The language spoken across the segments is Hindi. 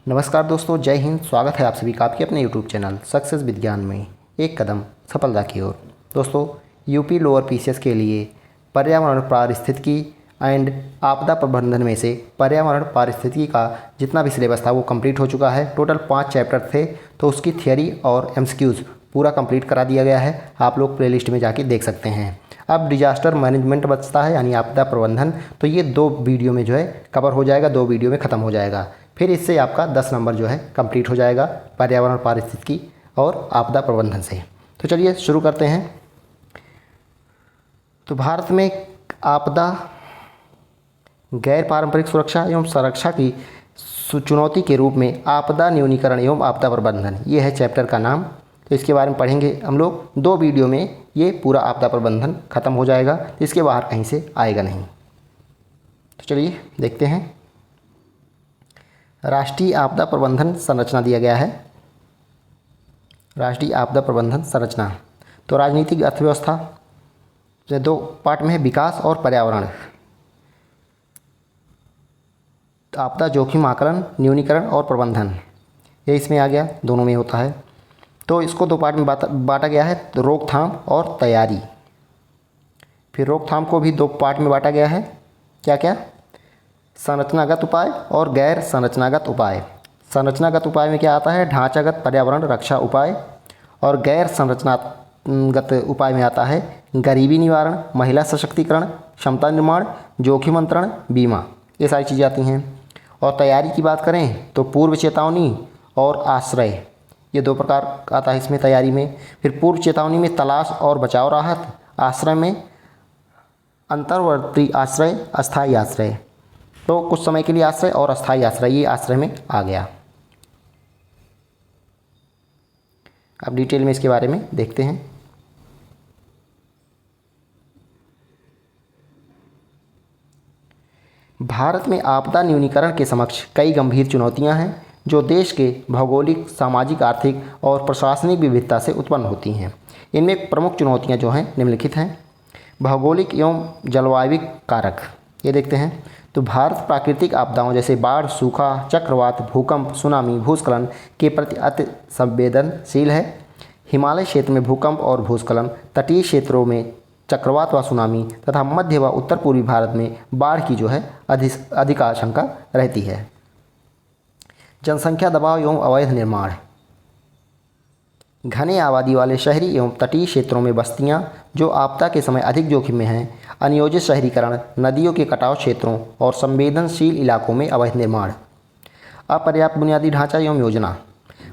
नमस्कार दोस्तों, जय हिंद। स्वागत है आप सभी का आपके अपने यूट्यूब चैनल सक्सेस विज्ञान में एक कदम सफलता की ओर। दोस्तों, यूपी लोअर पीसीएस के लिए पर्यावरण पारिस्थितिकी एंड आपदा प्रबंधन में से पर्यावरण पारिस्थितिकी का जितना भी सिलेबस था वो कंप्लीट हो चुका है। टोटल 5 चैप्टर थे, तो उसकी थियरी और एमसीक्यूज़ पूरा कंप्लीट करा दिया गया है। आप लोग प्लेलिस्ट में जाके देख सकते हैं। अब डिजास्टर मैनेजमेंट बचता है, यानी आपदा प्रबंधन, तो ये 2 वीडियो में जो है कवर हो जाएगा, 2 वीडियो में ख़त्म हो जाएगा। फिर इससे आपका 10 नंबर जो है कंप्लीट हो जाएगा पर्यावरण पारिस्थितिकी और आपदा प्रबंधन से। तो चलिए शुरू करते हैं। तो भारत में आपदा, गैर पारंपरिक सुरक्षा एवं संरक्षा की चुनौती के रूप में आपदा न्यूनीकरण एवं आपदा प्रबंधन, ये है चैप्टर का नाम। तो इसके बारे में पढ़ेंगे हम लोग। 2 वीडियो में ये पूरा आपदा प्रबंधन ख़त्म हो जाएगा, इसके बाहर कहीं से आएगा नहीं। तो चलिए देखते हैं। राष्ट्रीय आपदा प्रबंधन संरचना दिया गया है। राष्ट्रीय आपदा प्रबंधन संरचना, तो राजनीतिक अर्थव्यवस्था, 2 पार्ट में है, विकास और पर्यावरण। आपदा जोखिम आकलन, न्यूनीकरण और प्रबंधन, ये इसमें आ गया, दोनों में होता है। तो इसको 2 पार्ट में बांटा गया है, तो रोकथाम और तैयारी। फिर रोकथाम को भी 2 पार्ट में बांटा गया है। क्या क्या? संरचनागत उपाय और गैर संरचनागत उपाय। संरचनागत उपाय में क्या आता है? ढांचागत पर्यावरण रक्षा उपाय। और गैर संरचनागत उपाय में आता है गरीबी निवारण, महिला सशक्तिकरण, क्षमता निर्माण, जोखिम अंतरण, बीमा, ये सारी चीज़ें आती हैं। और तैयारी की बात करें तो पूर्व चेतावनी और आश्रय, ये 2 प्रकार आता है इसमें तैयारी में। फिर पूर्व चेतावनी में तलाश और बचाव राहत, आश्रय में अंतर्वर्ती आश्रय, अस्थायी आश्रय। तो कुछ समय के लिए आश्रय और अस्थायी आश्रय, ये आश्रय में आ गया। अब डिटेल में इसके बारे में देखते हैं। भारत में आपदा न्यूनीकरण के समक्ष कई गंभीर चुनौतियां हैं, जो देश के भौगोलिक, सामाजिक, आर्थिक और प्रशासनिक विविधता से उत्पन्न होती हैं। इनमें प्रमुख चुनौतियां जो हैं निम्नलिखित हैं। भौगोलिक एवं जलवायविक कारक, ये देखते हैं। तो भारत प्राकृतिक आपदाओं जैसे बाढ़, सूखा, चक्रवात, भूकंप, सुनामी, भूस्खलन के प्रति अति संवेदनशील है। हिमालय क्षेत्र में भूकंप और भूस्खलन, तटीय क्षेत्रों में चक्रवात व सुनामी तथा मध्य व उत्तर पूर्वी भारत में बाढ़ की जो है अधिक आशंका रहती है। जनसंख्या दबाव एवं अवैध निर्माण, घने आबादी वाले शहरी एवं तटीय क्षेत्रों में बस्तियां जो आपदा के समय अधिक जोखिम में हैं। अनियोजित शहरीकरण, नदियों के कटाव क्षेत्रों और संवेदनशील इलाकों में अवैध निर्माण। अपर्याप्त बुनियादी ढांचा एवं योजना,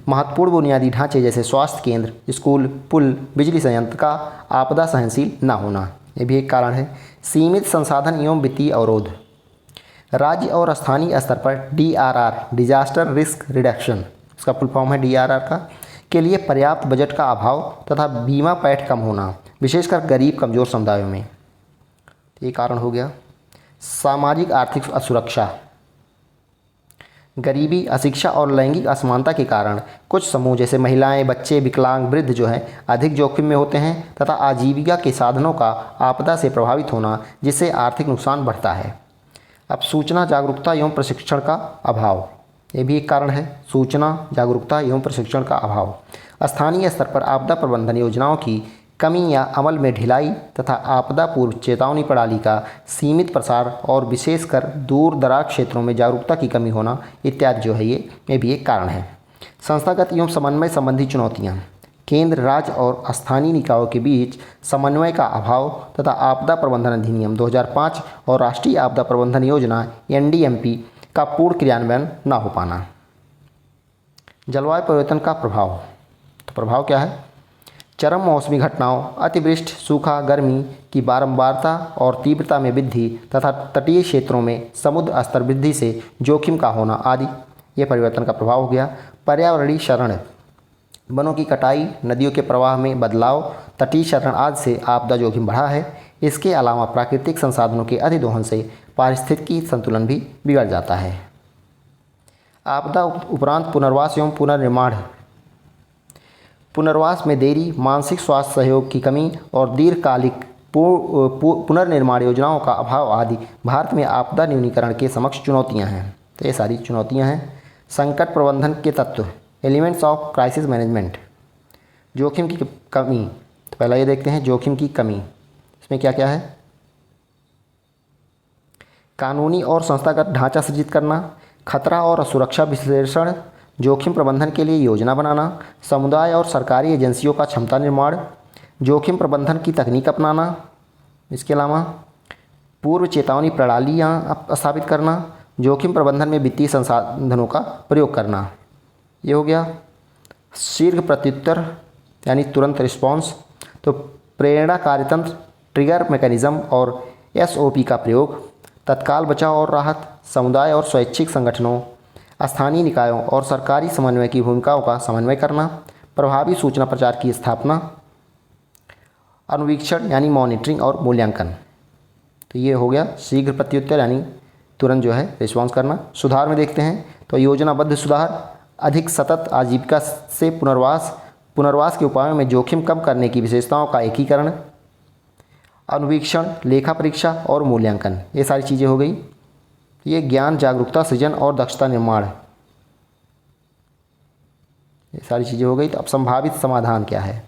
महत्वपूर्ण बुनियादी ढांचे जैसे स्वास्थ्य केंद्र, स्कूल, पुल, बिजली संयंत्र का आपदा सहनशील न होना, ये भी एक कारण है। सीमित संसाधन एवं वित्तीय अवरोध, राज्य और स्थानीय स्तर पर DRR, डिजास्टर रिस्क रिडक्शन, इसका फुल फॉर्म है DRR का, के लिए पर्याप्त बजट का अभाव तथा बीमा पैठ कम होना, विशेषकर गरीब कमजोर समुदायों में, ये कारण हो गया। सामाजिक आर्थिक असुरक्षा, गरीबी, अशिक्षा और लैंगिक असमानता के कारण कुछ समूह जैसे महिलाएं, बच्चे, विकलांग, वृद्ध जो हैं अधिक जोखिम में होते हैं तथा आजीविका के साधनों का आपदा से प्रभावित होना, जिससे आर्थिक नुकसान बढ़ता है। अब सूचना जागरूकता एवं प्रशिक्षण का अभाव, ये भी एक कारण है। सूचना जागरूकता एवं प्रशिक्षण का अभाव, स्थानीय स्तर पर आपदा प्रबंधन योजनाओं की कमी या अमल में ढिलाई तथा आपदा पूर्व चेतावनी प्रणाली का सीमित प्रसार और विशेषकर दूर दराज क्षेत्रों में जागरूकता की कमी होना इत्यादि जो है ये भी एक कारण है। संस्थागत एवं समन्वय संबंधी चुनौतियाँ, केंद्र, राज्य और स्थानीय निकायों के बीच समन्वय का अभाव तथा आपदा प्रबंधन अधिनियम 2005 और राष्ट्रीय आपदा प्रबंधन योजना NDMP का पूर्ण क्रियान्वयन न हो पाना। जलवायु परिवर्तन का प्रभाव, तो प्रभाव क्या है? चरम मौसमी घटनाओं, अतिवृष्टि, सूखा, गर्मी की बारंबारता और तीव्रता में वृद्धि तथा तटीय क्षेत्रों में समुद्र स्तर वृद्धि से जोखिम का होना आदि, ये परिवर्तन का प्रभाव हो गया। पर्यावरणीय क्षरण, वनों की कटाई, नदियों के प्रवाह में बदलाव, तटीय क्षरण आदि से आपदा जोखिम बढ़ा है। इसके अलावा प्राकृतिक संसाधनों के अतिदोहन से पारिस्थितिकी संतुलन भी बिगड़ जाता है। आपदा उपरांत पुनर्वास एवं पुनर्निर्माण, पुनर्वास में देरी, मानसिक स्वास्थ्य सहयोग की कमी और दीर्घकालिक पुनर्निर्माण योजनाओं का अभाव आदि भारत में आपदा न्यूनीकरण के समक्ष चुनौतियां हैं। तो ये सारी चुनौतियां हैं। संकट प्रबंधन के तत्व, एलिमेंट्स ऑफ क्राइसिस मैनेजमेंट। जोखिम की कमी, तो पहला ये देखते हैं जोखिम की कमी, इसमें क्या क्या है। कानूनी और संस्थागत ढांचा सृजित करना, खतरा और सुरक्षा विश्लेषण, जोखिम प्रबंधन के लिए योजना बनाना, समुदाय और सरकारी एजेंसियों का क्षमता निर्माण, जोखिम प्रबंधन की तकनीक अपनाना, इसके अलावा पूर्व चेतावनी प्रणालियाँ स्थापित करना, जोखिम प्रबंधन में वित्तीय संसाधनों का प्रयोग करना। ये हो गया। शीघ्र प्रत्युत्तर यानी तुरंत रिस्पॉन्स, तो प्रेरणा कार्यतंत्र, ट्रिगर मैकेनिज्म और एसओपी का प्रयोग, तत्काल बचाव और राहत, समुदाय और स्वैच्छिक संगठनों, स्थानीय निकायों और सरकारी समन्वय की भूमिकाओं का समन्वय करना, प्रभावी सूचना प्रचार की स्थापना, अनुवीक्षण यानी मॉनिटरिंग और मूल्यांकन। तो ये हो गया शीघ्र प्रत्युत्तर यानी तुरंत जो है रिस्पॉन्स करना। सुधार में देखते हैं तो योजनाबद्ध सुधार, अधिक सतत आजीविका से पुनर्वास के उपायों में जोखिम कम करने की विशेषताओं का एकीकरण, अनुवीक्षण, लेखा परीक्षा और मूल्यांकन, ये सारी चीज़ें हो गई। ये ज्ञान जागरूकता सृजन और दक्षता निर्माण, ये सारी चीज़ें हो गई। तो अब संभावित समाधान क्या है,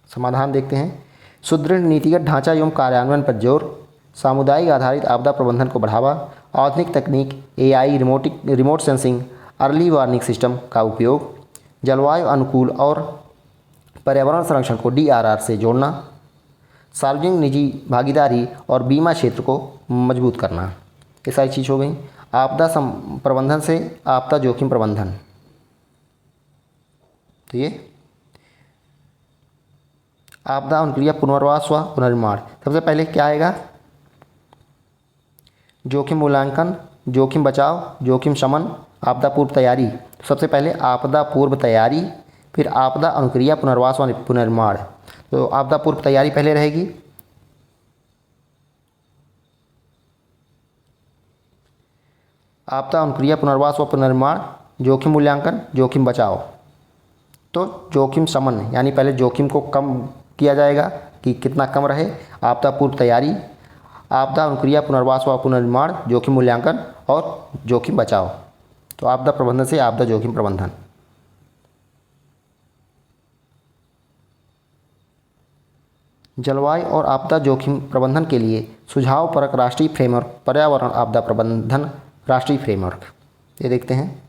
समाधान देखते हैं। सुदृढ़ नीतिगत ढांचा एवं कार्यान्वयन पर जोर, सामुदायिक आधारित आपदा प्रबंधन को बढ़ावा, आधुनिक तकनीक, AI, remote sensing, early warning system का उपयोग, जलवायु अनुकूल और पर्यावरण संरक्षण को डीआरआर से जोड़ना, सार्वजनिक निजी भागीदारी और बीमा क्षेत्र को मजबूत करना, ये सारी चीज़ हो गई। आपदा प्रबंधन से आपदा जोखिम प्रबंधन, तो ये आपदा अनुक्रिया पुनर्वास व पुनर्निर्माण। सबसे पहले क्या आएगा, जोखिम मूल्यांकन, जोखिम बचाव, जोखिम शमन, आपदा पूर्व तैयारी। सबसे पहले आपदा पूर्व तैयारी, फिर आपदा अनुक्रिया पुनर्वास व पुनर्निर्माण। तो आपदा पूर्व तैयारी पहले रहेगी। आपदा अनुक्रिया पुनर्वास व पुनर्निर्माण, जोखिम मूल्यांकन, जोखिम बचाव। तो जोखिम शमन यानी पहले जोखिम को कम किया जाएगा कि कितना कम रहे, आपदा पूर्व तैयारी, आपदा अनुक्रिया पुनर्वास व पुनर्निर्माण, जोखिम मूल्यांकन और जोखिम बचाव। तो आपदा प्रबंधन से आपदा जोखिम प्रबंधन। जलवायु और आपदा जोखिम प्रबंधन के लिए सुझाव परक राष्ट्रीय फ्रेमवर्क, पर्यावरण आपदा प्रबंधन राष्ट्रीय फ्रेमवर्क, ये देखते हैं।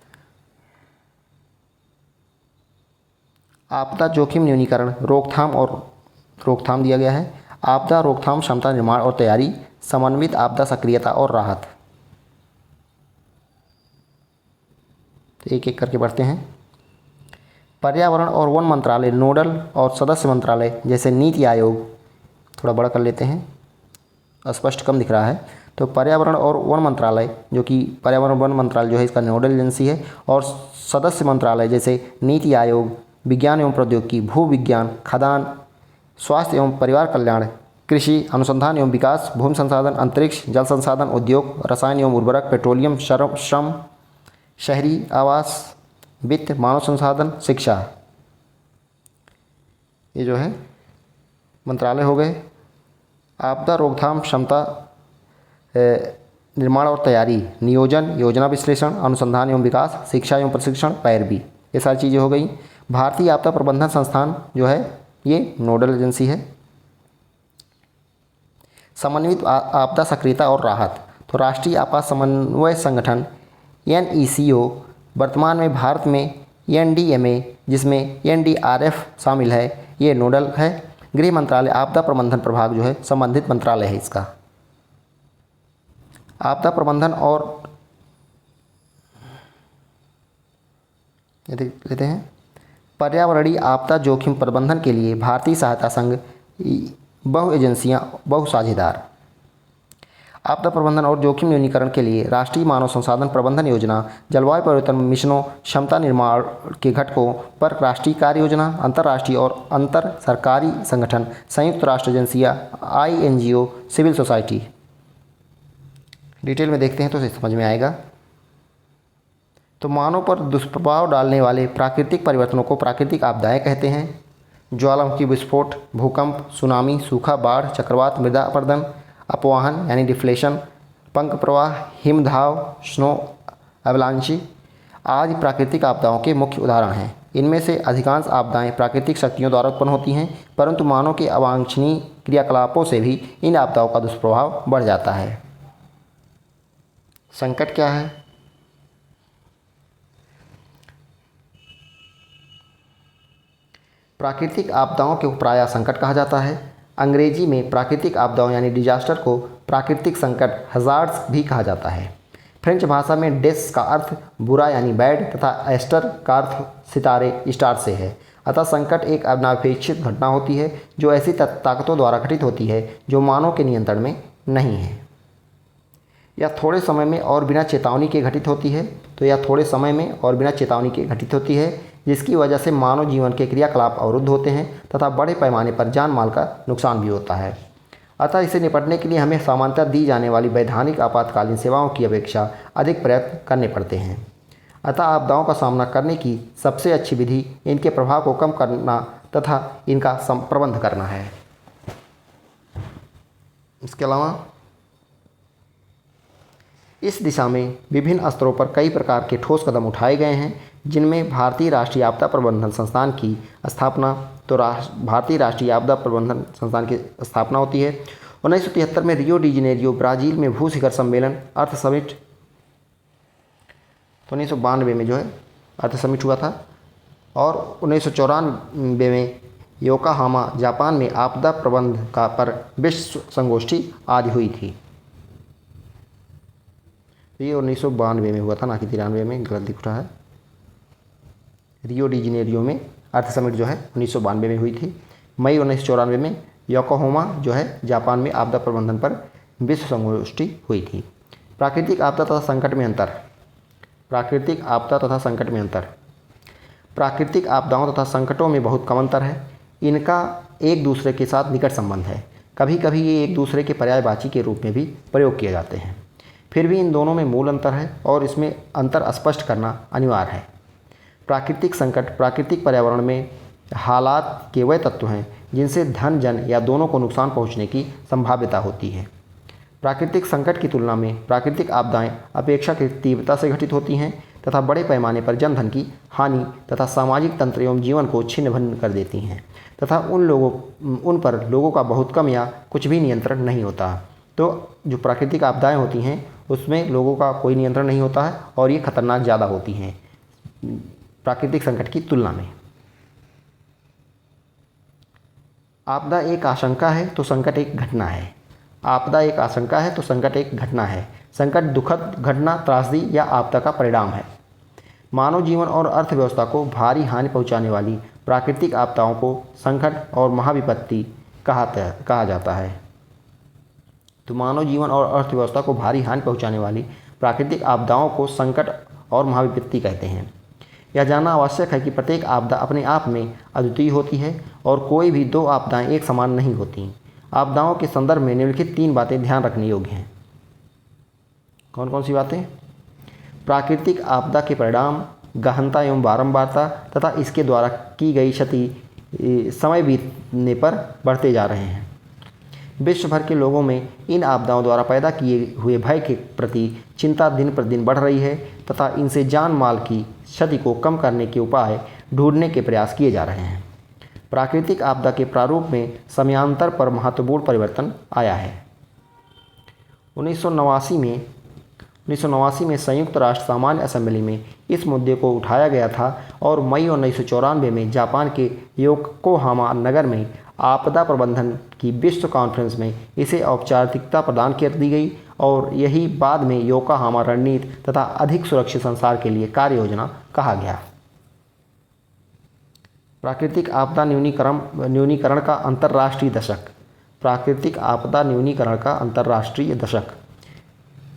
आपदा जोखिम न्यूनीकरण, रोकथाम दिया गया है। आपदा रोकथाम क्षमता निर्माण और तैयारी, समन्वित आपदा सक्रियता और राहत। तो एक एक करके बढ़ते हैं। पर्यावरण और वन मंत्रालय नोडल और सदस्य मंत्रालय जैसे नीति आयोग, थोड़ा बड़ा कर लेते हैं, अस्पष्ट कम दिख रहा है। तो पर्यावरण और वन मंत्रालय, जो कि पर्यावरण वन मंत्रालय जो है इसका नोडल एजेंसी है, और सदस्य मंत्रालय जैसे नीति आयोग, विज्ञान एवं प्रौद्योगिकी, भू विज्ञान, खाद्यान्न, स्वास्थ्य एवं परिवार कल्याण, कृषि अनुसंधान एवं विकास, भूमि संसाधन, अंतरिक्ष, जल संसाधन, उद्योग, रसायन एवं उर्वरक, पेट्रोलियम, श्रम, शहरी आवास, वित्त, मानव संसाधन, शिक्षा, ये जो है मंत्रालय हो गए। आपदा रोकथाम क्षमता निर्माण और तैयारी, नियोजन, योजना विश्लेषण, अनुसंधान एवं विकास, शिक्षा एवं प्रशिक्षण, पैरवी, ये सारी चीज़ें हो गई। भारतीय आपदा प्रबंधन संस्थान जो है ये नोडल एजेंसी है। समन्वित आपदा सक्रियता और राहत, तो राष्ट्रीय आपात समन्वय संगठन NECO वर्तमान में भारत में NDMA जिसमें NDRF शामिल है, ये नोडल है। गृह मंत्रालय आपदा प्रबंधन प्रभाग जो है संबंधित मंत्रालय है इसका। आपदा प्रबंधन और ये देख लेते हैं। पर्यावरणीय आपदा जोखिम प्रबंधन के लिए भारतीय सहायता संघ, बहु एजेंसियां, बहु साझेदार। आपदा प्रबंधन और जोखिम न्यूनीकरण के लिए राष्ट्रीय मानव संसाधन प्रबंधन योजना, जलवायु परिवर्तन मिशनों, क्षमता निर्माण के घटकों पर राष्ट्रीय कार्य योजना, अंतर्राष्ट्रीय और अंतर सरकारी संगठन, संयुक्त राष्ट्र एजेंसियाँ, INGO, सिविल सोसाइटी। डिटेल में देखते हैं तो समझ में आएगा। तो मानव पर दुष्प्रभाव डालने वाले प्राकृतिक परिवर्तनों को प्राकृतिक आपदाएं कहते हैं। ज्वालामुखी विस्फोट, भूकंप, सुनामी, सूखा, बाढ़, चक्रवात, मृदा अपरदन, अपवाहन यानी डिफ्लेशन, पंख प्रवाह, हिमधाव, स्नो एवलांची, आज प्राकृतिक आपदाओं के मुख्य उदाहरण हैं। इनमें से अधिकांश आपदाएं प्राकृतिक शक्तियों द्वारा उत्पन्न होती हैं, परंतु मानव के अवांछनीय क्रियाकलापों से भी इन आपदाओं का दुष्प्रभाव बढ़ जाता है। संकट क्या है? प्राकृतिक आपदाओं को प्रायः संकट कहा जाता है। अंग्रेजी में प्राकृतिक आपदाओं यानी डिजास्टर को प्राकृतिक संकट हज़ार्ड्स भी कहा जाता है। फ्रेंच भाषा में डेस का अर्थ बुरा यानी बैड तथा एस्टर का अर्थ सितारे स्टार से है। अतः संकट एक अनपेक्षित घटना होती है जो ऐसी ताकतों द्वारा घटित होती है जो मानव के नियंत्रण में नहीं है। यह थोड़े समय में और बिना चेतावनी के घटित होती है जिसकी वजह से मानव जीवन के क्रियाकलाप अवरुद्ध होते हैं तथा बड़े पैमाने पर जान माल का नुकसान भी होता है। अतः इसे निपटने के लिए हमें सामान्यतः दी जाने वाली वैधानिक आपातकालीन सेवाओं की अपेक्षा अधिक प्रयत्न करने पड़ते हैं। अतः आपदाओं का सामना करने की सबसे अच्छी विधि इनके प्रभाव को कम करना तथा इनका प्रबंध करना है। इसके अलावा इस दिशा में विभिन्न स्तरों पर कई प्रकार के ठोस कदम उठाए गए हैं, जिनमें भारतीय राष्ट्रीय आपदा प्रबंधन संस्थान की स्थापना भारतीय राष्ट्रीय आपदा प्रबंधन संस्थान की स्थापना होती है। 1973 में रियो डी जनेरियो ब्राज़ील में भू शिखर सम्मेलन अर्थ समिट, तो 1992 में जो है अर्थ समिट हुआ था, और 1994 में योकोहामा जापान में आपदा प्रबंध का पर विश्व संगोष्ठी आदि हुई थी। ये 1992 में हुआ था, ना कि 93 में, गलत दिख रहा है। रियो डी जनेरियो में अर्थ समिट जो है 1992 में हुई थी। मई 1994 में योकोहामा जो है जापान में आपदा प्रबंधन पर विश्व संगोष्ठी हुई थी। प्राकृतिक आपदा तथा संकट में अंतर। प्राकृतिक आपदाओं तथा संकटों में बहुत कम अंतर है। इनका एक दूसरे के साथ निकट संबंध है। कभी कभी ये एक दूसरे के पर्यायवाची के रूप में भी प्रयोग किए जाते हैं। फिर भी इन दोनों में मूल अंतर है और इसमें अंतर स्पष्ट करना अनिवार्य है। प्राकृतिक संकट प्राकृतिक पर्यावरण में हालात के वह तत्व हैं जिनसे धन जन या दोनों को नुकसान पहुंचने की संभाव्यता होती है। प्राकृतिक संकट की तुलना में प्राकृतिक आपदाएं अपेक्षाकृत तीव्रता से घटित होती हैं तथा बड़े पैमाने पर जनधन की हानि तथा सामाजिक तंत्र एवं जीवन को छिन्न भिन्न कर देती हैं तथा उन पर लोगों का बहुत कम या कुछ भी नियंत्रण नहीं होता। तो जो प्राकृतिक आपदाएं होती हैं उसमें लोगों का कोई नियंत्रण नहीं होता है और ये खतरनाक ज़्यादा होती हैं प्राकृतिक संकट की तुलना में। आपदा एक आशंका है तो संकट एक घटना है। संकट दुखद घटना, त्रासदी या आपदा का परिणाम है। मानव जीवन और अर्थव्यवस्था को भारी हानि पहुंचाने वाली प्राकृतिक आपदाओं को संकट और महाविपत्ति कहा जाता है। तो मानव जीवन और अर्थव्यवस्था को भारी हानि पहुंचाने वाली प्राकृतिक आपदाओं को संकट और महाविपत्ति कहते हैं। यह जानना आवश्यक है कि प्रत्येक आपदा अपने आप में अद्वितीय होती है और कोई भी दो आपदाएं एक समान नहीं होती। आपदाओं के संदर्भ में निम्नलिखित 3 बातें ध्यान रखने योग्य हैं। कौन कौन सी बातें? प्राकृतिक आपदा के परिणाम, गहनता एवं बारंबारता तथा इसके द्वारा की गई क्षति समय बीतने पर बढ़ते जा रहे हैं। विश्व भर के लोगों में इन आपदाओं द्वारा पैदा किए हुए भय के प्रति चिंता दिन प्रतिदिन बढ़ रही है तथा इनसे जान माल की क्षति को कम करने के उपाय ढूंढने के प्रयास किए जा रहे हैं। प्राकृतिक आपदा के प्रारूप में समयांतर पर महत्वपूर्ण परिवर्तन आया है। 1989 में संयुक्त राष्ट्र सामान्य असेंबली में इस मुद्दे को उठाया गया था और मई 1994 में जापान के योकोहामा नगर में आपदा प्रबंधन की विश्व कॉन्फ्रेंस में इसे औपचारिकता प्रदान कर दी गई और यही बाद में योकोहामा रणनीति तथा अधिक सुरक्षित संसार के लिए कार्य योजना कहा गया। प्राकृतिक आपदा न्यूनीकरण का अंतर्राष्ट्रीय दशक।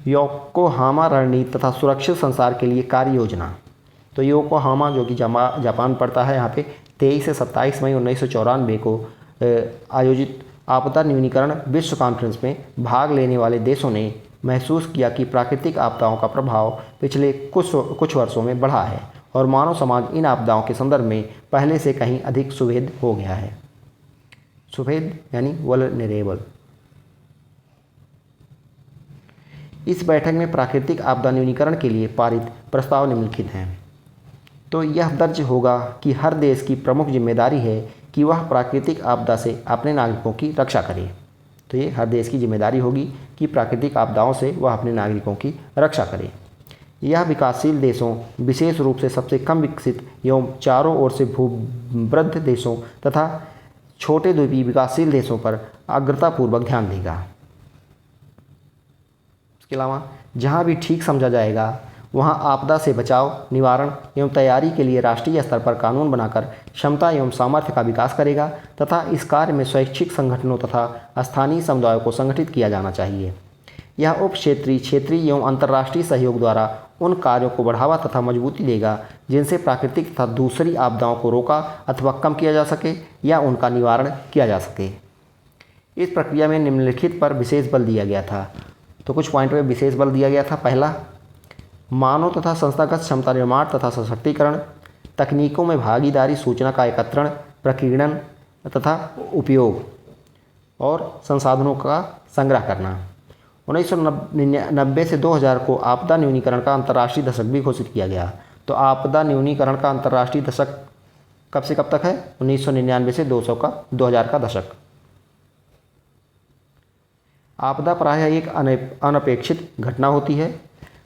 योकोहामा रणनीति तथा सुरक्षित संसार के लिए कार्य योजना। तो योकोहामा जो कि जापान पड़ता है, यहाँ पे 23 से 27 मई 1994 को आयोजित आपदा न्यूनीकरण विश्व कॉन्फ्रेंस में भाग लेने वाले देशों ने महसूस किया कि प्राकृतिक आपदाओं का प्रभाव पिछले कुछ वर्षों में बढ़ा है और मानव समाज इन आपदाओं के संदर्भ में पहले से कहीं अधिक सुभेद हो गया है। सुभेद यानी वल्नरेबल। इस बैठक में प्राकृतिक आपदा न्यूनीकरण के लिए पारित प्रस्ताव निम्नलिखित हैं। तो यह दर्ज होगा कि हर देश की प्रमुख जिम्मेदारी है कि वह प्राकृतिक आपदा से अपने नागरिकों की रक्षा करे। तो ये हर देश की जिम्मेदारी होगी कि प्राकृतिक आपदाओं से वह अपने नागरिकों की रक्षा करे। यह विकासशील देशों, विशेष रूप से सबसे कम विकसित एवं चारों ओर से भूवृद्ध देशों तथा छोटे द्वीपीय विकासशील देशों पर अग्रतापूर्वक ध्यान देगा। इसके अलावा जहाँ भी ठीक समझा जाएगा वहाँ आपदा से बचाव, निवारण एवं तैयारी के लिए राष्ट्रीय स्तर पर कानून बनाकर क्षमता एवं सामर्थ्य का विकास करेगा तथा इस कार्य में स्वैच्छिक संगठनों तथा स्थानीय समुदायों को संगठित किया जाना चाहिए। यह उप क्षेत्रीय एवं अंतर्राष्ट्रीय सहयोग द्वारा उन कार्यों को बढ़ावा तथा मजबूती देगा जिनसे प्राकृतिक तथा दूसरी आपदाओं को रोका अथवा कम किया जा सके या उनका निवारण किया जा सके। इस प्रक्रिया में निम्नलिखित पर विशेष बल दिया गया था। तो कुछ पॉइंट में विशेष बल दिया गया था। पहला, मानव तथा संस्थागत क्षमता निर्माण तथा सशक्तिकरण, तकनीकों में भागीदारी, सूचना का एकत्रण, प्रकीर्णन तथा उपयोग और संसाधनों का संग्रह करना। 1990 से 2000 को आपदा न्यूनीकरण का अंतर्राष्ट्रीय दशक भी घोषित किया गया। तो आपदा न्यूनीकरण का अंतर्राष्ट्रीय दशक कब से कब तक है? 1999 से 2000 का दशक। आपदा प्रायः एक अनपेक्षित घटना होती है,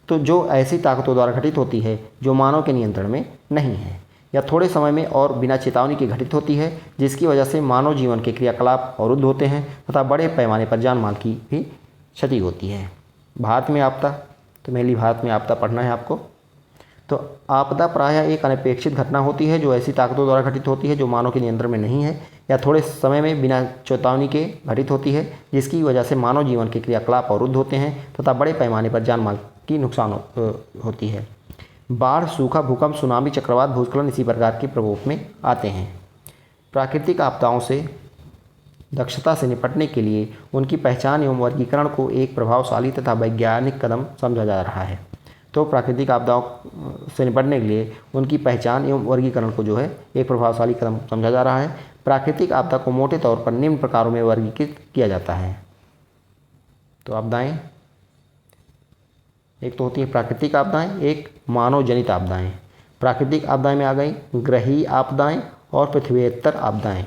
तो जो ऐसी ताकतों द्वारा घटित होती है जो मानव के नियंत्रण में नहीं है या थोड़े समय में और बिना चेतावनी के घटित होती है, जिसकी वजह से मानव जीवन के क्रियाकलाप अवरुद्ध होते हैं तथा बड़े पैमाने पर जान माल की भी क्षति होती है। भारत में आपदा, तो मेनली भारत में आपदा पढ़ना है आपको। तो आपदा प्रायः एक अनपेक्षित घटना होती है जो ऐसी ताकतों द्वारा घटित होती है जो मानव के नियंत्रण में नहीं है या थोड़े समय में बिना चेतावनी के घटित होती है, जिसकी वजह से मानव जीवन के क्रियाकलाप अवरुद्ध होते हैं तथा बड़े पैमाने पर जान माल की नुकसान होती है। बाढ़, सूखा, भूकंप, सुनामी, चक्रवात, भूस्खलन इसी प्रकार के प्रकोप में आते हैं। प्राकृतिक आपदाओं से दक्षता से निपटने के लिए उनकी पहचान एवं वर्गीकरण को एक प्रभावशाली तथा वैज्ञानिक कदम समझा जा रहा है। तो प्राकृतिक आपदाओं से निपटने के लिए उनकी पहचान एवं वर्गीकरण को जो है एक प्रभावशाली कदम समझा जा रहा है। प्राकृतिक आपदा को मोटे तौर पर निम्न प्रकारों में वर्गीकृत किया जाता है। तो आपदाएं, एक तो होती है प्राकृतिक आपदाएं, एक मानव जनित आपदाएं। प्राकृतिक आपदाएं में आ गई ग्रहीय आपदाएं और पृथ्वीत्तर आपदाएं।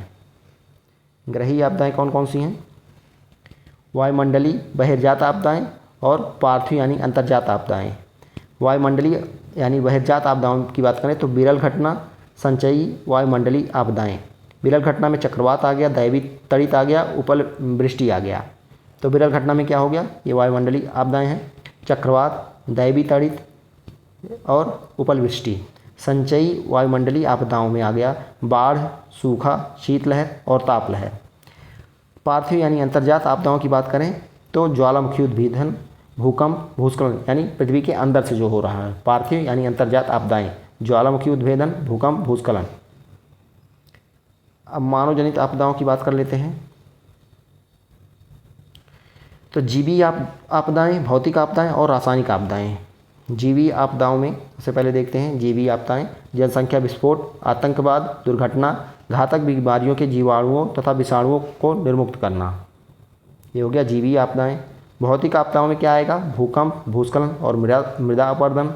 ग्रहीय आपदाएं कौन कौन सी हैं? वायुमंडलीय बहिर्जात आपदाएं और पार्थिव यानी अंतर्जात आपदाएं। वायुमंडलीय यानी बहिर्जात आपदाओं की बात करें तो विरल घटना, संचयी वायुमंडलीय आपदाएं। विरल घटना में चक्रवात आ गया, दैवीय तड़ित आ गया, उपल वृष्टि आ गया। तो विरल घटना में क्या हो गया? ये वायुमंडलीय आपदाएं हैं, चक्रवात, दैवीय तड़ित और उपल वृष्टि। संचयी वायुमंडलीय आपदाओं में आ गया बाढ़, सूखा, शीतलहर और तापलहर। पार्थिव यानी अंतर्जात आपदाओं की बात करें तो ज्वालामुखी उद्भेदन, भूकंप, भूस्खलन यानी पृथ्वी के अंदर से जो हो रहा है। पार्थिव यानी अंतर्जात आपदाएं, ज्वालामुखी उद्भेदन, भूकंप, भूस्खलन। अब मानव जनित आपदाओं की बात कर लेते हैं। तो जीवी आपदाएं, भौतिक आपदाएं और रासायनिक आपदाएं। जीवी आपदाओं में सबसे पहले देखते हैं जीवी आपदाएं। जनसंख्या विस्फोट, आतंकवाद, दुर्घटना, घातक बीमारियों के जीवाणुओं तथा विषाणुओं को निर्मुक्त करना, ये हो गया जीवी आपदाएं। भौतिक आपदाओं में क्या आएगा? भूकंप, भूस्खलन और मृदा अपरदन।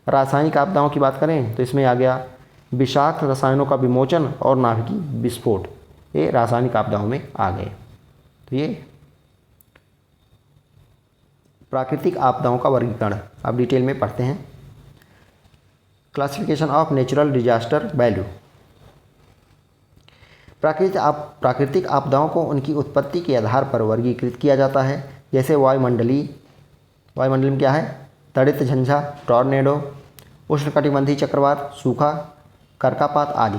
रासायनिक आपदाओं की बात करें तो इसमें आ गया विषाक्त रसायनों का विमोचन और नाभिकीय विस्फोट, ये रासायनिक आपदाओं में आ गए। तो ये प्राकृतिक आपदाओं का वर्गीकरण अब डिटेल में पढ़ते हैं। Classification of natural disaster value. प्राकृतिक आपदाओं को उनकी उत्पत्ति के आधार पर वर्गीकृत किया जाता है। जैसे वायुमंडलीय में क्या है? तड़ित, झंझा, टॉर्नेडो, उष्णकटिबंधीय चक्रवात, सूखा, कर्कापात आदि।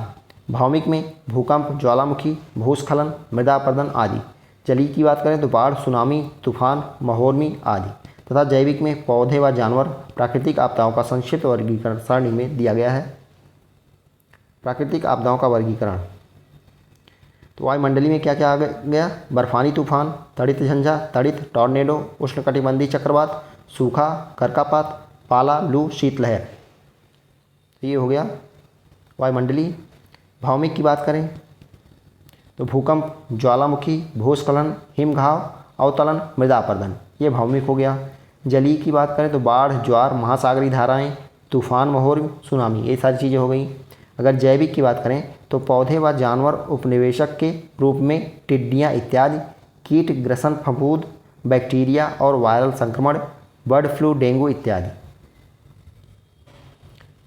भौमिक में भूकंप, ज्वालामुखी, भूस्खलन, मृदा अपरदन आदि। जलीय की बात करें तो बाढ़, सुनामी, तूफान, महोर्मी आदि। तथा जैविक में पौधे व जानवर। प्राकृतिक आपदाओं का संक्षिप्त वर्गीकरण सारणी में दिया गया है। प्राकृतिक आपदाओं का वर्गीकरण, तो वायुमंडलीय में क्या क्या आ गया? बर्फानी तूफान, तड़ित झंझा, तड़ित, टॉर्नेडो, उष्णकटिबंधीय चक्रवात, सूखा, कर्कापात, पाला, लू, शीतलहर। ये हो गया वायुमंडलीय। भौमिक की बात करें तो भूकंप, ज्वालामुखी, भूस्खलन, हिमघाव, अवतलन, मृदा अपरदन, ये भौमिक हो गया। जलीय की बात करें तो बाढ़, ज्वार, महासागरीय धाराएं, तूफान, महोर, सुनामी, ये सारी चीज़ें हो गई। अगर जैविक की बात करें तो पौधे व जानवर उपनिवेशक के रूप में टिड्डियाँ इत्यादि, कीट, ग्रसन, फफूंद, बैक्टीरिया और वायरल संक्रमण, बर्ड फ्लू, डेंगू इत्यादि।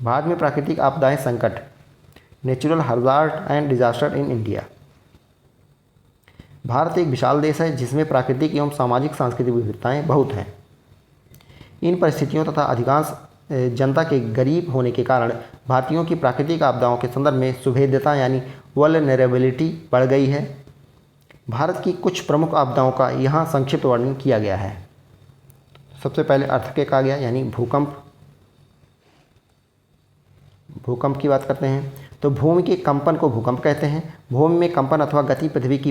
भारत में प्राकृतिक आपदाएं संकट, natural hazard and disaster in India. Bharat एक विशाल देश है जिसमें प्राकृतिक एवं सामाजिक सांस्कृतिक विविधताएं बहुत हैं। इन परिस्थितियों तथा अधिकांश जनता के गरीब होने के कारण भारतीयों की प्राकृतिक आपदाओं के संदर्भ में सुभेद्यता यानी वल्नरेबिलिटी बढ़ गई है। भारत की कुछ प्रमुख आपदाओं का यहाँ संक्षिप्त वर्णन किया गया है। सबसे पहले अर्थक्वेक आ गया यानी भूकंप। भूकंप की बात करते हैं तो भूमि के कंपन को भूकंप कहते हैं। भूमि में कंपन अथवा गति पृथ्वी की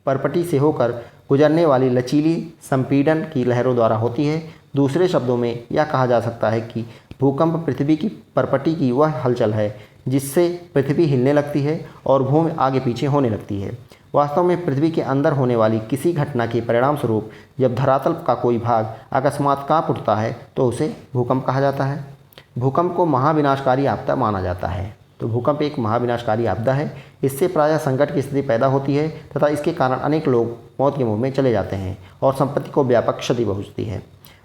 परपटी से होकर गुजरने वाली लचीली संपीड़न की लहरों द्वारा होती है। दूसरे शब्दों में यह कहा जा सकता है कि भूकंप पृथ्वी की परपटी की वह हलचल है जिससे पृथ्वी हिलने लगती है और भूमि आगे पीछे होने लगती है। वास्तव में पृथ्वी के अंदर होने वाली किसी घटना के परिणाम स्वरूप जब धरातल का कोई भाग अकस्मात कांप उठता है तो उसे भूकंप कहा जाता है। भूकंप को महाविनाशकारी आपदा माना जाता है। तो भूकंप एक महाविनाशकारी आपदा है। इससे प्रायः संकट की स्थिति पैदा होती है तथा इसके कारण अनेक लोग मौत के मुंह में चले जाते हैं और संपत्ति को व्यापक क्षति पहुँचती है।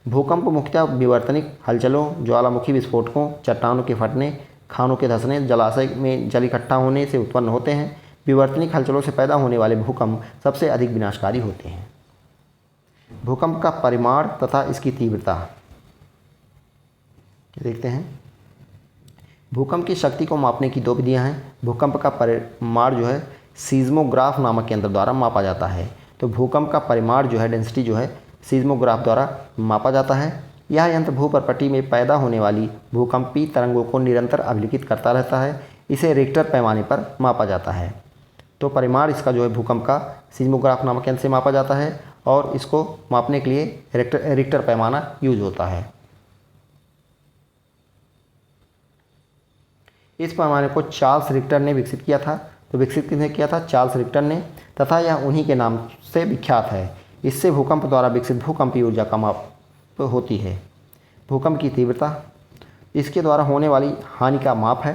भूकंप मुख्यतः विवर्तनिक हलचलों, ज्वालामुखी विस्फोटकों, चट्टानों के फटने, खानों के धंसने, जलाशय में जल इकट्ठा होने से उत्पन्न होते हैं। विवर्तनिक हलचलों से पैदा होने वाले भूकंप सबसे अधिक विनाशकारी होते हैं। भूकंप का परिमाण तथा इसकी तीव्रता देखते हैं। भूकंप की शक्ति को मापने की दो विधियां हैं। भूकंप का परिमाण जो है सीज़्मोग्राफ नामक यंत्र द्वारा मापा जाता है। तो भूकंप का परिमाण जो है, डेंसिटी जो है, सीज़्मोग्राफ द्वारा मापा जाता है। यह यंत्र भूपरपट्टी में पैदा होने वाली भूकंपीय तरंगों को निरंतर अभिलिखित करता रहता है। इसे रिक्टर पैमाने पर मापा जाता है। तो परिमाण इसका जो है भूकंप का सीज़्मोग्राफ नामक यंत्र से मापा जाता है और इसको मापने के लिए रिक्टर पैमाना यूज होता है। इस पैमाने को चार्ल्स रिक्टर ने विकसित किया था। तो विकसित किसने किया था? चार्ल्स रिक्टर ने, तथा यह उन्हीं के नाम से विख्यात है। इससे भूकंप द्वारा विकसित भूकंपीय ऊर्जा का माप होती है। भूकंप की तीव्रता इसके द्वारा होने वाली हानि का माप है।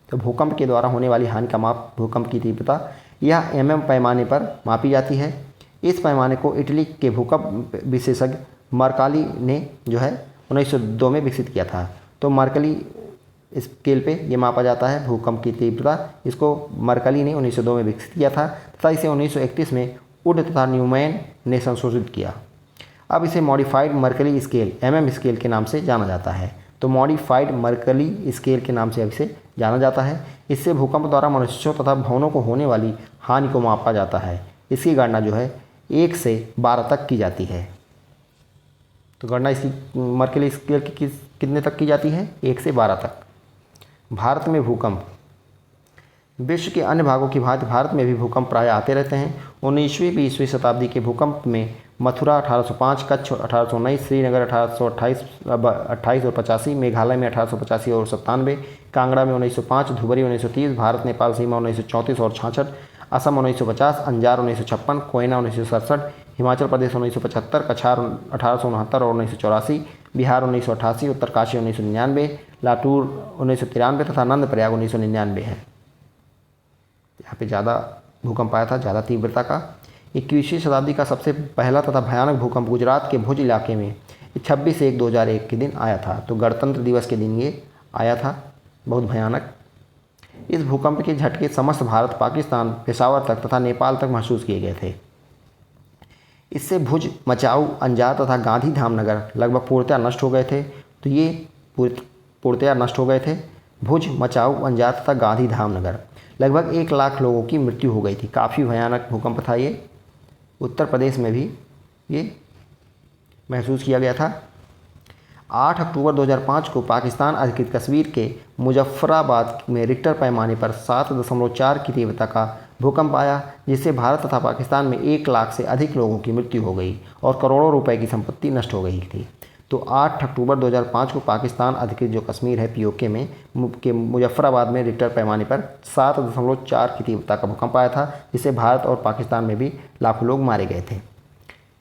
तो भूकंप के द्वारा होने वाली हानि का माप, भूकंप की तीव्रता, यह पैमाने पर मापी जाती है। इस पैमाने को इटली के भूकंप विशेषज्ञ मर्काली ने जो है 1902 में विकसित किया था। तो मर्कली स्केल पे ये मापा जाता है भूकंप की तीव्रता। इसको मर्कली ने 1902 में विकसित किया था तथा इसे 1931 में वुड तथा न्यूमैन ने संशोधित किया। अब इसे मॉडिफाइड मर्कली स्केल स्केल के नाम से जाना जाता है। तो मॉडिफाइड मर्कली स्केल के नाम से अब इसे जाना जाता है। इससे भूकंप द्वारा मनुष्यों तथा भवनों को होने वाली हानि को मापा जाता है। इसकी गणना जो है 1 से 12 तक की जाती है। तो गणना इसकी मर्कली स्केल की कितने तक की जाती है? 1 से 12 तक। भारत में भूकंप, विश्व के अन्य भागों की भांति भारत में भी भूकंप प्रायः आते रहते हैं। 19वीं-20वीं शताब्दी के भूकंप में मथुरा 1805, कच्छ 1819, श्रीनगर 1828 और 85, मेघालय में 1885 और 97, कांगड़ा में 1905, धुबरी 1930, भारत नेपाल सीमा 1934 और 66, असम 1950, अंजार 1956, कोयना 1967, हिमाचल प्रदेश 1975, कछार 1869 और 1984, बिहार 1988, उत्तरकाशी 1999, लातूर 1993 तथा नंदप्रयाग 1999 है। यहाँ पे ज़्यादा भूकंप आया था, ज़्यादा तीव्रता का। 21वीं शताब्दी का सबसे पहला तथा भयानक भूकंप गुजरात के भुज इलाके में 26/1/2001 के दिन आया था। तो गणतंत्र दिवस के दिन ये आया था, बहुत भयानक। इस भूकंप के झटके समस्त भारत, पाकिस्तान, पेशावर तक तथा नेपाल तक महसूस किए गए थे। इससे भुज, मचाऊ, अंजार तथा गांधी धाम नगर लगभग पूर्णतया नष्ट हो गए थे। तो ये पूर्णतया नष्ट हो गए थे। भुज, मचाऊ, अंजार तथा गांधी धाम नगर, लगभग 1 लाख लोगों की मृत्यु हो गई थी। काफ़ी भयानक भूकंप था ये। उत्तर प्रदेश में भी ये महसूस किया गया था। 8 अक्टूबर 2005 को पाकिस्तान अधिकृत कश्मीर के मुजफ्फराबाद में रिक्टर पैमाने पर 7.4 की तीव्रता का भूकंप आया, जिससे भारत तथा पाकिस्तान में 1 लाख से अधिक लोगों की मृत्यु हो गई और करोड़ों रुपए की संपत्ति नष्ट हो गई थी। तो 8 अक्टूबर 2005 को पाकिस्तान अधिकृत जो कश्मीर है पीओके में के मुजफ्फराबाद में रिक्टर पैमाने पर 7.4 की तीव्रता का भूकंप आया था, जिससे भारत और पाकिस्तान में भी लाखों लोग मारे गए थे।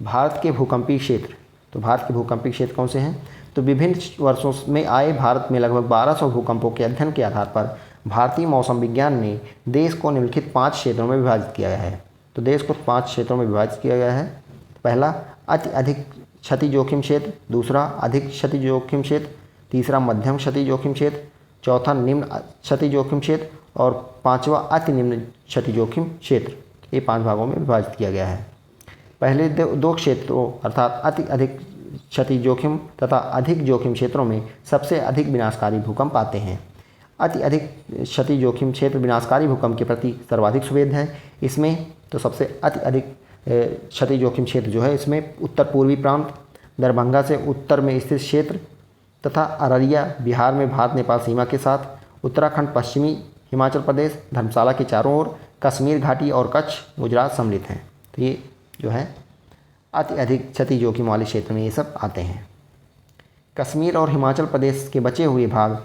भारत के भूकंपीय क्षेत्र, तो भारत के भूकंपीय क्षेत्र कौन से हैं? तो विभिन्न वर्षों में आए भारत में लगभग 1200 भूकंपों के अध्ययन के आधार पर भारतीय मौसम विज्ञान ने देश को निम्नलिखित 5 क्षेत्रों में विभाजित किया गया है। तो देश को 5 क्षेत्रों में विभाजित किया गया है। पहला अति अधिक क्षति जोखिम क्षेत्र, दूसरा अधिक क्षति जोखिम क्षेत्र, तीसरा मध्यम क्षति जोखिम क्षेत्र, चौथा निम्न क्षति जोखिम क्षेत्र और पांचवा अति निम्न क्षति जोखिम क्षेत्र। ये 5 भागों में विभाजित किया गया है। पहले 2 क्षेत्रों अर्थात अति अधिक क्षति जोखिम तथा अधिक जोखिम क्षेत्रों में सबसे अधिक विनाशकारी भूकंप आते हैं। अति अधिक क्षति जोखिम क्षेत्र विनाशकारी भूकंप के प्रति सर्वाधिक सुवेद है। इसमें तो सबसे अति अधिक क्षति जोखिम क्षेत्र जो है इसमें उत्तर पूर्वी प्रांत, दरभंगा से उत्तर में स्थित क्षेत्र तथा अररिया बिहार में भारत नेपाल सीमा के साथ, उत्तराखंड, पश्चिमी हिमाचल प्रदेश, धर्मशाला के चारों ओर, कश्मीर घाटी और कच्छ गुजरात सम्मिलित हैं। तो ये जो है अति अधिक क्षति जोखिम वाले क्षेत्र में ये सब आते हैं। कश्मीर और हिमाचल प्रदेश के बचे हुए भाग,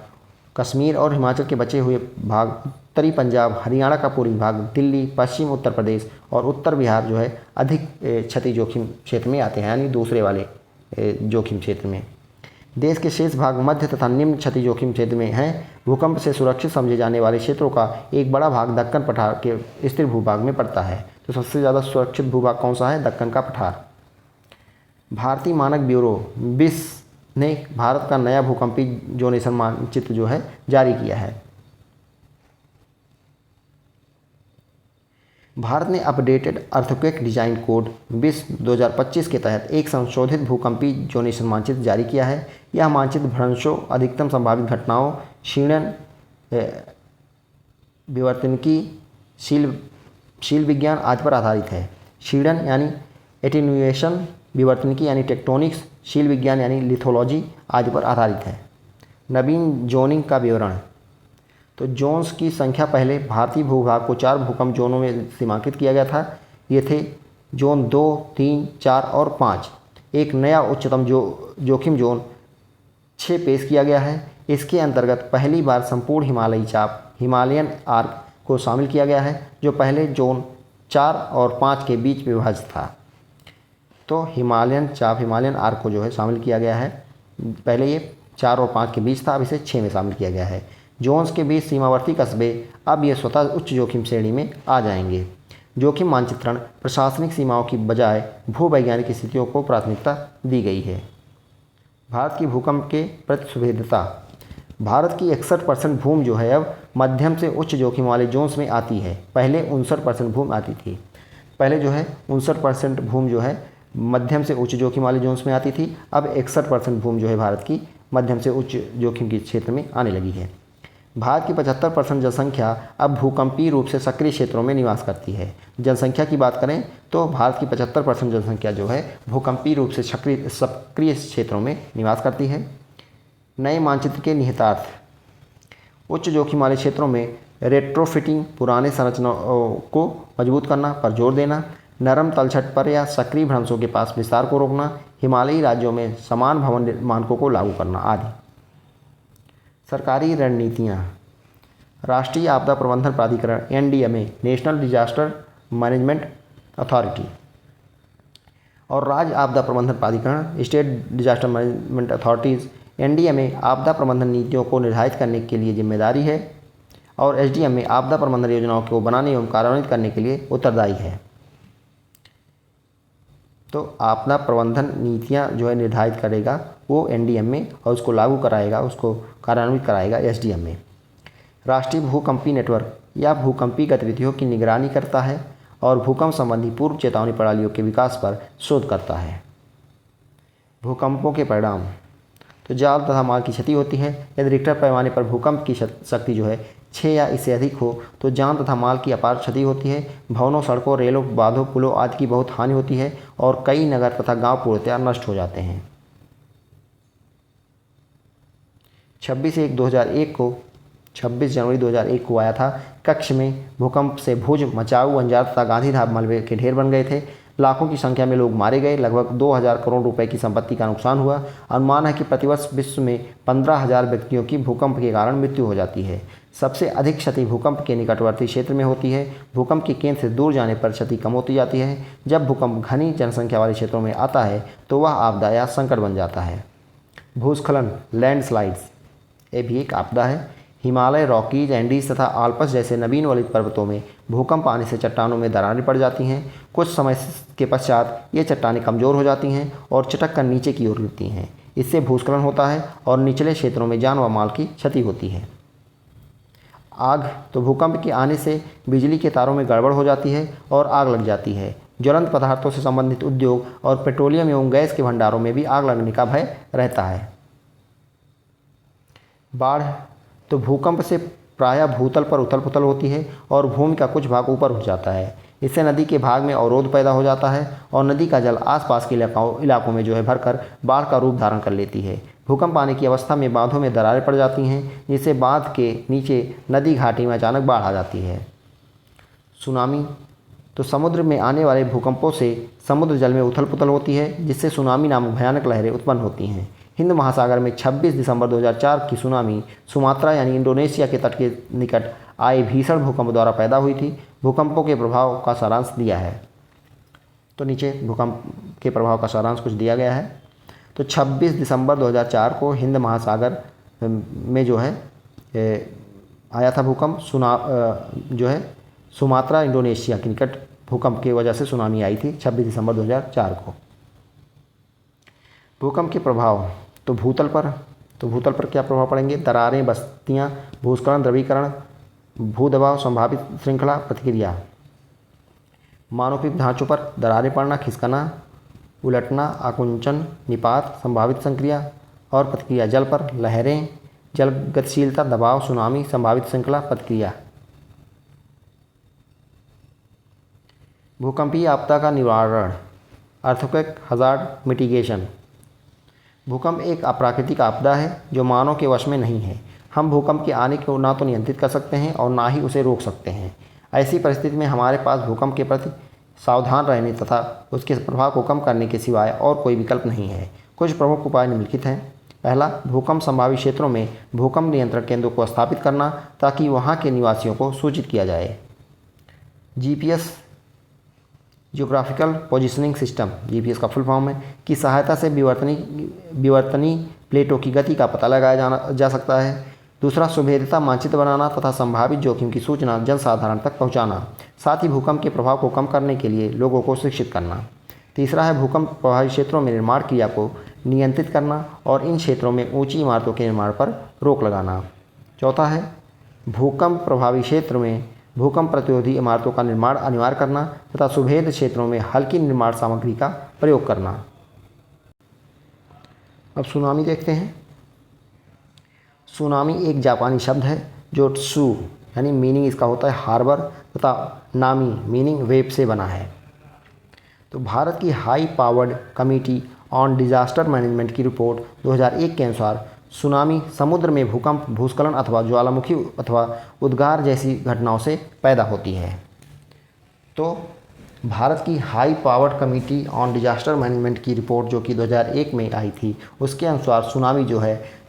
कश्मीर और हिमाचल के बचे हुए भाग, उत्तरी पंजाब, हरियाणा का पूर्वी भाग, दिल्ली, पश्चिम उत्तर प्रदेश और उत्तर बिहार जो है अधिक क्षति जोखिम क्षेत्र में आते हैं, यानी दूसरे वाले जोखिम क्षेत्र में। देश के शेष भाग मध्य तथा निम्न क्षति जोखिम क्षेत्र में हैं। भूकंप से सुरक्षित समझे जाने वाले क्षेत्रों का एक बड़ा भाग दक्कन पठार के स्थिर भूभाग में पड़ता है। तो सबसे ज़्यादा सुरक्षित भूभाग कौन सा है? दक्कन का पठार। भारतीय मानक ब्यूरो BIS ने भारत का नया भूकंपीय जोनेशन मानचित्र जो है जारी किया है। भारत ने updated earthquake design code BIS 2025 के तहत एक संशोधित भूकंपीय जोनेशन मानचित्र जारी किया है। यह मानचित्र भ्रंशों, अधिकतम संभावित घटनाओं, क्षीणन, विवर्तनिकी, शील विज्ञान आदि पर आधारित है। क्षीणन यानी एटेन्युएशन, विवर्तनिकी यानी टेक्टोनिक्स, शील विज्ञान यानी लिथोलॉजी आदि पर आधारित है। नवीन जोनिंग का विवरण। तो जोन्स की संख्या पहले भारतीय भूभाग को 4 भूकंप जोनों में सीमांकित किया गया था। ये थे जोन 2, 3, 4 और 5। एक नया उच्चतम जोखिम जोन 6 पेश किया गया है। इसके अंतर्गत पहली बार संपूर्ण हिमालयी चाप हिमालयन आर्क को शामिल किया गया है, जो पहले जोन 4 और 5 के बीच विभाजित था। तो हिमालयन चाप हिमालयन आर्क को जो है शामिल किया गया है। पहले ये 4 और 5 के बीच था, अब इसे 6 में शामिल किया गया है। जोन्स के बीच सीमावर्ती कस्बे अब ये स्वतः उच्च जोखिम श्रेणी में आ जाएंगे। जोखिम मानचित्रण प्रशासनिक सीमाओं की बजाय भूवैज्ञानिक स्थितियों को प्राथमिकता दी गई है। भारत की भूकंप के प्रति सुभेद्यता। भारत की 61% भूमि जो है अब मध्यम से उच्च जोखिम वाले जोन्स में आती है। पहले 59% भूमि आती थी। पहले जो है 59% भूमि जो है मध्यम से उच्च जोखिम वाले जोन्स में आती थी। अब 61% भूमि जो है भारत की मध्यम से उच्च जोखिम के क्षेत्र में आने लगी है। भारत की 75% जनसंख्या अब भूकंपीय रूप से सक्रिय क्षेत्रों में निवास करती है। जनसंख्या की बात करें तो भारत की 75% जनसंख्या जो है भूकंपीय रूप से सक्रिय क्षेत्रों में निवास करती है। नए मानचित्र के निहितार्थ। उच्च जोखिम वाले क्षेत्रों में रेट्रोफिटिंग, पुराने संरचनाओं को मजबूत करना पर जोर देना, नरम तलछट पर या सक्रिय भ्रंशों के पास विस्तार को रोकना, हिमालयी राज्यों में समान भवन मानकों को लागू करना आदि। सरकारी रणनीतियाँ। राष्ट्रीय आपदा प्रबंधन प्राधिकरण NDMA national disaster management authority और राज्य आपदा प्रबंधन प्राधिकरण state disaster management authorities NDMA आपदा प्रबंधन नीतियों को निर्धारित करने के लिए जिम्मेदारी है और SDMA आपदा प्रबंधन योजनाओं को बनाने एवं कार्यान्वित करने के लिए उत्तरदायी है। तो आपदा प्रबंधन नीतियाँ जो है निर्धारित करेगा वो NDMA और उसको लागू कराएगा, उसको कार्यान्वित कराएगा SDMA। राष्ट्रीय भूकंपीय नेटवर्क या भूकंपीय गतिविधियों की निगरानी करता है और भूकंप संबंधी पूर्व चेतावनी प्रणालियों के विकास पर शोध करता है। भूकंपों के परिणाम। तो जाल तथा माल की क्षति होती है। यदि रिक्टर पैमाने पर भूकंप की शक्ति जो है 6 या इससे अधिक हो तो जान तथा माल की अपार क्षति होती है। भवनों, सड़कों, रेलों, बांधों, पुलों आदि की बहुत हानि होती है और कई नगर तथा गांव पूर्णतया नष्ट हो जाते हैं। 26 जनवरी 2001 को आया था कक्ष में भूकंप से भुज, मचाऊ, अंजार तथा गांधीधाम मलबे के ढेर बन गए थे। लाखों की संख्या में लोग मारे गए, लगभग 2000 करोड़ रुपए की संपत्ति का नुकसान हुआ। अनुमान है कि प्रतिवर्ष विश्व में 15,000 व्यक्तियों की भूकंप के कारण मृत्यु हो जाती है। सबसे अधिक क्षति भूकंप के निकटवर्ती क्षेत्र में होती है। भूकंप के केंद्र से दूर जाने पर क्षति कम होती जाती है। जब भूकंप घनी जनसंख्या वाले क्षेत्रों में आता है तो वह आपदा या संकट बन जाता है। भूस्खलन, लैंडस्लाइड्स, ये भी एक आपदा है। हिमालय, रॉकीज, एंडीज तथा आल्प्स जैसे नवीन वलित पर्वतों में भूकंप आने से चट्टानों में दरारें पड़ जाती हैं। कुछ समय के पश्चात ये चट्टानें कमज़ोर हो जाती हैं और चटक कर नीचे की ओर गिरती हैं। इससे भूस्खलन होता है और निचले क्षेत्रों में जान व माल की क्षति होती है। आग, तो भूकंप के आने से बिजली के तारों में गड़बड़ हो जाती है और आग लग जाती है। ज्वलंत पदार्थों से संबंधित उद्योग और पेट्रोलियम एवं गैस के भंडारों में भी आग लगने का भय रहता है। बाढ़, तो भूकंप से प्रायः भूतल पर उथल पुथल होती है और भूमि का कुछ भाग ऊपर उठ जाता है। इससे नदी के भाग में अवरोध पैदा हो जाता है और नदी का जल आसपास के इलाकों में भरकर बाढ़ का रूप धारण कर लेती है। भूकंप आने की अवस्था में बांधों में दरारें पड़ जाती हैं, जिससे बांध के नीचे नदी घाटी में अचानक बाढ़ आ जाती है। सुनामी, तो समुद्र में आने वाले भूकंपों से समुद्र जल में उथल पुथल होती है, जिससे सुनामी नामक भयानक लहरें उत्पन्न होती हैं। हिंद महासागर में 26 दिसंबर 2004 की सुनामी सुमात्रा यानी इंडोनेशिया के तट के निकट आए भीषण भूकंप द्वारा पैदा हुई थी। भूकंपों के प्रभाव का सारांश दिया है। तो नीचे भूकंप के प्रभाव का सारांश कुछ दिया गया है। तो 26 दिसंबर 2004 को हिंद महासागर में आया था भूकंप। सुमात्रा इंडोनेशिया के निकट भूकंप की वजह से सुनामी आई थी 26 दिसंबर 2004 को। भूकंप के प्रभाव, तो भूतल पर क्या प्रभाव पड़ेंगे? दरारें, बस्तियां, भूस्खलन, द्रवीकरण, भूदबाव, संभावित श्रृंखला प्रतिक्रिया। मानवपिक ढांचों पर दरारें पड़ना, खिसकना, उलटना, आकुंचन, निपात, संभावित संक्रिया और प्रतिक्रिया। जल पर लहरें, जल गतिशीलता, दबाव, सुनामी, संभावित श्रृंखला प्रतिक्रिया। भूकंपीय आपदा का निवारण, अर्थक्वेक हजार्ड मिटिगेशन। भूकंप एक अप्राकृतिक आपदा है जो मानव के वश में नहीं है। हम भूकंप के आने को ना तो नियंत्रित कर सकते हैं और ना ही उसे रोक सकते हैं। ऐसी परिस्थिति में हमारे पास भूकंप के प्रति सावधान रहने तथा उसके प्रभाव को कम करने के सिवाय और कोई विकल्प नहीं है। कुछ प्रमुख उपाय निम्नलिखित हैं। पहला, भूकंप संभावित क्षेत्रों में भूकंप नियंत्रण केंद्रों को स्थापित करना ताकि वहां के निवासियों को सूचित किया जाए। GPS, geographical positioning system, GPS का फुल फॉर्म है, की सहायता से विवर्तनी प्लेटों की गति का पता लगाया जा सकता है। दूसरा, सुभेद्यता मानचित्र बनाना तथा संभावित जोखिम की सूचना जनसाधारण तक पहुंचाना, साथ ही भूकंप के प्रभाव को कम करने के लिए लोगों को शिक्षित करना। तीसरा है भूकंप प्रभावित क्षेत्रों में निर्माण क्रिया को नियंत्रित करना और इन क्षेत्रों में ऊंची इमारतों के निर्माण पर रोक लगाना। चौथा है भूकंप प्रभावित क्षेत्र में भूकंप प्रतिरोधी इमारतों का निर्माण अनिवार्य करना तथा सुभेद क्षेत्रों में हल्की निर्माण सामग्री का प्रयोग करना। अब सुनामी देखते हैं। सुनामी एक जापानी शब्द है जो त्सु यानी मीनिंग इसका होता है हार्बर तथा नामी मीनिंग वेव से बना है। तो भारत की high powered committee on disaster management की रिपोर्ट 2001 के अनुसार सुनामी समुद्र में भूकंप, भूस्खलन अथवा ज्वालामुखी अथवा उद्गार जैसी घटनाओं से पैदा होती है। तो भारत की high powered committee on disaster management की रिपोर्ट जो कि 2001 में आई थी, उसके अनुसार सुनामी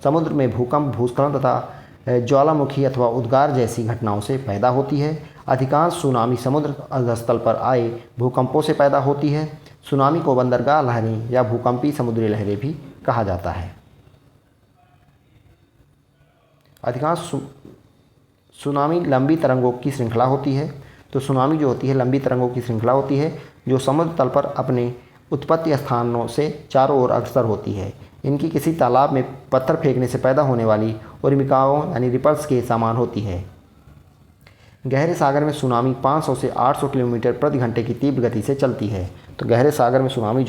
समुद्र में भूकंप, भूस्खलन तथा ज्वालामुखी अथवा उद्गार जैसी घटनाओं से पैदा होती है। अधिकांश सुनामी समुद्र अधस्थल पर आए भूकंपों से पैदा होती है। सुनामी को बंदरगाह लहरें या भूकंपीय समुद्री लहरें भी कहा जाता है। अधिकांश सुनामी लंबी तरंगों की श्रृंखला होती है। तो सुनामी जो होती है लंबी तरंगों की श्रृंखला होती है जो समुद्र तल पर अपने उत्पत्ति स्थानों से चारों ओर अग्रसर होती है। इनकी किसी तालाब में पत्थर फेंकने से पैदा होने वाली उर्मिकाओं यानी रिपल्स के समान होती है। गहरे सागर में सुनामी 500 से 800 किलोमीटर प्रति घंटे की तीव्र गति से चलती है। तो गहरे सागर में सुनामी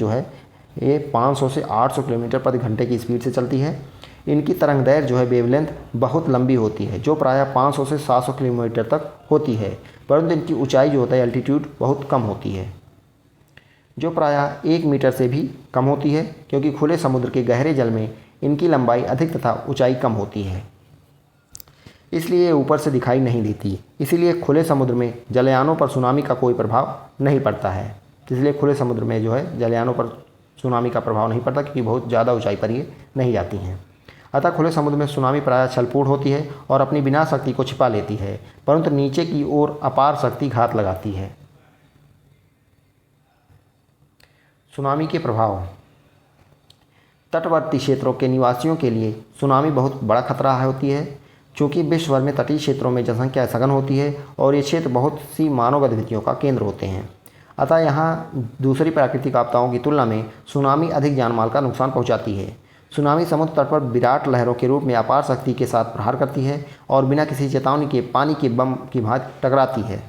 ये 500 से 800 किलोमीटर प्रति घंटे की स्पीड से चलती है। इनकी तरंग दैर्घ्य वेवलेंथ बहुत लंबी होती है जो प्रायः 500 से 700 किलोमीटर तक होती है, परंतु इनकी ऊंचाई एल्टीट्यूड बहुत कम होती है जो प्रायः 1 मीटर से भी कम होती है, क्योंकि खुले समुद्र के गहरे जल में इनकी लंबाई अधिक तथा ऊंचाई कम होती है, इसलिए ऊपर से दिखाई नहीं देती। इसीलिए खुले समुद्र में जलयानों पर सुनामी का कोई प्रभाव नहीं पड़ता है। तो इसलिए खुले समुद्र में जो है जलयानों पर सुनामी का प्रभाव नहीं पड़ता, क्योंकि बहुत ज़्यादा ऊंचाई पर ये नहीं जाती हैं। अतः खुले समुद्र में सुनामी प्रायः छलपूर्ण होती है और अपनी बिना शक्ति को छिपा लेती है, परंतु नीचे की ओर अपार शक्ति घात लगाती है। सुनामी के प्रभाव। तटवर्ती क्षेत्रों के निवासियों के लिए सुनामी बहुत बड़ा खतरा होती है, क्योंकि विश्व भर में तटीय क्षेत्रों में जनसंख्या सघन होती है और ये क्षेत्र बहुत सी मानव गतिविधियों का केंद्र होते हैं। अतः यहाँ दूसरी प्राकृतिक आपदाओं की तुलना में सुनामी अधिक जानमाल का नुकसान पहुँचाती है। सुनामी समुद्र तट पर विराट लहरों के रूप में अपार शक्ति के साथ प्रहार करती है और बिना किसी चेतावनी के पानी के बम की भांति टकराती है।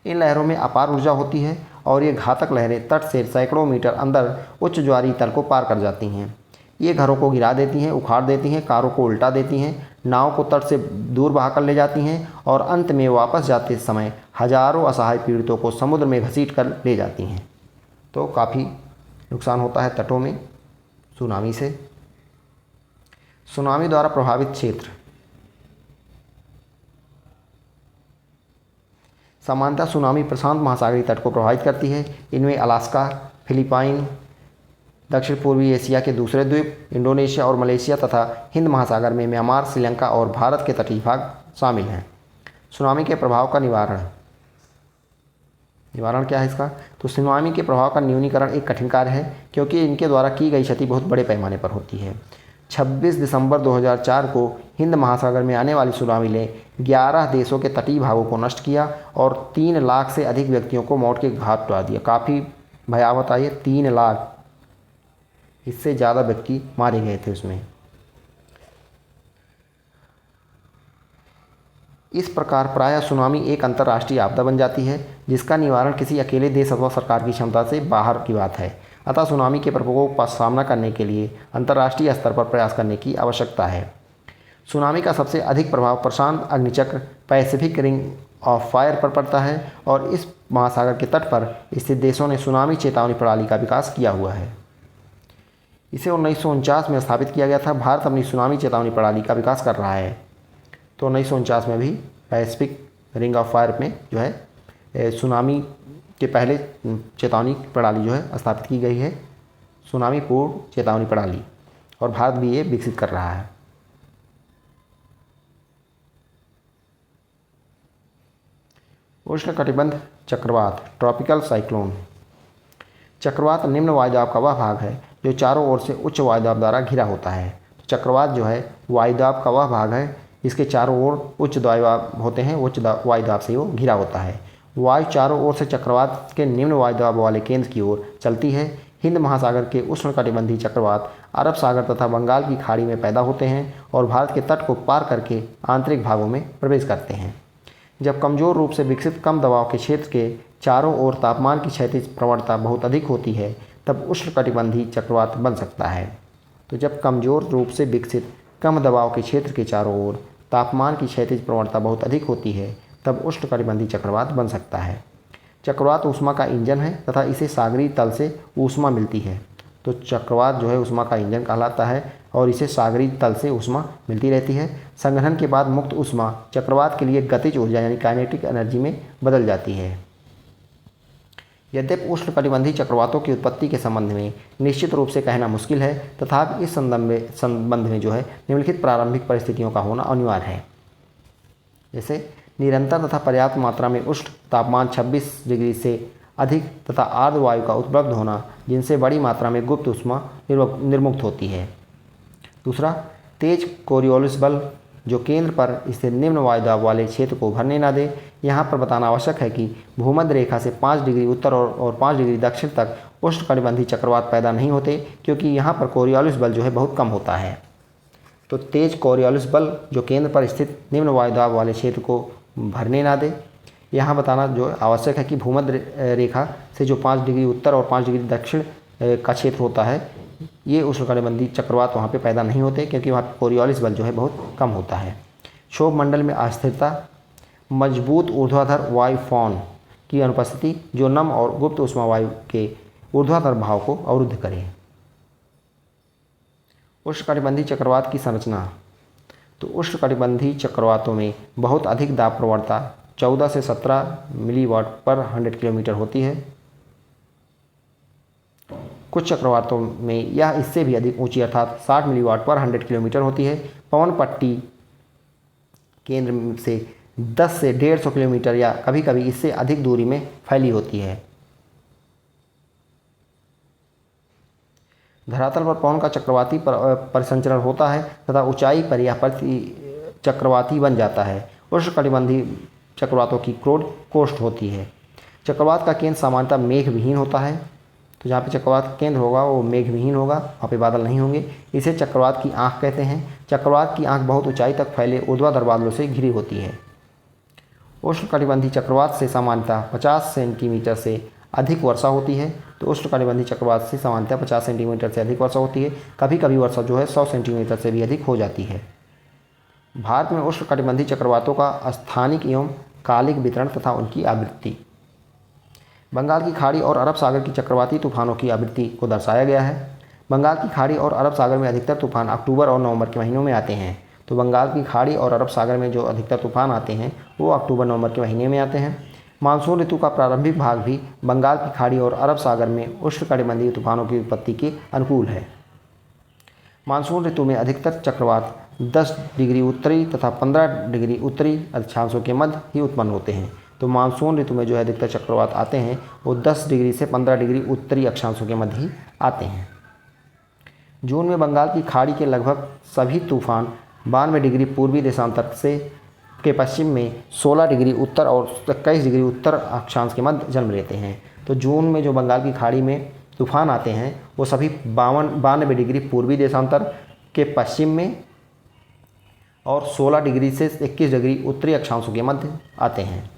इन लहरों में अपार ऊर्जा होती है और ये घातक लहरें तट से सैकड़ों मीटर अंदर उच्च ज्वारीय तल को पार कर जाती हैं। ये घरों को गिरा देती हैं, उखाड़ देती हैं, कारों को उल्टा देती हैं, नाव को तट से दूर बहाकर ले जाती हैं और अंत में वापस जाते समय हजारों असहाय पीड़ितों को समुद्र में घसीट कर ले जाती हैं। तो काफ़ी नुकसान होता है तटों में सुनामी से। सुनामी द्वारा प्रभावित क्षेत्र। सामान्यतः सुनामी प्रशांत महासागरीय तट को प्रभावित करती है। इनमें अलास्का, फिलीपाइन, दक्षिण पूर्वी एशिया के दूसरे द्वीप, इंडोनेशिया और मलेशिया तथा हिंद महासागर में म्यांमार, श्रीलंका और भारत के तटीय भाग शामिल हैं। सुनामी के प्रभाव का निवारण क्या है इसका? तो सुनामी के प्रभाव का न्यूनीकरण एक कठिन कार्य है, क्योंकि इनके द्वारा की गई क्षति बहुत बड़े पैमाने पर होती है। 26 दिसंबर 2004 को हिंद महासागर में आने वाली सुनामी ने 11 देशों के तटीय भागों को नष्ट किया और 3 लाख से अधिक व्यक्तियों को मौत के घाट उतार दिया। काफ़ी भयावह था ये, 3 लाख, इससे ज़्यादा व्यक्ति मारे गए थे उसमें। इस प्रकार प्रायः सुनामी एक अंतर्राष्ट्रीय आपदा बन जाती है, जिसका निवारण किसी अकेले देश अथवा सरकार की क्षमता से बाहर की बात है। अतः सुनामी के प्रकोप का सामना करने के लिए अंतर्राष्ट्रीय स्तर पर प्रयास करने की आवश्यकता है। सुनामी का सबसे अधिक प्रभाव प्रशांत अग्निचक्र पैसिफिक रिंग ऑफ फायर पर पड़ता है और इस महासागर के तट पर स्थित देशों ने सुनामी चेतावनी प्रणाली का विकास किया हुआ है। इसे 1949 में स्थापित किया गया था। भारत अपनी सुनामी चेतावनी प्रणाली का विकास कर रहा है। तो 1949 में भी पैसिफिक रिंग ऑफ फायर में जो है सुनामी के पहले चेतावनी प्रणाली जो है स्थापित की गई है, सुनामी पूर्व चेतावनी प्रणाली, और भारत भी ये विकसित कर रहा है। उष्णकटिबंध चक्रवात, ट्रॉपिकल साइक्लोन। चक्रवात निम्न वायुदाब का वह भाग है जो चारों ओर से उच्च वायुदाब द्वारा घिरा होता है। तो चक्रवात जो है वायुदाब का वह भाग है इसके चारों ओर उच्च वायुदाब होते हैं, उच्च वायुदाब से वो घिरा होता है। वायु चारों ओर से चक्रवात के निम्न वायुदाब वाले केंद्र की ओर चलती है। हिंद महासागर के उष्णकटिबंधीय चक्रवात अरब सागर तथा बंगाल की खाड़ी में पैदा होते हैं और भारत के तट को पार करके आंतरिक भागों में प्रवेश करते हैं। जब कमज़ोर रूप से विकसित कम दबाव के क्षेत्र के चारों ओर तापमान की क्षैतिज प्रवणता बहुत अधिक होती है, तब उष्णकटिबंधीय चक्रवात बन सकता है। तो जब कमज़ोर रूप से विकसित कम दबाव के क्षेत्र के चारों ओर तापमान की क्षैतिज प्रवणता बहुत अधिक होती है, तब उष्णकटिबंधीय चक्रवात बन सकता है। चक्रवात ऊष्मा का इंजन है तथा इसे सागरीय तल से ऊष्मा मिलती है। तो चक्रवात जो है ऊष्मा का इंजन कहलाता है और इसे सागरीय तल से ऊष्मा मिलती रहती है। संघनन के बाद मुक्त ऊष्मा चक्रवात के लिए गतिज ऊर्जा यानी काइनेटिक एनर्जी में बदल जाती है। यद्यपि उष्णकटिबंधीय चक्रवातों की उत्पत्ति के संबंध में निश्चित रूप से कहना मुश्किल है, तथापि इस संबंध में जो है निम्नलिखित प्रारंभिक परिस्थितियों का होना अनिवार्य है। जैसे निरंतर तथा पर्याप्त मात्रा में उष्ण तापमान 26 डिग्री से अधिक तथा आर्द्र वायु का उपलब्ध होना, जिनसे बड़ी मात्रा में गुप्त ऊष्मा निर्मुक्त होती है। दूसरा, तेज कोरियोलिस बल जो केंद्र पर स्थित निम्न वायुदाब वाले क्षेत्र को भरने न दे। यहाँ पर बताना आवश्यक है कि भूमध्य रेखा से 5 डिग्री उत्तर और 5 डिग्री दक्षिण तक उष्णकटिबंधीय चक्रवात पैदा नहीं होते, क्योंकि यहाँ पर कोरियोलिस बल जो है बहुत कम होता है। तो तेज कोरियोलिस बल जो केंद्र पर स्थित निम्न वायुदाब वाले क्षेत्र को भरने ना दे, यहाँ बताना जो आवश्यक है कि भूमध्य रेखा से जो 5 डिग्री उत्तर और 5 डिग्री दक्षिण का क्षेत्र होता है, ये उष्णकटिबंधीय चक्रवात वहाँ पे पैदा नहीं होते, क्योंकि वहाँ पे कोरियोलिस बल जो है बहुत कम होता है। क्षोभ मंडल में अस्थिरता, मजबूत ऊर्ध्वाधर वायु फॉन की अनुपस्थिति जो नम और गुप्त ऊष्मा वायु के ऊर्ध्वाधर भाव को अवरुद्ध करे। उष्णकटिबंधीय चक्रवात की संरचना। तो उष्णकटिबंधीय चक्रवातों में बहुत अधिक दाब प्रवणता 14 से 17 मिलीवाट पर 100 किलोमीटर होती है। कुछ चक्रवातों में यह इससे भी अधिक ऊंची अर्थात 60 मिलीवाट पर 100 किलोमीटर होती है। पवन पट्टी केंद्र से 10 से 150 किलोमीटर या कभी कभी इससे अधिक दूरी में फैली होती है। धरातल पर पवन का चक्रवाती परिसंचरण होता है तथा ऊंचाई पर यह चक्रवाती बन जाता है। उष्णकटिबंधीय चक्रवातों की क्रोड कोस्ट होती है। चक्रवात का केंद्र सामान्यतः मेघ विहीन होता है, तो जहाँ पे चक्रवात का केंद्र होगा वो मेघ विहीन होगा, वहाँ पे बादल नहीं होंगे। इसे चक्रवात की आँख कहते हैं। चक्रवात की आँख बहुत ऊंचाई तक फैले ऊर्ध्वाधर बादलों से घिरी होती है। उष्णकटिबंधीय चक्रवात से सामान्यतः 50 सेंटीमीटर से अधिक वर्षा होती है। तो उष्णकटिबंधीय चक्रवात से सामान्यतः 50 सेंटीमीटर से अधिक वर्षा होती है। कभी कभी वर्षा जो है 100 सेंटीमीटर से भी अधिक हो जाती है। भारत में उष्णकटिबंधीय चक्रवातों का स्थानिक एवं कालिक वितरण तथा उनकी आवृत्ति। बंगाल की खाड़ी और अरब सागर की चक्रवाती तूफानों की आवृत्ति को दर्शाया गया है। बंगाल की खाड़ी और अरब सागर में अधिकतर तूफान अक्टूबर और नवंबर के महीनों में आते हैं। तो बंगाल की खाड़ी और अरब सागर में जो अधिकतर तूफान आते हैं वो अक्टूबर नवंबर के महीने में आते हैं। मानसून ऋतु का प्रारंभिक भाग भी बंगाल की खाड़ी और अरब सागर में उष्णकटिबंधीय तूफानों की उत्पत्ति के अनुकूल है। मानसून ऋतु में अधिकतर चक्रवात 10 डिग्री उत्तरी तथा 15 डिग्री उत्तरी अक्षांशों के मध्य ही उत्पन्न होते हैं। तो मानसून ऋतु में जो है अधिकतर चक्रवात आते हैं वो 10 डिग्री से 15 डिग्री उत्तरी अक्षांशों के मध्य ही आते हैं। जून में बंगाल की खाड़ी के लगभग सभी तूफान 92 डिग्री पूर्वी देशांतर से के पश्चिम में 16 डिग्री उत्तर और 21 डिग्री उत्तर अक्षांश के मध्य जन्म लेते हैं। तो जून में जो बंगाल की खाड़ी में तूफान आते हैं वो सभी 92 डिग्री पूर्वी देशांतर के पश्चिम में और 16 डिग्री से 21 डिग्री उत्तरी अक्षांशों के मध्य आते हैं।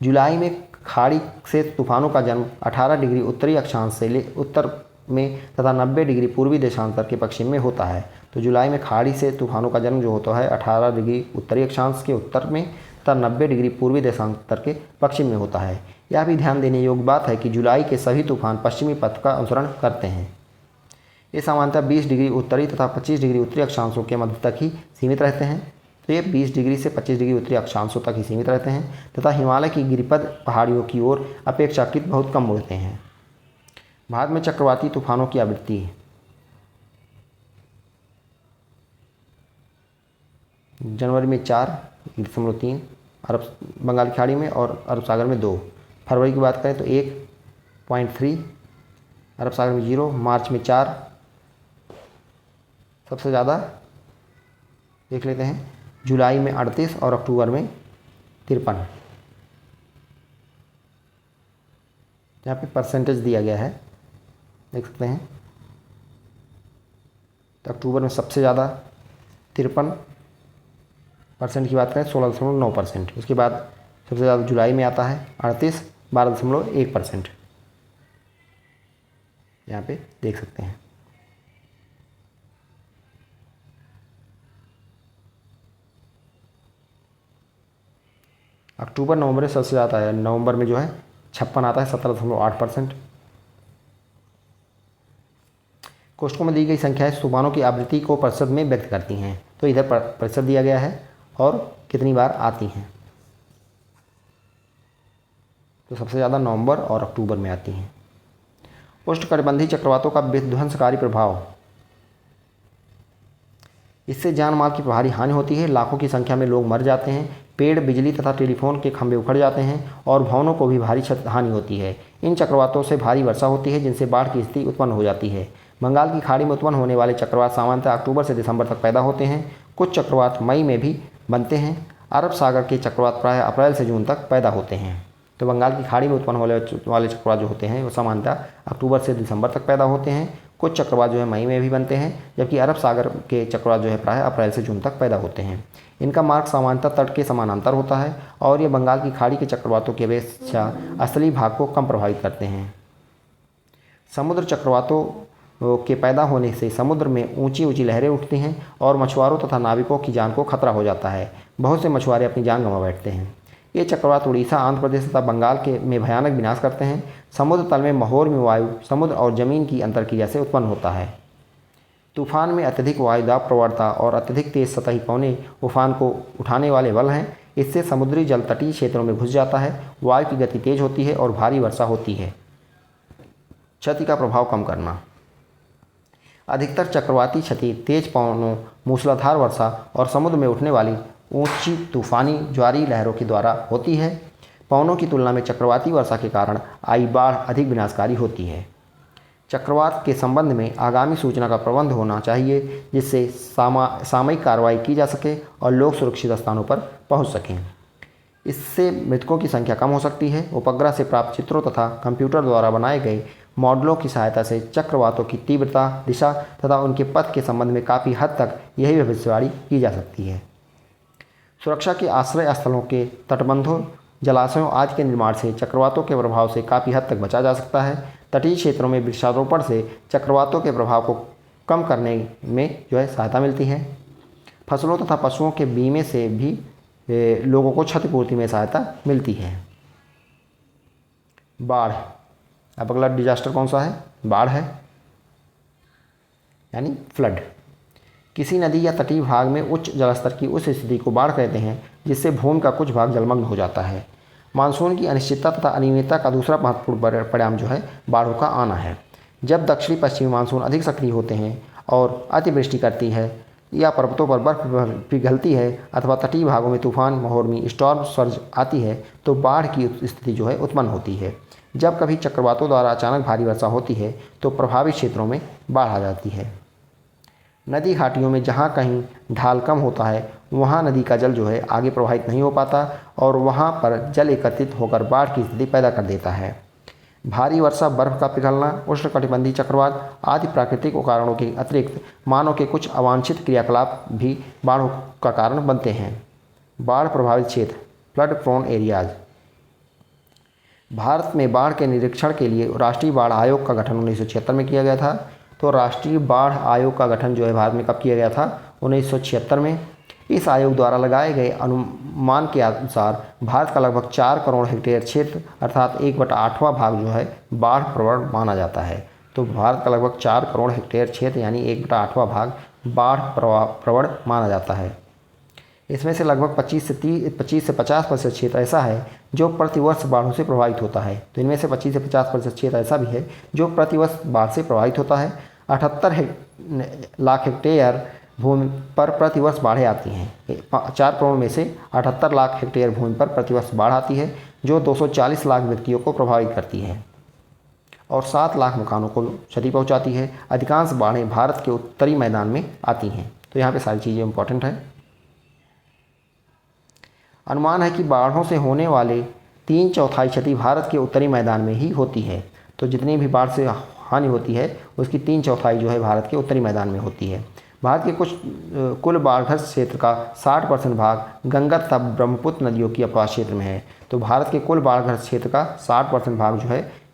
जुलाई में खाड़ी से तूफानों का जन्म 18 डिग्री उत्तरी अक्षांश से उत्तर में तथा 90 डिग्री पूर्वी देशांतर के पश्चिम में होता है। तो जुलाई में खाड़ी से तूफानों का जन्म जो होता है 18 डिग्री उत्तरी अक्षांश के उत्तर में तथा 90 डिग्री पूर्वी देशांतर के पश्चिम में होता है। यह भी ध्यान देने योग्य बात है कि जुलाई के सभी तूफान पश्चिमी पथ का अनुसरण करते हैं। ये सामान्यतः 20 डिग्री उत्तरी तथा 25 डिग्री उत्तरी अक्षांशों के मध्य तक ही सीमित रहते हैं। तो ये 20 डिग्री से 25 डिग्री उत्तरी अक्षांशों तक ही सीमित रहते हैं तथा हिमालय की गिरिपद पहाड़ियों की ओर अपेक्षाकृत बहुत कम उड़ते हैं। भारत में चक्रवाती तूफानों की आवृत्ति। जनवरी में 4.3 अरब बंगाल की खाड़ी में और अरब सागर में 2। फरवरी की बात करें तो 1.3 अरब सागर में 0। मार्च में 4 सबसे ज़्यादा देख लेते हैं। जुलाई में 38 और अक्टूबर में 53। यहाँ पे परसेंटेज दिया गया है, देख सकते हैं। तो अक्टूबर में सबसे ज़्यादा 53% की बात करें 16.9%। उसके बाद सबसे ज़्यादा जुलाई में आता है 38, 12.1%। यहाँ पे देख सकते हैं। अक्टूबर नवंबर में सबसे ज़्यादा है। नवंबर में जो है 56 आता है 17.8%। कोष्ठकों में दी गई संख्याएं तूफानों की आवृत्ति को प्रतिशत में व्यक्त करती हैं। तो इधर प्रतिशत दिया गया है और कितनी बार आती हैं। तो सबसे ज़्यादा नवंबर और अक्टूबर में आती हैं। उष्णकटिबंधीय चक्रवातों का विध्वंसकारी प्रभाव। इससे जान माल की भारी हानि होती है। लाखों की संख्या में लोग मर जाते हैं। पेड़, बिजली तथा टेलीफोन के खंभे उखड़ जाते हैं और भवनों को भी भारी हानि होती है। इन चक्रवातों से भारी वर्षा होती है जिनसे बाढ़ की स्थिति उत्पन्न हो जाती है। बंगाल की खाड़ी में उत्पन्न होने वाले चक्रवात सामान्यतः अक्टूबर से दिसंबर तक पैदा होते हैं। कुछ चक्रवात मई में भी बनते हैं। अरब सागर के चक्रवात प्रायः अप्रैल से जून तक पैदा होते हैं। तो बंगाल की खाड़ी में उत्पन्न होने वाले चक्रवात जो होते हैं वो सामान्यतः अक्टूबर से दिसंबर तक पैदा होते हैं। कुछ चक्रवात जो है मई में भी बनते हैं, जबकि अरब सागर के चक्रवात जो है प्रायः अप्रैल से जून तक पैदा होते हैं। इनका मार्ग सामान्यतः तट के समानांतर होता है और ये बंगाल की खाड़ी के चक्रवातों की अपेक्षा असली भाग को कम प्रभावित करते हैं। समुद्र चक्रवातों के पैदा होने से समुद्र में ऊंची ऊंची लहरें उठती हैं और मछुआरों तथा नाविकों की जान को खतरा हो जाता है। बहुत से मछुआरे अपनी जान गंवा बैठते हैं। ये चक्रवात उड़ीसा, आंध्र प्रदेश तथा बंगाल के में भयानक विनाश करते हैं। समुद्र तल में माहौर में वायु समुद्र और जमीन की अंतर्क्रिया से उत्पन्न होता है। तूफान में अत्यधिक वायुदाब प्रवणता और अत्यधिक तेज सतही पौने उफान को उठाने वाले बल हैं। इससे समुद्री जल तटीय क्षेत्रों में घुस जाता है। वायु की गति तेज होती है और भारी वर्षा होती है। क्षति का प्रभाव कम करना। अधिकतर चक्रवाती क्षति तेज पवनों, मूसलाधार वर्षा और समुद्र में उठने वाली ऊंची तूफानी ज्वारी लहरों के द्वारा होती है। पवनों की तुलना में चक्रवाती वर्षा के कारण आई बाढ़ अधिक विनाशकारी होती है। चक्रवात के संबंध में आगामी सूचना का प्रबंध होना चाहिए, जिससे सामयिक कार्रवाई की जा सके और लोग सुरक्षित स्थानों पर पहुंच सकें। इससे मृतकों की संख्या कम हो सकती है। उपग्रह से प्राप्त चित्रों तथा कंप्यूटर द्वारा बनाए गए मॉडलों की सहायता से चक्रवातों की तीव्रता, दिशा तथा उनके पथ के संबंध में काफ़ी हद तक यही भविष्यवाणी की जा सकती है। सुरक्षा के आश्रय स्थलों के तटबंधों, जलाशयों आदि के निर्माण से चक्रवातों के प्रभाव से काफ़ी हद तक बचा जा सकता है। तटीय क्षेत्रों में वृक्षारोपण से चक्रवातों के प्रभाव को कम करने में सहायता मिलती है। फसलों तथा पशुओं के बीमे से भी लोगों को क्षतिपूर्ति में सहायता मिलती है। बाढ़, अब अगला डिजास्टर कौन सा है? बाढ़ है, यानी फ्लड। किसी नदी या तटीय भाग में उच्च जलस्तर की उस स्थिति को बाढ़ कहते हैं जिससे भूमि का कुछ भाग जलमग्न हो जाता है। मानसून की अनिश्चितता तथा अनियमितता का दूसरा महत्वपूर्ण परिणाम बाढ़ों का आना है। जब दक्षिणी पश्चिमी मानसून अधिक सक्रिय होते हैं और अतिवृष्टि करती है या पर्वतों पर बर्फ पिघलती है अथवा तटीय भागों में तूफान, महोर्मी, स्टॉर्म सर्ज आती है तो बाढ़ की स्थिति उत्पन्न होती है। जब कभी चक्रवातों द्वारा अचानक भारी वर्षा होती है तो प्रभावित क्षेत्रों में बाढ़ आ जाती है। नदी घाटियों में जहाँ कहीं ढाल कम होता है वहाँ नदी का जल आगे प्रवाहित नहीं हो पाता और वहाँ पर जल एकत्रित होकर बाढ़ की स्थिति पैदा कर देता है। भारी वर्षा, बर्फ का पिघलना, उष्णकटिबंधीय चक्रवात आदि प्राकृतिक कारणों के अतिरिक्त मानव के कुछ अवांछित क्रियाकलाप भी बाढ़ का कारण बनते हैं। बाढ़ प्रभावित क्षेत्र, फ्लड प्रोन एरियाज। भारत में बाढ़ के निरीक्षण के लिए राष्ट्रीय बाढ़ आयोग का गठन 1976 में किया गया था। तो राष्ट्रीय बाढ़ आयोग का गठन भारत में कब किया गया था? 1976 में। इस आयोग द्वारा लगाए गए अनुमान के अनुसार भारत का लगभग 4 करोड़ हेक्टेयर क्षेत्र अर्थात 1/8वां भाग बाढ़ प्रवण माना जाता है। तो भारत का लगभग 4 करोड़ हेक्टेयर क्षेत्र यानी 1/8वां भाग बाढ़ प्रवण माना जाता है। इसमें से लगभग 25 से 50% क्षेत्र ऐसा है जो प्रतिवर्ष बाढ़ों से प्रभावित होता है। तो इनमें से 25 से 50% क्षेत्र ऐसा भी है जो प्रतिवर्ष बाढ़ से प्रभावित होता है। 78 लाख हेक्टेयर भूमि पर प्रतिवर्ष बाढ़ें आती हैं। 4 करोड़ में से 78 लाख हेक्टेयर भूमि पर प्रतिवर्ष बाढ़ आती है जो 240 लाख व्यक्तियों को प्रभावित करती है और 7 लाख मकानों को क्षति पहुंचाती है। अधिकांश बाढ़ें भारत के उत्तरी मैदान में आती हैं। तो यहाँ पे सारी चीज़ें इंपॉर्टेंट है। अनुमान है कि बाढ़ों से होने वाले 3/4 क्षति भारत के उत्तरी मैदान में ही होती है। तो जितनी भी बाढ़ से हानि होती है उसकी 3/4 भारत के उत्तरी मैदान में होती है। भारत के कुल बाढ़ग्रस्त क्षेत्र का 60% भाग गंगा तथा ब्रह्मपुत्र नदियों की अपवास क्षेत्र में है। तो भारत के कुल बाढ़ग्रस्त क्षेत्र का 60% भाग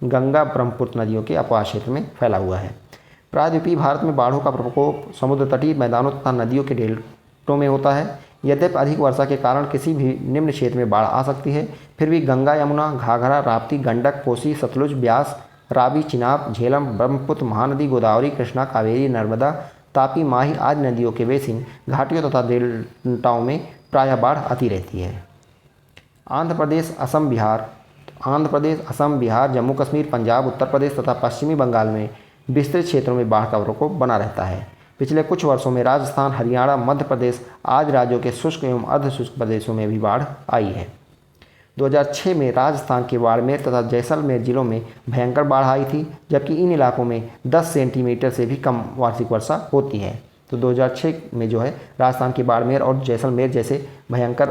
गंगा ब्रह्मपुत्र नदियों के अपवास क्षेत्र में फैला हुआ है। प्रायद्वीपीय भारत में बाढ़ों का प्रकोप समुद्र तटीय मैदानों तथा नदियों के डेल्टों में होता है। यद्यपि अधिक वर्षा के कारण किसी भी निम्न क्षेत्र में बाढ़ आ सकती है, फिर भी गंगा, यमुना, घाघरा, राप्ती, गंडक, कोसी, सतलुज, ब्यास, रावी, चिनाब, झेलम, ब्रह्मपुत्र, महानदी, गोदावरी, कृष्णा, कावेरी, नर्मदा, तापी, माही आदि नदियों के बेसिन, घाटियों तथा डेल्टाओं में प्रायः बाढ़ आती रहती है। आंध्र प्रदेश, असम, बिहार, जम्मू कश्मीर, पंजाब, उत्तर प्रदेश तथा पश्चिमी बंगाल में विस्तृत क्षेत्रों में बाढ़ का प्रकोप बना रहता है। पिछले कुछ वर्षों में राजस्थान, हरियाणा, मध्य प्रदेश आदि राज्यों के शुष्क एवं अर्धशुष्क प्रदेशों में भी बाढ़ आई है। 2006 में राजस्थान के बाड़मेर तथा जैसलमेर जिलों में भयंकर बाढ़ आई थी, जबकि इन इलाकों में 10 सेंटीमीटर से भी कम वार्षिक वर्षा होती है। तो 2006 में राजस्थान के बाड़मेर और जैसलमेर जैसे भयंकर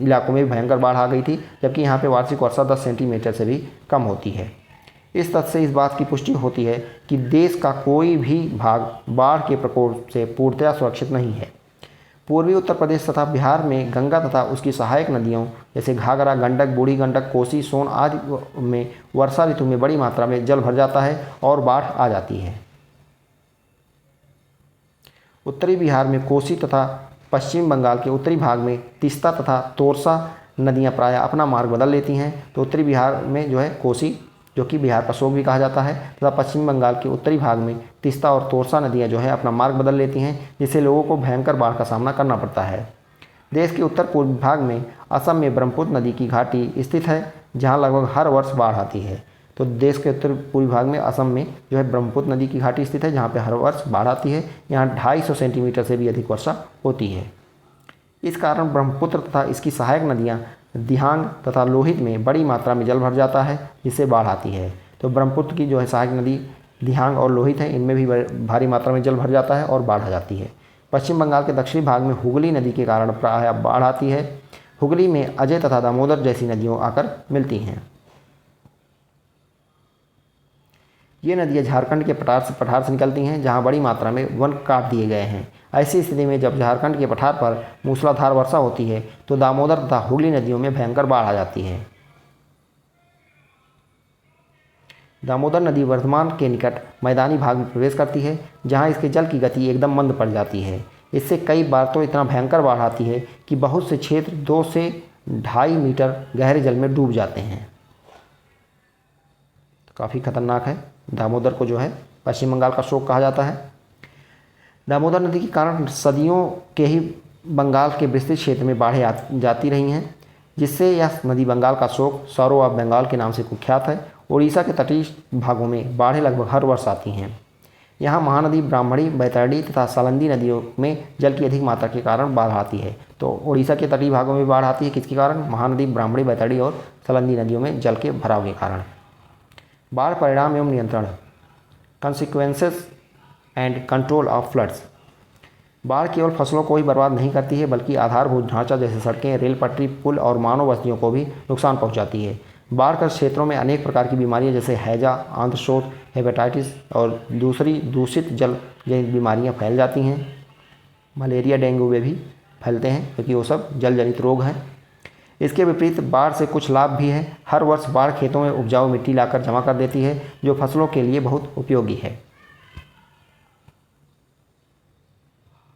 इलाकों में भयंकर बाढ़ आ गई थी, जबकि यहाँ पे वार्षिक वर्षा 10 सेंटीमीटर से भी कम होती है। इस तथ्य से इस बात की पुष्टि होती है कि देश का कोई भी भाग बाढ़ के प्रकोप से पूर्णतया सुरक्षित नहीं है। पूर्वी उत्तर प्रदेश तथा बिहार में गंगा तथा उसकी सहायक नदियों जैसे घाघरा, गंडक, बूढ़ी गंडक, कोसी, सोन आदि में वर्षा ऋतु में बड़ी मात्रा में जल भर जाता है और बाढ़ आ जाती है। उत्तरी बिहार में कोसी तथा पश्चिम बंगाल के उत्तरी भाग में तीस्ता तथा तोरसा नदियां प्रायः अपना मार्ग बदल लेती हैं। तो उत्तरी बिहार में कोसी, जो कि बिहार का शोक भी कहा जाता है, तथा पश्चिम बंगाल के उत्तरी भाग में तीस्ता और तोरसा नदियां अपना मार्ग बदल लेती हैं, जिससे लोगों को भयंकर बाढ़ का सामना करना पड़ता है। देश के उत्तर पूर्वी भाग में असम में ब्रह्मपुत्र नदी की घाटी स्थित है, जहां लगभग हर वर्ष बाढ़ आती है। तो तो देश के उत्तर पूर्वी भाग में असम में जो है ब्रह्मपुत्र नदी की घाटी स्थित है, जहाँ पे हर वर्ष बाढ़ आती है। यहाँ 250 सेंटीमीटर से भी अधिक वर्षा होती है। इस कारण ब्रह्मपुत्र तथा इसकी सहायक नदियाँ दिहांग तथा लोहित में बड़ी मात्रा में जल भर जाता है, जिससे बाढ़ आती है। तो ब्रह्मपुत्र की जो है सहायक नदी दिहांग और लोहित है, इनमें भी भारी मात्रा में जल भर जाता है और बाढ़ आ जाती है। पश्चिम बंगाल के दक्षिणी भाग में हुगली नदी के कारण प्रायः बाढ़ आती है। हुगली में अजय तथा दामोदर जैसी नदियों आकर मिलती हैं। ये नदियाँ झारखंड के पठार से निकलती हैं, जहाँ बड़ी मात्रा में वन काट दिए गए हैं। ऐसी स्थिति में जब झारखंड के पठार पर मूसलाधार वर्षा होती है तो दामोदर तथा हुगली नदियों में भयंकर बाढ़ आ जाती है। दामोदर नदी वर्धमान के निकट मैदानी भाग में प्रवेश करती है, जहाँ इसके जल की गति एकदम मंद पड़ जाती है। इससे कई बार तो इतना भयंकर बाढ़ आती है कि बहुत से क्षेत्र 2 से 2.5 मीटर गहरे जल में डूब जाते हैं। काफ़ी खतरनाक है। दामोदर को जो है पश्चिम बंगाल का शोक कहा जाता है। दामोदर नदी के कारण सदियों के ही बंगाल के विस्तृत क्षेत्र में बाढ़ें जाती रही हैं, जिससे यह नदी बंगाल का शोक सौरो ऑफ बंगाल के नाम से कुख्यात है। उड़ीसा के तटीय भागों में बाढ़ें लगभग हर वर्ष आती हैं। यहाँ महानदी ब्राह्मणी, बैतरणी तथा सलंदी नदियों में जल की अधिक मात्रा के कारण बाढ़ आती है। तो उड़ीसा के तटीय भागों में बाढ़ आती है किसके कारण? महानदी ब्राह्मणी, बैतरणी और सलंदी नदियों में जल के भराव के कारण। बाढ़ परिणाम एवं नियंत्रण, consequences and control of floods. बाढ़ केवल फसलों को ही बर्बाद नहीं करती है, बल्कि आधारभूत ढांचा जैसे सड़कें, रेल पटरी, पुल और मानव बस्तियों को भी नुकसान पहुंचाती है। बाढ़ग्रस्त क्षेत्रों में अनेक प्रकार की बीमारियां जैसे हैजा, आंत्रशोथ, हेपेटाइटिस और दूसरी दूषित जल जनित बीमारियां फैल जाती हैं। मलेरिया, डेंगू वे भी फैलते हैं, क्योंकि वो सब जल जनित रोग हैं। इसके विपरीत बाढ़ से कुछ लाभ भी है। हर वर्ष बाढ़ खेतों में उपजाऊ मिट्टी लाकर जमा कर देती है, जो फसलों के लिए बहुत उपयोगी है।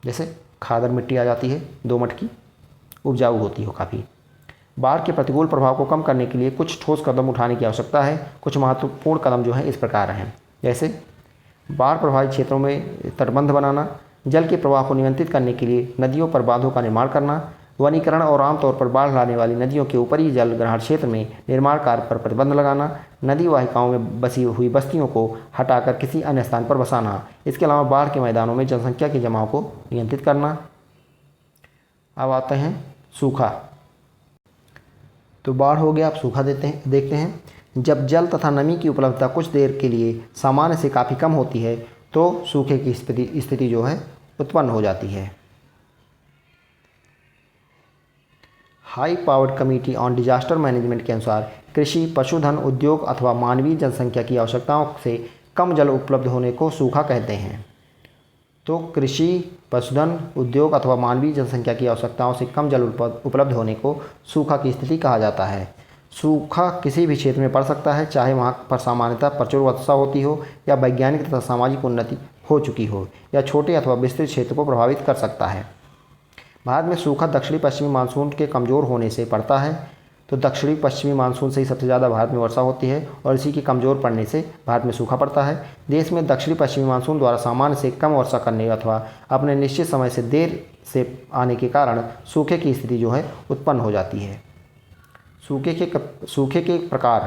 जैसे खादर मिट्टी आ जाती है, दोमट की, उपजाऊ होती हो काफ़ी। बाढ़ के प्रतिकूल प्रभाव को कम करने के लिए कुछ ठोस कदम उठाने की आवश्यकता है। कुछ महत्वपूर्ण कदम जो हैं इस प्रकार हैं। जैसे बाढ़ प्रभावित क्षेत्रों में तटबंध बनाना, जल के प्रवाह को नियंत्रित करने के लिए नदियों पर बांधों का निर्माण करना, वनीकरण और आमतौर पर बाढ़ लाने वाली नदियों के ऊपरी जल ग्रहण क्षेत्र में निर्माण कार्य पर प्रतिबंध लगाना, नदी वाहिकाओं में बसी हुई बस्तियों को हटाकर किसी अन्य स्थान पर बसाना। इसके अलावा बाढ़ के मैदानों में जनसंख्या के जमाव को नियंत्रित करना। अब आते हैं सूखा। तो बाढ़ हो गया, अब सूखा देखते हैं। जब जल तथा नमी की उपलब्धता कुछ देर के लिए सामान्य से काफ़ी कम होती है तो सूखे की स्थिति जो है उत्पन्न हो जाती है। High powered committee on disaster management के अनुसार कृषि, पशुधन, उद्योग अथवा मानवीय जनसंख्या की आवश्यकताओं से कम जल उपलब्ध होने को सूखा कहते हैं। तो कृषि, पशुधन, उद्योग अथवा मानवीय जनसंख्या की आवश्यकताओं से कम जल उपलब्ध होने को सूखा की स्थिति कहा जाता है। सूखा किसी भी क्षेत्र में पड़ सकता है, चाहे वहाँ पर सामान्यतः प्रचुर वर्षा होती हो या वैज्ञानिक तथा सामाजिक उन्नति हो चुकी हो, या छोटे अथवा विस्तृत क्षेत्र को प्रभावित कर सकता है। भारत में सूखा दक्षिणी पश्चिमी मानसून के कमज़ोर होने से पड़ता है। तो दक्षिणी पश्चिमी मानसून से ही सबसे ज़्यादा भारत में वर्षा होती है और इसी के कमज़ोर पड़ने से भारत में सूखा पड़ता है। देश में दक्षिणी पश्चिमी मानसून द्वारा सामान्य से कम वर्षा करने अथवा अपने निश्चित समय से देर से आने के कारण सूखे की स्थिति जो है उत्पन्न हो जाती है। सूखे के प्रकार,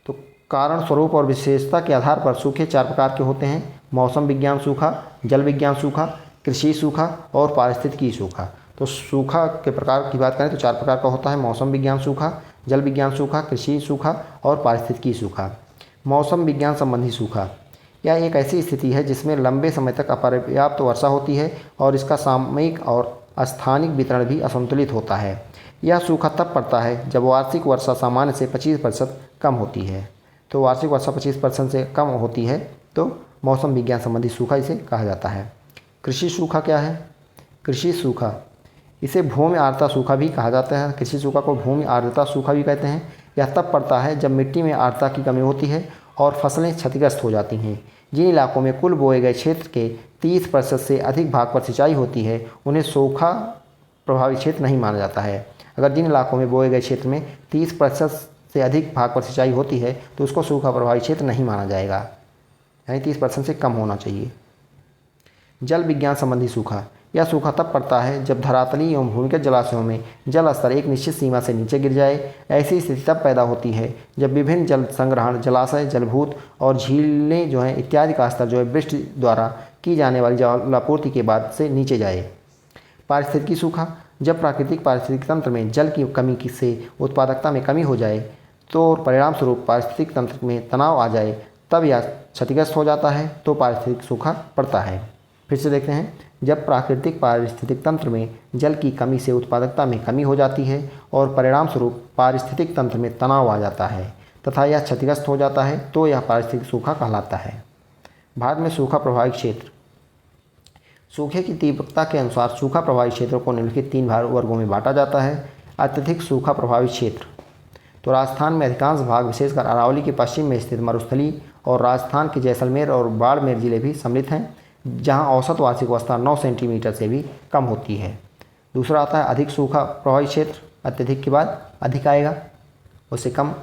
तो कारण, स्वरूप और विशेषता के आधार पर सूखे 4 प्रकार के होते हैं। मौसम विज्ञान सूखा, जल विज्ञान सूखा, कृषि सूखा और पारिस्थितिकी सूखा। तो सूखा के प्रकार की बात करें तो 4 प्रकार का होता है। मौसम विज्ञान सूखा, जल विज्ञान सूखा, कृषि सूखा और पारिस्थितिकी सूखा। मौसम विज्ञान संबंधी सूखा, यह एक ऐसी स्थिति है जिसमें लंबे समय तक अपर्याप्त वर्षा होती है और इसका सामयिक और स्थानिक वितरण भी असंतुलित होता है। यह सूखा तब पड़ता है जब वार्षिक वर्षा सामान्य से 25% कम होती है। तो वार्षिक वर्षा 25% से कम होती है तो मौसम विज्ञान संबंधी सूखा इसे कहा जाता है। कृषि सूखा क्या है? कृषि सूखा, इसे भूमि आर्द्रता सूखा भी कहा जाता है। कृषि सूखा को भूमि आर्द्रता सूखा भी कहते हैं। यह तब पड़ता है जब मिट्टी में आर्द्रता की कमी होती है और फसलें क्षतिग्रस्त हो जाती हैं। जिन इलाकों में कुल बोए गए क्षेत्र के 30% से अधिक भाग पर सिंचाई होती है उन्हें सूखा प्रभावित क्षेत्र नहीं माना जाता है। अगर जिन इलाकों में बोए गए क्षेत्र में 30% से अधिक भाग पर सिंचाई होती है तो उसको सूखा प्रभावित क्षेत्र नहीं माना जाएगा, यानी 30% से कम होना चाहिए। जल विज्ञान संबंधी सूखा, यह सूखा तब पड़ता है जब धरातली एवं भूमिगत जलाशयों में जल स्तर एक निश्चित सीमा से नीचे गिर जाए। ऐसी स्थिति तब पैदा होती है जब विभिन्न जल संग्रहण, जलाशय, जलभूत और झीलें जो हैं इत्यादि का स्तर जो है वृष्टि द्वारा की जाने वाली जलापूर्ति के बाद से नीचे जाए। पारिस्थितिकी सूखा, जब प्राकृतिक पारिस्थितिक तंत्र में जल की कमी से उत्पादकता में कमी हो जाए तो परिणाम स्वरूप पारिस्थितिक तंत्र में तनाव आ जाए, तब यह क्षतिग्रस्त हो जाता है तो पारिस्थितिक सूखा पड़ता है। फिर से देखते हैं, जब प्राकृतिक पारिस्थितिक तंत्र में जल की कमी से उत्पादकता में कमी हो जाती है और परिणाम स्वरूप पारिस्थितिक तंत्र में तनाव आ जाता है तथा यह क्षतिग्रस्त हो जाता है तो यह पारिस्थितिक सूखा कहलाता है। भारत में सूखा प्रभावित क्षेत्र। सूखे की तीव्रता के अनुसार सूखा प्रभावित क्षेत्रों को निम्नलिखित 3 वर्गों में बांटा जाता है। अत्यधिक सूखा प्रभावित क्षेत्र, तो राजस्थान में अधिकांश भाग विशेषकर अरावली के पश्चिम में स्थित मरुस्थली और राजस्थान के जैसलमेर और बाड़मेर जिले भी सम्मिलित हैं, जहां औसत वार्षिक वर्षा 9 सेंटीमीटर से भी कम होती है। दूसरा आता है अधिक सूखा प्रभावित क्षेत्र, अत्यधिक के बाद अधिक आएगा, उससे कम।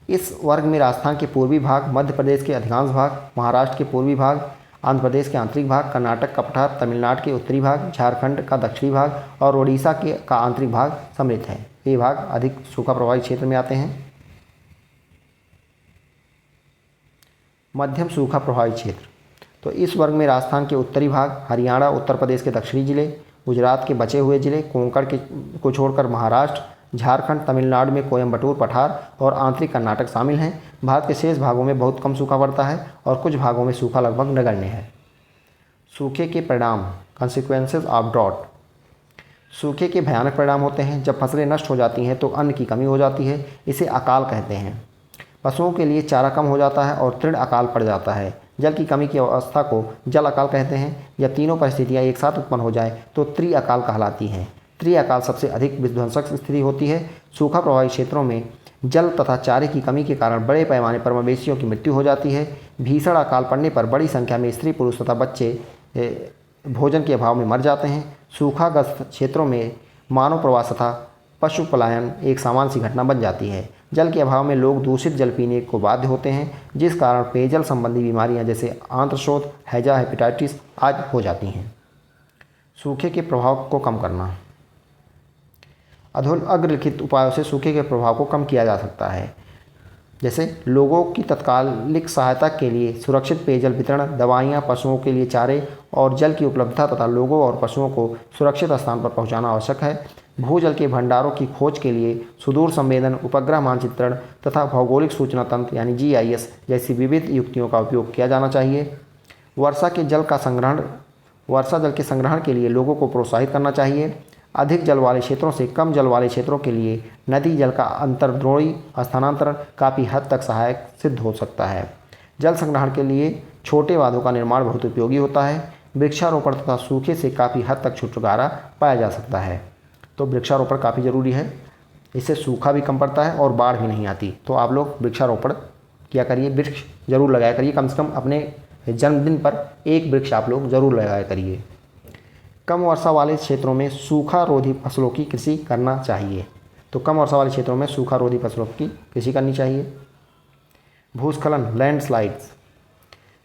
इस वर्ग में राजस्थान के पूर्वी भाग, मध्य प्रदेश के अधिकांश भाग, महाराष्ट्र के पूर्वी भाग, आंध्र प्रदेश के आंतरिक भाग, कर्नाटक का पठार, तमिलनाडु के उत्तरी भाग, झारखंड का दक्षिणी भाग और ओडिशा का आंतरिक भाग सम्मिलित है। ये भाग अधिक सूखा प्रभावित क्षेत्र में आते हैं। मध्यम सूखा प्रभावित क्षेत्र, तो इस वर्ग में राजस्थान के उत्तरी भाग, हरियाणा, उत्तर प्रदेश के दक्षिणी जिले, गुजरात के बचे हुए जिले, कोंकण के को छोड़कर महाराष्ट्र, झारखंड, तमिलनाडु में कोयम्बटूर पठार और आंतरिक कर्नाटक शामिल हैं। भारत के शेष भागों में बहुत कम सूखा पड़ता है और कुछ भागों में सूखा लगभग नगण्य है। सूखे के परिणाम, कॉन्सिक्वेंसेस ऑफ ड्रॉट। सूखे के भयानक परिणाम होते हैं। जब फसलें नष्ट हो जाती हैं तो अन्न की कमी हो जाती है, इसे अकाल कहते हैं। पशुओं के लिए चारा कम हो जाता है और तृण अकाल पड़ जाता है। जल की कमी की अवस्था को जल अकाल कहते हैं। जब तीनों परिस्थितियाँ एक साथ उत्पन्न हो जाए तो त्रि अकाल कहलाती हैं। त्रि अकाल सबसे अधिक विध्वंसक स्थिति होती है। सूखा प्रभावित क्षेत्रों में जल तथा चारे की कमी के कारण बड़े पैमाने पर मवेशियों की मृत्यु हो जाती है। भीषण अकाल पड़ने पर बड़ी संख्या में स्त्री, पुरुष तथा बच्चे भोजन के अभाव में मर जाते हैं। सूखाग्रस्त क्षेत्रों में मानव प्रवास तथा पशु पलायन एक सामान्य सी घटना बन जाती है। जल के अभाव में लोग दूषित जल पीने को बाध्य होते हैं, जिस कारण पेयजल संबंधी बीमारियां जैसे आंत्रशोथ, हैजा, हेपेटाइटिस आदि हो जाती हैं। सूखे के प्रभाव को कम करना। अग्रलिखित उपायों से सूखे के प्रभाव को कम किया जा सकता है, जैसे लोगों की तत्कालिक सहायता के लिए सुरक्षित पेयजल वितरण, दवाइयाँ, पशुओं के लिए चारे और जल की उपलब्धता तथा लोगों और पशुओं को सुरक्षित स्थान पर पहुँचाना आवश्यक है। भूजल के भंडारों की खोज के लिए सुदूर संवेदन, उपग्रह मानचित्रण तथा भौगोलिक सूचना तंत्र यानी GIS जैसी विविध युक्तियों का उपयोग किया जाना चाहिए। वर्षा जल के संग्रहण के लिए लोगों को प्रोत्साहित करना चाहिए। अधिक जल वाले क्षेत्रों से कम जल वाले क्षेत्रों के लिए नदी जल का अंतर्द्रोणी स्थानांतरण काफ़ी हद तक सहायक सिद्ध हो सकता है। जल संग्रहण के लिए छोटे बांधों का निर्माण बहुत उपयोगी होता है। वृक्षारोपण तथा सूखे से काफ़ी हद तक छुटकारा पाया जा सकता है। तो वृक्षारोपण काफ़ी ज़रूरी है, इससे सूखा भी कम पड़ता है और बाढ़ भी नहीं आती। तो आप लोग वृक्षारोपण किया करिए, वृक्ष जरूर लगाया करिए, कम से कम अपने जन्मदिन पर एक वृक्ष आप लोग ज़रूर लगाया करिए। कम वर्षा वाले क्षेत्रों में सूखा रोधी फसलों की कृषि करना चाहिए। तो कम वर्षा वाले क्षेत्रों में सूखा रोधी फसलों की कृषि करनी चाहिए। भूस्खलन, लैंडस्लाइड्स,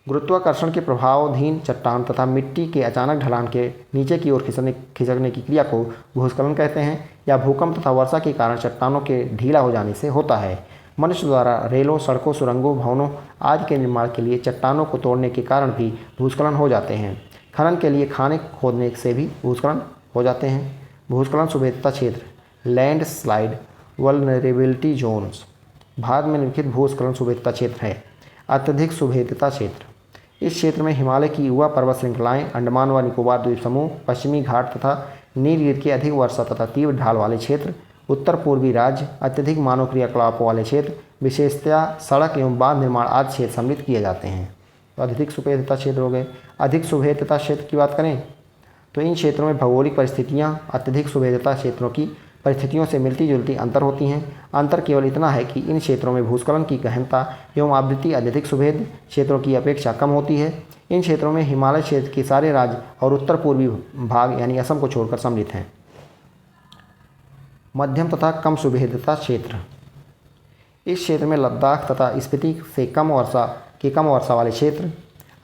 गुरुत्वाकर्षण के प्रभावाधीन चट्टान तथा मिट्टी के अचानक ढलान के नीचे की ओर खिसकने की क्रिया को भूस्खलन कहते हैं। या भूकंप तथा वर्षा के कारण चट्टानों के ढीला हो जाने से होता है। मनुष्य द्वारा रेलों, सड़कों, सुरंगों, भवनों आदि के निर्माण के लिए चट्टानों को तोड़ने के कारण भी भूस्खलन हो जाते हैं। खनन के लिए खाने खोदने से भी भूस्खलन हो जाते हैं। भूस्खलन सुभेद्यता क्षेत्र, लैंडस्लाइड वल्नरेबिलिटी जोन्स। भारत में निम्नलिखित भूस्खलन सुभेद्यता क्षेत्र है। अत्यधिक सुभेद्यता क्षेत्र, इस क्षेत्र में हिमालय की युवा पर्वत श्रृंखलाएं, अंडमान व निकोबार द्वीप समूह, पश्चिमी घाट तथा नीलगिरी के अधिक वर्षा तथा तीव्र ढाल वाले क्षेत्र, उत्तर पूर्वी राज्य, अत्यधिक मानव क्रियाकलापों वाले क्षेत्र, विशेषतया सड़क एवं बांध निर्माण आदि क्षेत्र सम्मिलित किए जाते हैं। तो अधिक सुभेद्यता क्षेत्र हो गए। अधिक सुभेद्यता क्षेत्र की बात करें तो इन क्षेत्रों में भौगोलिक परिस्थितियाँ अत्यधिक सुभेद्यता क्षेत्रों की परिस्थितियों से मिलती जुलती अंतर होती हैं। अंतर केवल इतना है कि इन क्षेत्रों में भूस्खलन की गहनता एवं आवृत्ति अत्यधिक सुभेद्य क्षेत्रों की अपेक्षा कम होती है। इन क्षेत्रों में हिमालय क्षेत्र के सारे राज्य और उत्तर पूर्वी भाग यानी असम को छोड़कर सम्मिलित हैं। मध्यम तथा कम सुभेद्यता क्षेत्र, इस क्षेत्र में लद्दाख तथा स्पीति से कम वर्षा वाले क्षेत्र,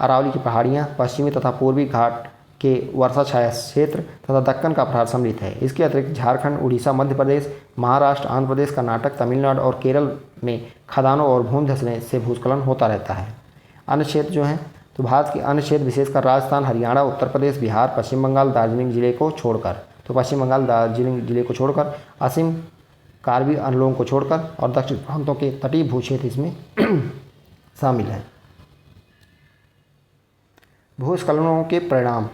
अरावली की पहाड़ियाँ, पश्चिमी तथा पूर्वी घाट के वर्षा छाया क्षेत्र तथा दक्कन का पठार सम्मिलित है। इसके अतिरिक्त झारखंड, उड़ीसा, मध्य प्रदेश, महाराष्ट्र, आंध्र प्रदेश, कर्नाटक, तमिलनाडु और केरल में खदानों और भूमि धंसने से भूस्खलन होता रहता है। अन्य क्षेत्र जो हैं तो भारत के अन्य क्षेत्र विशेषकर राजस्थान, हरियाणा, उत्तर प्रदेश, बिहार, पश्चिम बंगाल, दार्जिलिंग जिले को छोड़कर, तो पश्चिम बंगाल, दार्जिलिंग जिले को छोड़कर, असम, कार्बी आंदोलन को छोड़कर और दक्षिण प्रांतों के तटीय भू क्षेत्र इसमें शामिल है। भूस्खलनों के परिणाम।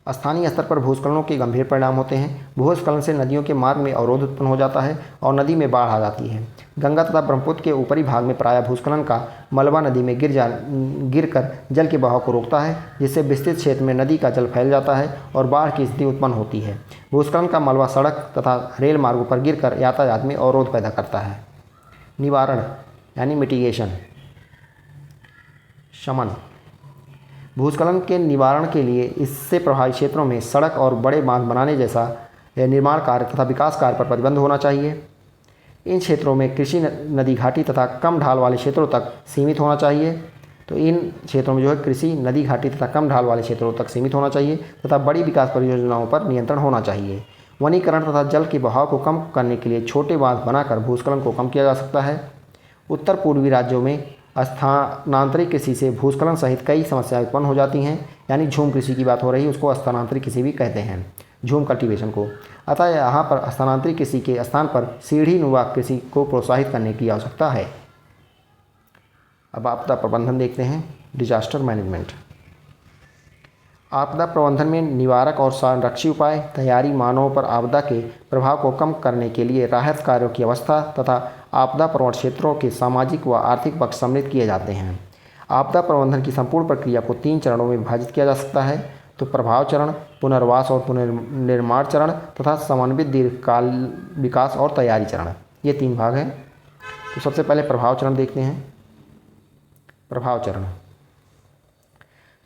स्थानीय स्तर पर भूस्खलनों के गंभीर परिणाम होते हैं। भूस्खलन से नदियों के मार्ग में अवरोध उत्पन्न हो जाता है और नदी में बाढ़ आ जाती है। गंगा तथा ब्रह्मपुत्र के ऊपरी भाग में प्रायः भूस्खलन का मलबा नदी में गिरकर जल के बहाव को रोकता है, जिससे विस्तृत क्षेत्र में नदी का जल फैल जाता है और बाढ़ की स्थिति उत्पन्न होती है। भूस्खलन का मलबा सड़क तथा रेल मार्गों पर गिरकर यातायात में अवरोध पैदा करता है। निवारण यानी मिटिगेशन, शमन। भूस्खलन के निवारण के लिए इससे प्रभावित क्षेत्रों में सड़क और बड़े बांध बनाने जैसा निर्माण कार्य तथा विकास कार्य पर प्रतिबंध होना चाहिए। इन क्षेत्रों में कृषि, नदी घाटी तथा कम ढाल वाले क्षेत्रों तक सीमित होना चाहिए। तो इन क्षेत्रों में जो है कृषि, नदी घाटी तथा कम ढाल वाले क्षेत्रों तक सीमित होना चाहिए तथा बड़ी विकास परियोजनाओं पर नियंत्रण होना चाहिए। वनीकरण तथा जल के बहाव को कम करने के लिए छोटे बांध बनाकर भूस्खलन को कम किया जा सकता है। उत्तर पूर्वी राज्यों में स्थानांतरित कृषि से भूस्खलन सहित कई समस्याएं उत्पन्न हो जाती हैं। यानी झूम कृषि की बात हो रही है, उसको स्थानांतरित कृषि भी कहते हैं, झूम कल्टीवेशन को। अतः यहाँ पर स्थानांतरित कृषि के स्थान पर सीढ़ी नुमा कृषि को प्रोत्साहित करने की आवश्यकता है। अब आपदा प्रबंधन देखते हैं, डिजास्टर मैनेजमेंट। आपदा प्रबंधन में निवारक और संरक्षी उपाय, तैयारी, मानवों पर आपदा के प्रभाव को कम करने के लिए राहत कार्यों की अवस्था तथा आपदा प्रवण क्षेत्रों के सामाजिक व आर्थिक पक्ष सम्मिलित किए जाते हैं। आपदा प्रबंधन की संपूर्ण प्रक्रिया को 3 चरणों में विभाजित किया जा सकता है, तो प्रभाव चरण, पुनर्वास और पुनर्निर्माण चरण तथा समन्वित दीर्घकाल विकास और तैयारी चरण, ये 3 भाग हैं। तो सबसे पहले प्रभाव चरण देखते हैं।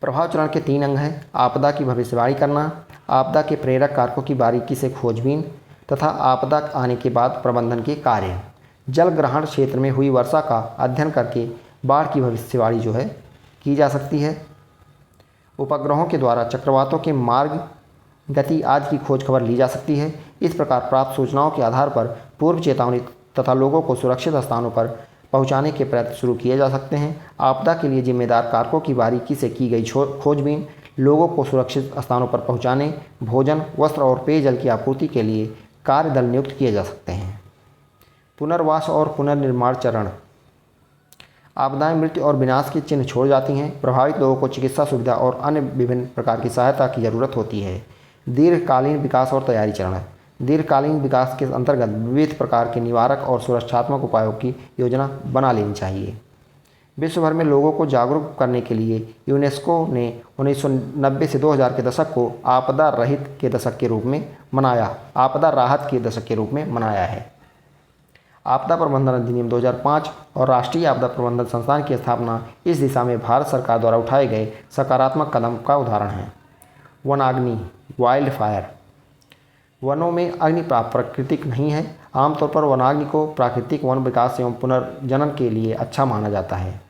प्रभाव चरण के 3 अंग हैं: आपदा की भविष्यवाणी करना, आपदा के प्रेरक कारकों की बारीकी से खोजबीन तथा आपदा आने के बाद प्रबंधन के कार्य। जल ग्रहण क्षेत्र में हुई वर्षा का अध्ययन करके बाढ़ की भविष्यवाणी जो है की जा सकती है। उपग्रहों के द्वारा चक्रवातों के मार्ग, गति आदि की खोज खबर ली जा सकती है। इस प्रकार प्राप्त सूचनाओं के आधार पर पूर्व चेतावनी तथा लोगों को सुरक्षित स्थानों पर पहुंचाने के प्रयत्न शुरू किए जा सकते हैं। आपदा के लिए जिम्मेदार कारकों की बारीकी से की गई खोजबीन लोगों को सुरक्षित स्थानों पर पहुंचाने, भोजन, वस्त्र और पेयजल की आपूर्ति के लिए कार्यदल नियुक्त किए जा सकते हैं। पुनर्वास और पुनर्निर्माण चरण। आपदाएं मृत्यु और विनाश के चिन्ह छोड़ जाती हैं। प्रभावित लोगों को चिकित्सा सुविधा और अन्य विभिन्न प्रकार की सहायता की जरूरत होती है। दीर्घकालीन विकास और तैयारी चरण। दीर्घकालीन विकास के अंतर्गत विविध प्रकार के निवारक और सुरक्षात्मक उपायों की योजना बना लेनी चाहिए। विश्व भर में लोगों को जागरूक करने के लिए यूनेस्को ने 1990 से 2000 के दशक को आपदा राहत के दशक के रूप में मनाया है। आपदा प्रबंधन अधिनियम 2005 और राष्ट्रीय आपदा प्रबंधन संस्थान की स्थापना इस दिशा में भारत सरकार द्वारा उठाए गए सकारात्मक कदम का उदाहरण है। वनाग्नि, वाइल्ड फायर। वनों में अग्नि प्राकृतिक नहीं है। आमतौर पर वनाग्नि को प्राकृतिक वन विकास एवं पुनर्जनन के लिए अच्छा माना जाता है।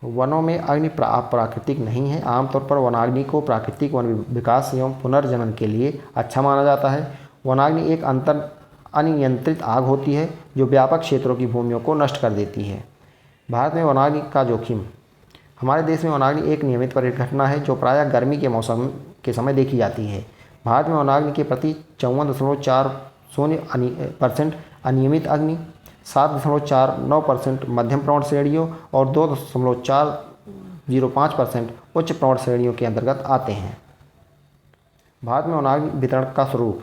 वनों में अग्नि प्राकृतिक नहीं है। आमतौर पर वनाग्नि को प्राकृतिक वन विकास एवं पुनर्जनन के लिए अच्छा माना जाता है। वनाग्नि एक अनियंत्रित आग होती है जो व्यापक क्षेत्रों की भूमियों को नष्ट कर देती है। भारत में वनाग्नि का जोखिम। हमारे देश में वनाग्नि एक नियमित घटना है जो प्रायः गर्मी के मौसम के समय देखी जाती है। भारत में वनाग्नि के प्रति 54.40% अनियमित अग्नि, 7.49% मध्यम प्रवण श्रेणियों और 2.405% उच्च प्रवण श्रेणियों के अंतर्गत आते हैं। भारत में वनाग्नि वितरण का स्वरूप।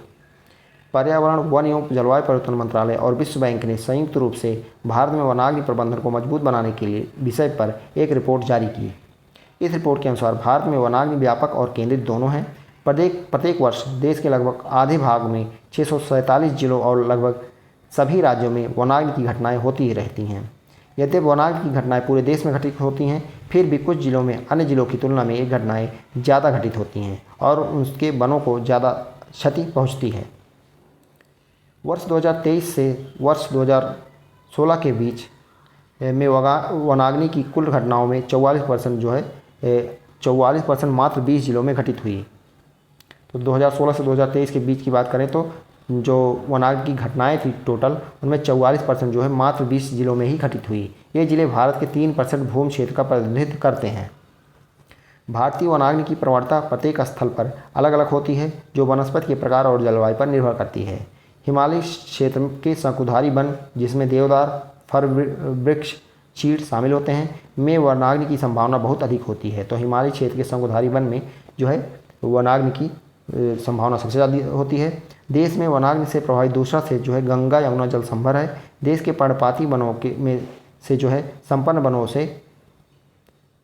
पर्यावरण, वन एवं जलवायु परिवर्तन मंत्रालय और विश्व बैंक ने संयुक्त रूप से भारत में वनाग्नि प्रबंधन को मजबूत बनाने के लिए विषय पर एक रिपोर्ट जारी की। इस रिपोर्ट के अनुसार भारत में वनाग्नि व्यापक और केंद्रित दोनों हैं। प्रत्येक वर्ष देश के लगभग आधे भाग में 647 जिलों और लगभग सभी राज्यों में वनाग्नि की घटनाएं होती ही रहती हैं। यद्यपि वनाग्नि की घटनाएं पूरे देश में घटित होती हैं, फिर भी कुछ जिलों में अन्य जिलों की तुलना में ये घटनाएं ज़्यादा घटित होती हैं और उनके वनों को ज़्यादा क्षति पहुँचती है। वर्ष 2023 से वर्ष 2016 के बीच में वनाग्नि की कुल घटनाओं में 44% जो है 44% मात्र 20 जिलों में घटित हुई। तो 2016 से 2023 के बीच की बात करें तो जो वनाग्नि की घटनाएं थी टोटल, उनमें 44% जो है मात्र 20 जिलों में ही घटित हुई। ये जिले भारत के 3% भूमि क्षेत्र का प्रतिनिधित्व करते हैं। भारतीय वनाग्नि की प्रवणता प्रत्येक स्थल पर अलग अलग होती है, जो वनस्पति के प्रकार और जलवायु पर निर्भर करती है। हिमालय क्षेत्र के शंकुधारी वन, जिसमें देवदार, फर वृक्ष, चीड़ शामिल होते हैं, में वनाग्नि की संभावना बहुत अधिक होती है। तो हिमालय क्षेत्र के शंकुधारी वन में जो है वनाग्नि की संभावना सबसे ज़्यादा होती है। देश में वनाग्नि से प्रभावित दूसरा क्षेत्र जो है गंगा यमुना जल संभर है। देश के पर्णपाती वनों के में से जो है संपन्न वनों से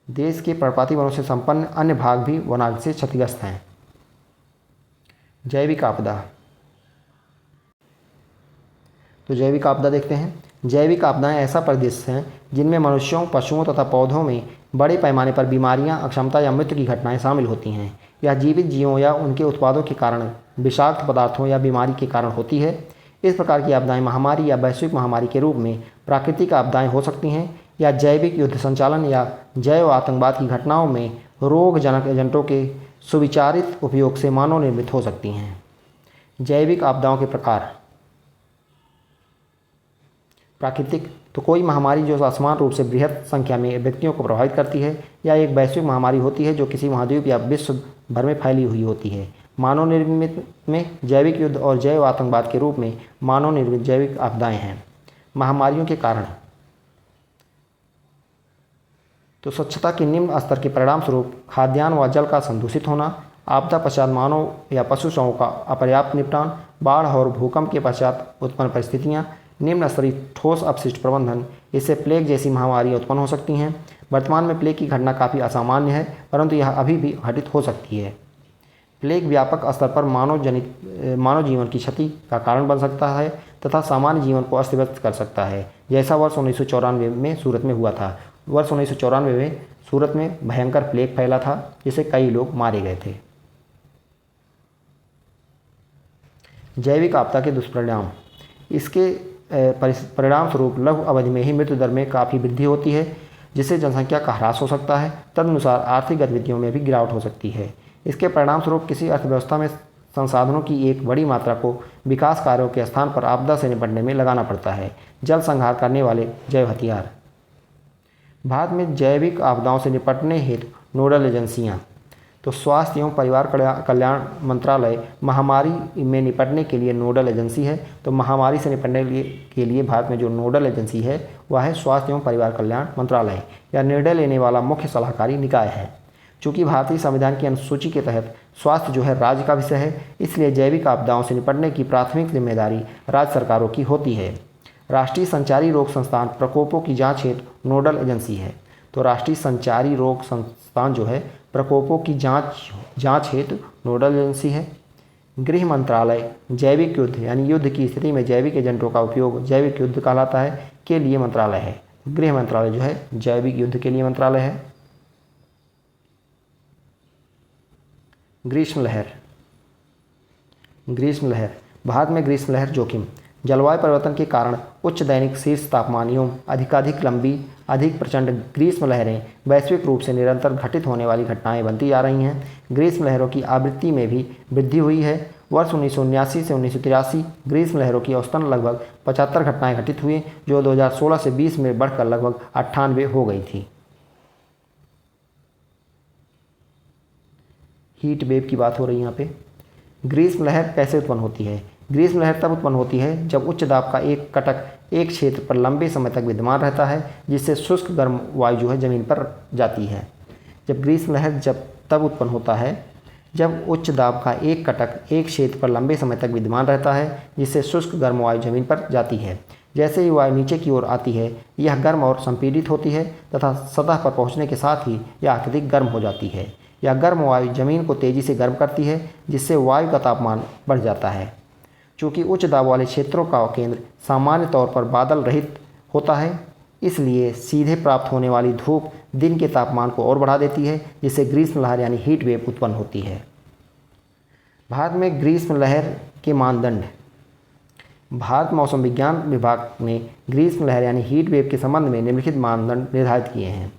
देश के पर्णपाती वनों से संपन्न अन्य भाग भी वनाग्नि से क्षतिग्रस्त हैं। जैविक आपदा। तो जैविक आपदा देखते हैं। जैविक आपदाएं ऐसा परिदृश्य हैं जिनमें मनुष्यों, पशुओं तथा पौधों में बड़े पैमाने पर बीमारियां, अक्षमता या मृत्यु की घटनाएं शामिल होती हैं। यह जीवित जीवों या उनके उत्पादों के कारण, विषाक्त पदार्थों या बीमारी के कारण होती है। इस प्रकार की आपदाएं महामारी या वैश्विक महामारी के रूप में प्राकृतिक आपदाएं हो सकती हैं, या जैविक युद्ध संचालन या जैव आतंकवाद की घटनाओं में रोगजनक एजेंटों के सुविचारित उपयोग से मानव निर्मित हो सकती हैं। जैविक आपदाओं के प्रकार। प्राकृतिक, तो कोई महामारी जो असमान रूप से बृहत संख्या में व्यक्तियों को प्रभावित करती है, या एक वैश्विक महामारी होती है जो किसी महाद्वीप या विश्व भर में फैली हुई होती है। मानव निर्मित में जैविक युद्ध और जैव आतंकवाद के रूप में मानव निर्मित जैविक आपदाएं हैं। महामारियों के कारण। तो स्वच्छता के निम्न स्तर के परिणाम स्वरूप खाद्यान्न व जल का संदूषित होना, आपदा पश्चात मानव या पशु शवों का अपर्याप्त निपटान, बाढ़ और भूकंप के पश्चात उत्पन्न परिस्थितियाँ, निम्न स्तरीय ठोस अपशिष्ट प्रबंधन, इससे प्लेग जैसी महामारियाँ उत्पन्न हो सकती हैं। वर्तमान में प्लेग की घटना काफ़ी असामान्य है, परंतु यह अभी भी घटित हो सकती है। प्लेग व्यापक स्तर पर मानव जीवन की क्षति का कारण बन सकता है तथा सामान्य जीवन को अस्त व्यस्त कर सकता है, जैसा वर्ष 1994 में सूरत में हुआ था। वर्ष 1994 में सूरत में भयंकर प्लेग फैला था, जिससे कई लोग मारे गए थे। जैविक आपदा के दुष्परिणाम। इसके परिणाम स्वरूप लघु अवधि में ही मृत्यु दर में काफ़ी वृद्धि होती है, जिससे जनसंख्या का ह्रास हो सकता है। तदनुसार आर्थिक गतिविधियों में भी गिरावट हो सकती है। इसके परिणाम स्वरूप किसी अर्थव्यवस्था में संसाधनों की एक बड़ी मात्रा को विकास कार्यों के स्थान पर आपदा से निपटने में लगाना पड़ता है। जल संहार करने वाले जैव हथियार। भारत में जैविक आपदाओं से निपटने हेतु नोडल एजेंसियाँ। तो स्वास्थ्य एवं परिवार कल्याण मंत्रालय महामारी में निपटने के लिए नोडल एजेंसी है। तो महामारी से निपटने के लिए भारत में जो नोडल एजेंसी है वह है स्वास्थ्य एवं परिवार कल्याण मंत्रालय। यह निर्णय लेने वाला मुख्य सलाहकारी निकाय है। चूँकि भारतीय संविधान की अनुसूची के तहत स्वास्थ्य जो है राज्य का विषय है, इसलिए जैविक आपदाओं से निपटने की प्राथमिक जिम्मेदारी राज्य सरकारों की होती है। राष्ट्रीय संचारी रोग संस्थान प्रकोपों की जांच हेतु नोडल एजेंसी है। तो राष्ट्रीय संचारी रोग संस्थान जो है प्रकोपों की जांच हेतु नोडल एजेंसी है। गृह मंत्रालय जैविक युद्ध यानी युद्ध की स्थिति में जैविक एजेंटों का उपयोग जैविक युद्ध कहलाता है के लिए मंत्रालय है। गृह मंत्रालय जो है जैविक युद्ध के लिए मंत्रालय है। ग्रीष्म लहर। ग्रीष्म लहर। भारत में ग्रीष्म लहर जोखिम। जलवायु परिवर्तन के कारण उच्च दैनिक शीर्ष तापमान एवं अधिकाधिक लंबी, अधिक प्रचंड ग्रीष्म लहरें वैश्विक रूप से निरंतर घटित होने वाली घटनाएं बनती जा रही हैं। ग्रीष्म लहरों की आवृत्ति में भी वृद्धि हुई है। वर्ष 1979 से 1983 ग्रीष्म लहरों की औसतन लगभग 75 घटनाएं घटित हुई, जो 2016 से 20 में बढ़कर लगभग 98 हो गई थी। हीट वेव की बात हो रही है यहाँ पे। ग्रीष्म लहर कैसे उत्पन्न होती है? ग्रीष्म लहर तब उत्पन्न होती है जब उच्च दाब का एक कटक एक क्षेत्र पर लंबे समय तक विद्यमान रहता है, जिससे शुष्क गर्म वायु जो है जमीन पर जाती है। जब ग्रीष्म लहर तब उत्पन्न होता है जब उच्च दाब का एक कटक एक क्षेत्र पर लंबे समय तक विद्यमान रहता है, जिससे शुष्क गर्म वायु जमीन पर जाती है। जैसे ही वायु नीचे की ओर आती है, यह गर्म और संपीड़ित होती है तथा सतह पर पहुँचने के साथ ही यह अत्यधिक गर्म हो जाती है। यह गर्म वायु जमीन को तेज़ी से गर्म करती है, जिससे वायु का तापमान बढ़ जाता है। चूँकि उच्च दाब वाले क्षेत्रों का केंद्र सामान्य तौर पर बादल रहित होता है, इसलिए सीधे प्राप्त होने वाली धूप दिन के तापमान को और बढ़ा देती है, जिससे ग्रीष्म लहर यानी हीट वेव उत्पन्न होती है। भारत में ग्रीष्म लहर के मानदंड। भारत मौसम विज्ञान विभाग ने ग्रीष्म लहर यानी हीट वेव के संबंध में निम्नलिखित मानदंड निर्धारित किए हैं।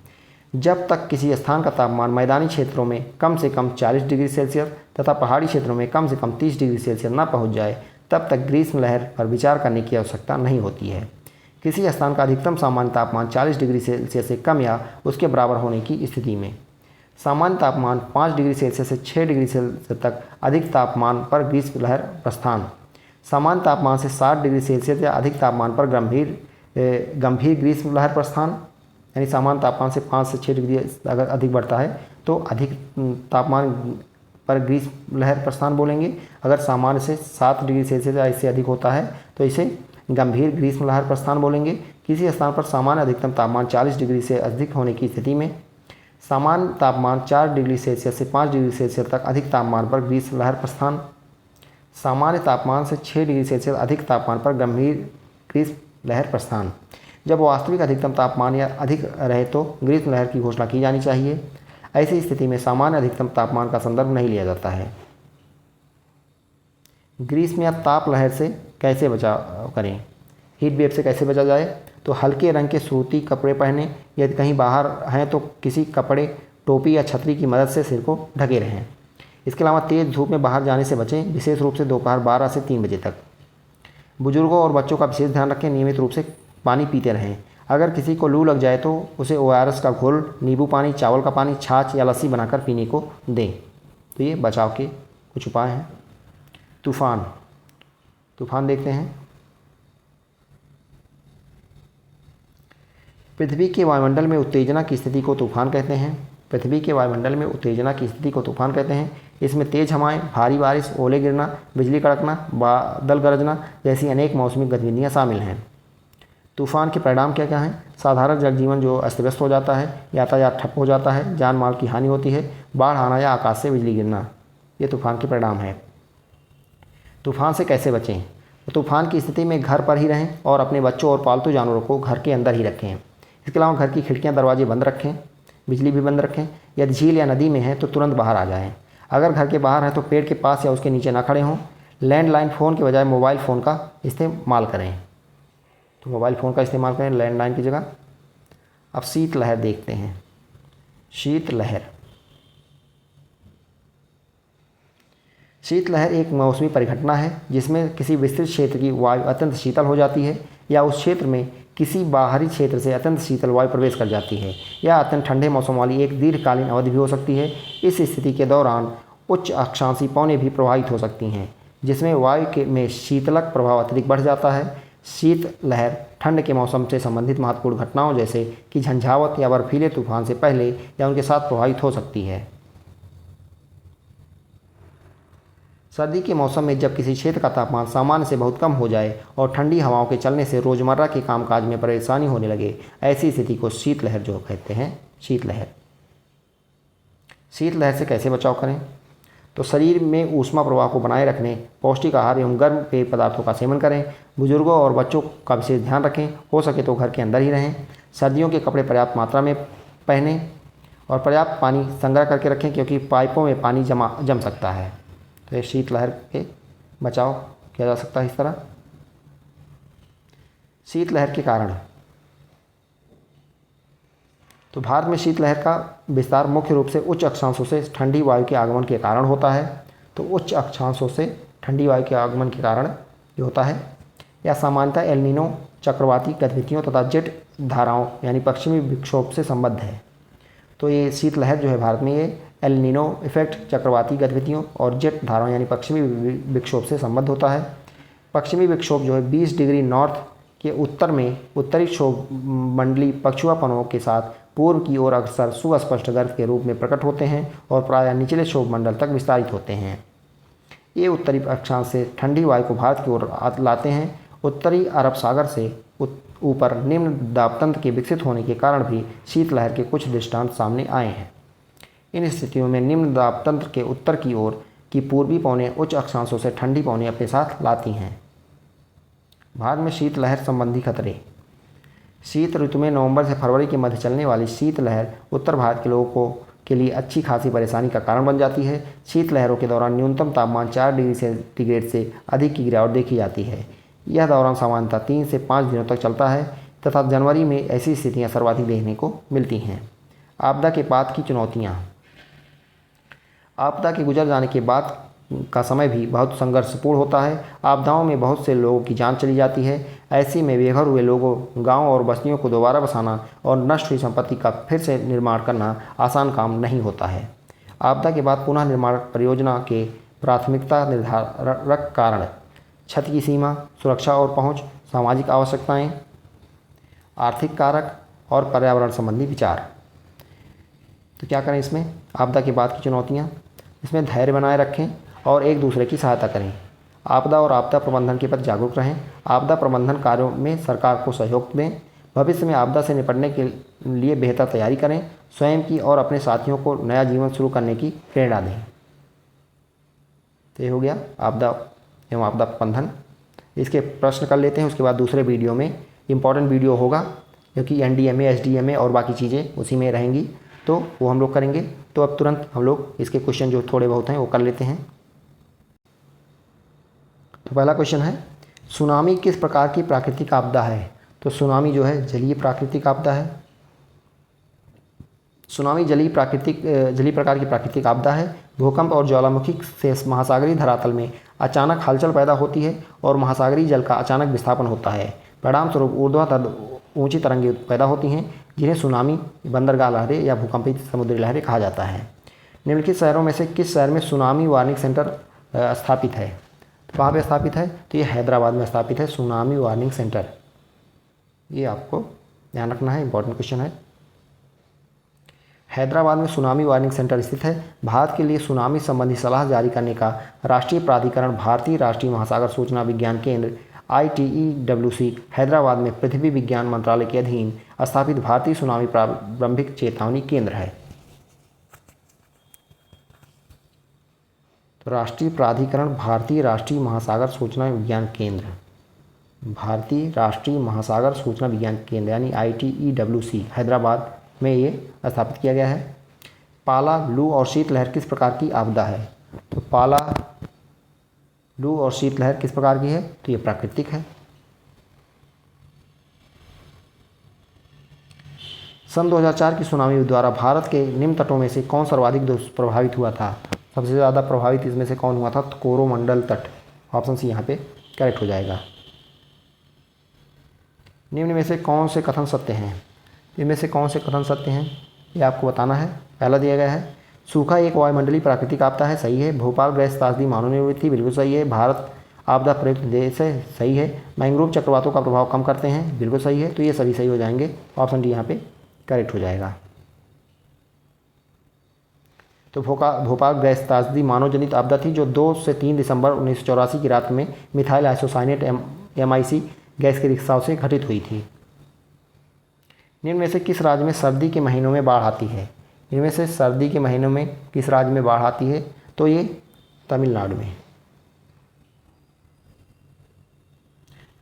जब तक किसी स्थान का तापमान मैदानी क्षेत्रों में कम से कम 40 डिग्री सेल्सियस तथा पहाड़ी क्षेत्रों में कम से कम 30 डिग्री सेल्सियस न पहुंच जाए, तब तक ग्रीष्म लहर पर विचार करने की आवश्यकता नहीं होती है। किसी स्थान का अधिकतम सामान्य तापमान 40 डिग्री सेल्सियस से कम या उसके बराबर होने की स्थिति में सामान्य तापमान 5 डिग्री सेल्सियस से 6 डिग्री सेल्सियस तक अधिक तापमान पर ग्रीष्म लहर प्रस्थान, सामान्य तापमान से 60 डिग्री सेल्सियस या अधिक तापमान पर गंभीर ग्रीष्म लहर प्रस्थान, यानी सामान्य तापमान से 5 से 6 डिग्री अगर अधिक बढ़ता है तो अधिक तापमान पर ग्रीष्म लहर प्रस्थान बोलेंगे। अगर सामान्य से 7 डिग्री सेल्सियस या इससे अधिक होता है तो इसे गंभीर ग्रीष्म लहर प्रस्थान बोलेंगे। किसी स्थान पर सामान्य अधिकतम तापमान 40 डिग्री से अधिक होने की स्थिति में सामान्य तापमान 4 डिग्री सेल्सियस से 5 डिग्री सेल्सियस तक अधिक तापमान पर ग्रीष्म लहर प्रस्थान, सामान्य तापमान से 6 डिग्री सेल्सियस अधिक तापमान पर गंभीर ग्रीष्म लहर प्रस्थान। जब वास्तविक अधिकतम तापमान या अधिक रहे तो ग्रीष्म लहर की घोषणा की जानी चाहिए। ऐसी स्थिति में सामान्य अधिकतम तापमान का संदर्भ नहीं लिया जाता है। ग्रीष्म या ताप लहर से कैसे बचाव करें, हीट वेव से कैसे बचा जाए? तो हल्के रंग के सूती कपड़े पहनें। यदि कहीं बाहर हैं तो किसी कपड़े, टोपी या छतरी की मदद से सिर को ढके रहें। इसके अलावा तेज़ धूप में बाहर जाने से बचें, विशेष रूप से दोपहर 12 से 3 बजे तक। बुजुर्गों और बच्चों का विशेष ध्यान रखें, नियमित रूप से पानी पीते रहें। अगर किसी को लू लग जाए तो उसे ORS का घोल, नींबू पानी, चावल का पानी, छाछ या लस्सी बनाकर पीने को दें। तो ये बचाव के कुछ उपाय हैं। तूफान देखते हैं। पृथ्वी के वायुमंडल में उत्तेजना की स्थिति को तूफान कहते हैं। पृथ्वी के वायुमंडल में उत्तेजना की स्थिति को तूफान कहते हैं। इसमें तेज हवाएं, भारी बारिश, ओले गिरना, बिजली कड़कना, बादल गरजना जैसी अनेक मौसमी गतिविधियां शामिल हैं। तूफान के परिणाम क्या क्या हैं? साधारण जनजीवन जो अस्त व्यस्त हो जाता है, यातायात ठप हो जाता है, जान माल की हानि होती है, बाढ़ आना या आकाश से बिजली गिरना, ये तूफान के परिणाम है। तूफान से कैसे बचें? तो तूफान की स्थिति में घर पर ही रहें और अपने बच्चों और पालतू जानवरों को घर के अंदर ही रखें। इसके अलावा घर की खिड़कियां, दरवाजे बंद रखें, बिजली भी बंद रखें। यदि झील या नदी में हैं तो तुरंत बाहर आ जाएं। अगर घर के बाहर हैं तो पेड़ के पास या उसके नीचे ना खड़े हों। लैंडलाइन फ़ोन के बजाय मोबाइल फ़ोन का इस्तेमाल करें। तो मोबाइल फ़ोन का इस्तेमाल करें लैंडलाइन की जगह। अब शीतलहर देखते हैं। शीतलहर एक मौसमी परिघटना है जिसमें किसी विस्तृत क्षेत्र की वायु अत्यंत शीतल हो जाती है या उस क्षेत्र में किसी बाहरी क्षेत्र से अत्यंत शीतल वायु प्रवेश कर जाती है या अत्यंत ठंडे मौसम वाली एक दीर्घकालीन अवधि भी हो सकती है। इस स्थिति के दौरान उच्च अक्षांशीय पवनें भी प्रभावित हो सकती हैं, जिसमें वायु के में शीतलक प्रभाव अत्यधिक बढ़ जाता है। शीतलहर ठंड के मौसम से संबंधित महत्वपूर्ण घटनाओं जैसे कि झंझावात या बर्फीले तूफान से पहले या उनके साथ प्रभावित हो सकती है। सर्दी के मौसम में जब किसी क्षेत्र का तापमान सामान्य से बहुत कम हो जाए और ठंडी हवाओं के चलने से रोज़मर्रा के कामकाज में परेशानी होने लगे, ऐसी स्थिति को शीतलहर जो कहते हैं। शीतलहर से कैसे बचाव करें? तो शरीर में ऊष्मा प्रवाह को बनाए रखने पौष्टिक आहार एवं गर्म पेय पदार्थों का सेवन करें। बुजुर्गों और बच्चों का विशेष ध्यान रखें। हो सके तो घर के अंदर ही रहें। सर्दियों के कपड़े पर्याप्त मात्रा में पहनें और पर्याप्त पानी संग्रह करके रखें, क्योंकि पाइपों में पानी जम सकता है। तो शीतलहर के बचाव किया जा सकता है इस तरह। शीतलहर के कारण, तो भारत में शीतलहर का विस्तार मुख्य रूप से उच्च अक्षांशों से ठंडी वायु के आगमन के कारण होता है। तो उच्च अक्षांशों से ठंडी वायु के आगमन के कारण जो होता है, या सामान्यतः एल नीनो चक्रवाती गतिविधियों तथा जेट धाराओं यानी पश्चिमी विक्षोभ से संबद्ध है। तो ये शीतलहर जो है भारत में ये एल नीनो इफेक्ट, चक्रवाती गतिविधियों और जेट धाराओं यानी पश्चिमी विक्षोभ से संबद्ध होता है। पश्चिमी विक्षोभ जो है 20 डिग्री नॉर्थ के उत्तर में उत्तरी क्षोभ मंडलीय पछुआपनों के साथ पूर्व की ओर अक्सर सुस्पष्ट गर्त के रूप में प्रकट होते हैं और प्रायः निचले क्षोभ मंडल तक विस्तारित होते हैं। ये उत्तरी अक्षांश से ठंडी वायु को भारत की ओर लाते हैं। उत्तरी अरब सागर से ऊपर निम्न दाब तंत्र के विकसित होने के कारण भी शीतलहर के कुछ दृष्टांत सामने आए हैं। इन स्थितियों में निम्न दाब तंत्र के उत्तर की ओर की पूर्वी पवनें उच्च अक्षांशों से ठंडी पवनें अपने साथ लाती हैं। भारत में शीतलहर संबंधी खतरे। शीत ऋतु में नवंबर से फरवरी के मध्य चलने वाली शीतलहर उत्तर भारत के लोगों के लिए अच्छी खासी परेशानी का कारण बन जाती है। शीतलहरों के दौरान न्यूनतम तापमान 4 डिग्री सेंटीग्रेड से अधिक की गिरावट देखी जाती है। यह दौरान सामान्यतः 3 से 5 दिनों तक चलता है तथा जनवरी में ऐसी स्थितियां सर्वाधिक देखने को मिलती हैं। आपदा के बाद की चुनौतियां। आपदा के गुजर जाने के बाद का समय भी बहुत संघर्षपूर्ण होता है। आपदाओं में बहुत से लोगों की जान चली जाती है। ऐसे में बेघर हुए लोगों, गांव और बस्तियों को दोबारा बसाना और नष्ट हुई संपत्ति का फिर से निर्माण करना आसान काम नहीं होता है। आपदा के बाद पुनः निर्माण परियोजना के प्राथमिकता निर्धारक कारण: क्षति की सीमा, सुरक्षा और पहुंच, सामाजिक आवश्यकताएं, आर्थिक कारक और पर्यावरण संबंधी विचार। तो क्या करें इसमें? आपदा के बाद की चुनौतियाँ। इसमें धैर्य बनाए रखें और एक दूसरे की सहायता करें। आपदा और आपदा प्रबंधन के प्रति जागरूक रहें। आपदा प्रबंधन कार्यों में सरकार को सहयोग दें। भविष्य में आपदा से निपटने के लिए बेहतर तैयारी करें। स्वयं की और अपने साथियों को नया जीवन शुरू करने की प्रेरणा दें। तो ये हो गया आपदा एवं आपदा प्रबंधन। इसके प्रश्न कर लेते हैं, उसके बाद दूसरे वीडियो में इम्पॉर्टेंट वीडियो होगा क्योंकि NDMA, SDMA और बाकी चीज़ें उसी में रहेंगी, तो वो हम लोग करेंगे। तो अब तुरंत हम लोग इसके क्वेश्चन जो थोड़े बहुत हैं वो कर लेते हैं। तो पहला क्वेश्चन है, सुनामी किस प्रकार की प्राकृतिक आपदा है? तो सुनामी जो है जलीय प्राकृतिक आपदा है। सुनामी जलीय प्रकार की प्राकृतिक आपदा है। भूकंप और ज्वालामुखी से महासागरीय धरातल में अचानक हलचल पैदा होती है और महासागरीय जल का अचानक विस्थापन होता है। परिणाम स्वरूप ऊर्ध्वाधर ऊंची तरंगें पैदा होती हैं, जिन्हें सुनामी, बंदरगाह लहरें या भूकंपित समुद्री लहरें कहा जाता है। निम्नलिखित शहरों में से किस शहर में सुनामी वार्निंग सेंटर स्थापित है? तो कहाँ पे स्थापित है? तो ये हैदराबाद में स्थापित है सुनामी वार्निंग सेंटर। ये आपको ध्यान रखना है, इंपॉर्टेंट क्वेश्चन है। हैदराबाद में सुनामी वार्निंग सेंटर स्थित है। भारत के लिए सुनामी संबंधी सलाह जारी करने का राष्ट्रीय प्राधिकरण भारतीय राष्ट्रीय महासागर सूचना विज्ञान केंद्र ITEWC हैदराबाद में पृथ्वी विज्ञान मंत्रालय के अधीन स्थापित भारतीय सुनामी प्रारंभिक चेतावनी केंद्र है। तो राष्ट्रीय प्राधिकरण भारतीय राष्ट्रीय महासागर सूचना विज्ञान केंद्र, भारतीय राष्ट्रीय महासागर सूचना विज्ञान केंद्र यानी ITEWC हैदराबाद में ये स्थापित किया गया है। पाला, लू और शीतलहर किस प्रकार की आपदा है? तो पाला, लू और शीतलहर किस प्रकार की है? तो ये प्राकृतिक है। सन 2004 की सुनामी द्वारा भारत के निम्न तटों में से कौन सर्वाधिक प्रभावित हुआ था? सबसे ज़्यादा प्रभावित इसमें से कौन हुआ था? तो कोरोमंडल तट। ऑप्शन सी यहाँ पे करेक्ट हो जाएगा। निम्न में से कौन से कथन सत्य हैं? इनमें से कौन से कथन सत्य हैं ये आपको बताना है। पहला दिया गया है, सूखा एक वायुमंडलीय प्राकृतिक आपदा है, सही है। भोपाल गैस त्रासदी मानव निर्मित थी, बिल्कुल सही है। भारत आपदा प्रयुक्त देश है, सही है। मैंग्रोव चक्रवातों का प्रभाव कम करते हैं, बिल्कुल सही है। तो ये सभी सही हो जाएंगे, ऑप्शन डी यहाँ पे करेक्ट हो जाएगा। तो भोपाल गैस त्रासदी मानव जनित आपदा थी जो 2 से 3 दिसंबर 1984 की रात में मिथाइल आइसोसाइनेट MIC गैस के रिसाव से घटित हुई थी। निम्न में से किस राज्य में सर्दी के महीनों में बाढ़ आती है? इनमें से सर्दी के महीनों में किस राज्य में बाढ़ आती है? तो ये तमिलनाडु में।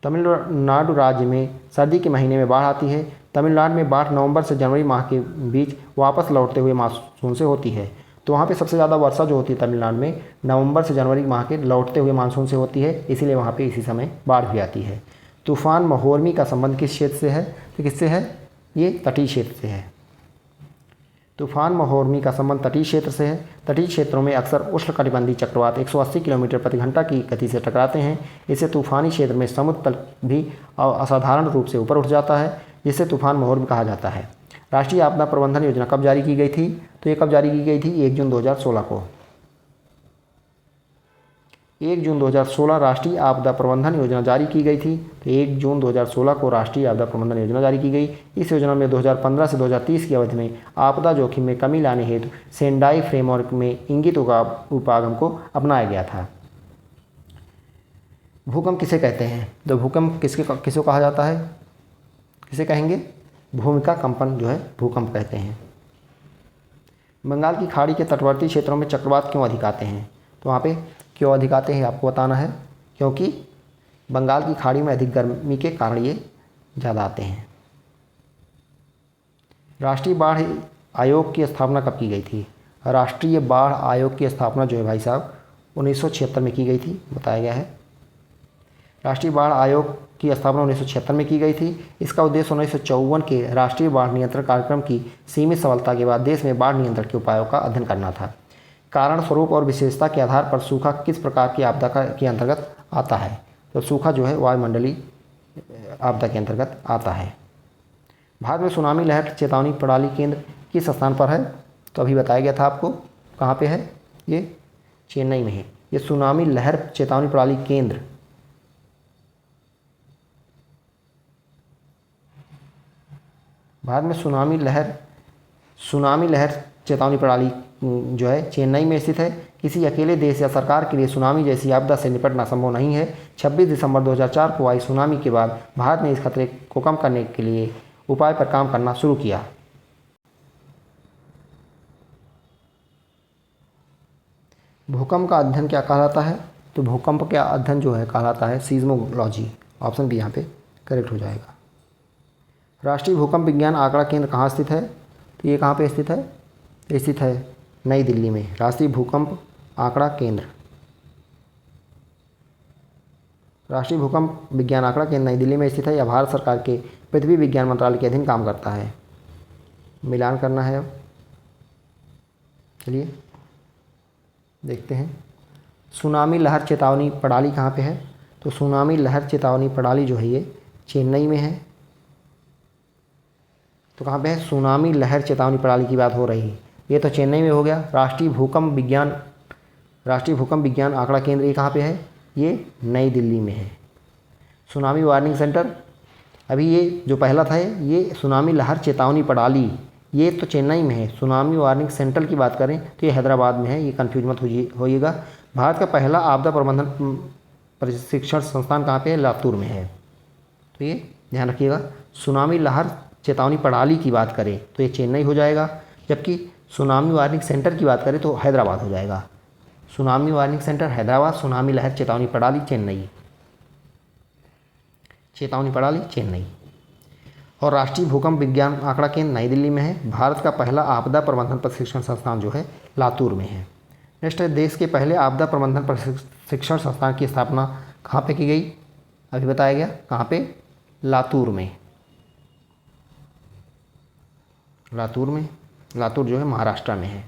तमिलनाडु राज्य में सर्दी के महीने में बाढ़ आती है। तमिलनाडु में बाढ़ नवंबर से जनवरी माह के बीच वापस लौटते हुए मानसून से होती है। तो वहाँ पे सबसे ज़्यादा वर्षा जो होती है तमिलनाडु में नवंबर से जनवरी माह के लौटते हुए मानसून से होती है, इसीलिए वहाँ पे इसी समय बाढ़ भी आती है। तूफान महोर्मी का संबंध किस क्षेत्र से है? तो किससे है? ये तटीय क्षेत्र से है। तूफान महोर्मी का संबंध तटीय क्षेत्र से है। तटीय क्षेत्रों में अक्सर उष्णकटिबंधीय चक्रवात 180 किलोमीटर प्रति घंटा की गति से टकराते हैं। इससे तूफानी क्षेत्र में समुद्र तल भी असाधारण रूप से ऊपर उठ जाता है, जिसे तूफान महोर्मी कहा जाता है। राष्ट्रीय आपदा प्रबंधन योजना कब जारी की गई थी? तो ये कब जारी की गई थी? 1 जून 2016 को। 1 जून 2016 राष्ट्रीय आपदा प्रबंधन योजना जारी की गई थी। तो 1 जून 2016 को राष्ट्रीय आपदा प्रबंधन योजना जारी की गई। इस योजना में 2015 से 2030 की अवधि में आपदा जोखिम में कमी लाने हेतु सेंडाई फ्रेमवर्क में इंगित उपागम को अपनाया गया था। भूकंप किसे कहते हैं? तो भूकंप किसे कहा जाता है? किसे कहेंगे? भूमिका कंपन जो है भूकंप कहते हैं। बंगाल की खाड़ी के तटवर्ती क्षेत्रों में चक्रवात क्यों अधिक आते हैं? तो वहाँ पे क्यों अधिक आते हैं आपको बताना है, क्योंकि बंगाल की खाड़ी में अधिक गर्मी के कारण ये ज़्यादा आते हैं। राष्ट्रीय बाढ़ आयोग की स्थापना कब की गई थी? राष्ट्रीय बाढ़ आयोग की स्थापना जो है भाई साहब 1976 में की गई थी, बताया गया है। राष्ट्रीय बाढ़ आयोग की स्थापना 1976 में की गई थी। इसका उद्देश्य 1954 के राष्ट्रीय बाढ़ नियंत्रण कार्यक्रम की सीमित सफलता के बाद देश में बाढ़ नियंत्रण के उपायों का अध्ययन करना था। कारण, स्वरूप और विशेषता के आधार पर सूखा किस प्रकार की आपदा के अंतर्गत आता है? तो सूखा जो है वायुमंडलीय आपदा के अंतर्गत आता है। भारत में सुनामी लहर चेतावनी प्रणाली केंद्र किस स्थान पर है? तो अभी बताया गया था आपको, कहाँ पे है? ये चेन्नई में है। ये सुनामी लहर चेतावनी प्रणाली केंद्र भारत में सुनामी लहर चेतावनी प्रणाली जो है चेन्नई में स्थित है। किसी अकेले देश या सरकार के लिए सुनामी जैसी आपदा से निपटना संभव नहीं है। 26 दिसंबर 2004 को आई सुनामी के बाद भारत ने इस खतरे को कम करने के लिए उपाय पर काम करना शुरू किया। भूकंप का अध्ययन क्या कहलाता है? तो भूकंप का अध्ययन जो है कहलाता है सीज़्मोलॉजी। ऑप्शन बी यहाँ पे करेक्ट हो जाएगा। राष्ट्रीय भूकंप विज्ञान आंकड़ा केंद्र कहाँ स्थित है? तो ये कहाँ पे स्थित है? स्थित है नई दिल्ली में। राष्ट्रीय भूकंप आंकड़ा केंद्र, राष्ट्रीय भूकंप विज्ञान आंकड़ा केंद्र नई दिल्ली में स्थित है। यह भारत सरकार के पृथ्वी विज्ञान मंत्रालय के अधीन काम करता है। मिलान करना है अब, चलिए देखते हैं। सुनामी लहर चेतावनी प्रणाली कहाँ पे है? तो सुनामी लहर चेतावनी प्रणाली जो है ये चेन्नई में है। तो कहाँ पे है? सुनामी लहर चेतावनी प्रणाली की बात हो रही है, ये तो चेन्नई में हो गया। राष्ट्रीय भूकंप विज्ञान आंकड़ा केंद्र ये कहाँ पे है? ये नई दिल्ली में है। सुनामी वार्निंग सेंटर, अभी ये जो पहला था ये सुनामी लहर चेतावनी प्रणाली, ये तो चेन्नई में है। सुनामी वार्निंग सेंटर की बात करें तो ये हैदराबाद में है, ये कन्फ्यूज मत होइएगा। भारत का पहला आपदा प्रबंधन प्रशिक्षण संस्थान कहाँ पे है? लातूर में है। तो ये ध्यान रखिएगा। सुनामी लहर चेतावनी प्रणाली की बात करें तो ये चेन्नई हो जाएगा, जबकि सुनामी वार्निंग सेंटर की बात करें तो हैदराबाद हो जाएगा। Tsunami warning centre Hyderabad, tsunami लहर चेतावनी प्रणाली चेन्नई। और राष्ट्रीय भूकंप विज्ञान आंकड़ा केंद्र नई दिल्ली में है। भारत का पहला आपदा प्रबंधन प्रशिक्षण संस्थान जो है लातूर में है। नेक्स्ट है, देश के पहले आपदा प्रबंधन प्रशिक्षण संस्थान की स्थापना कहाँ पे की गई? अभी बताया गया, कहाँ पे? लातूर में। लातूर जो है महाराष्ट्र में है।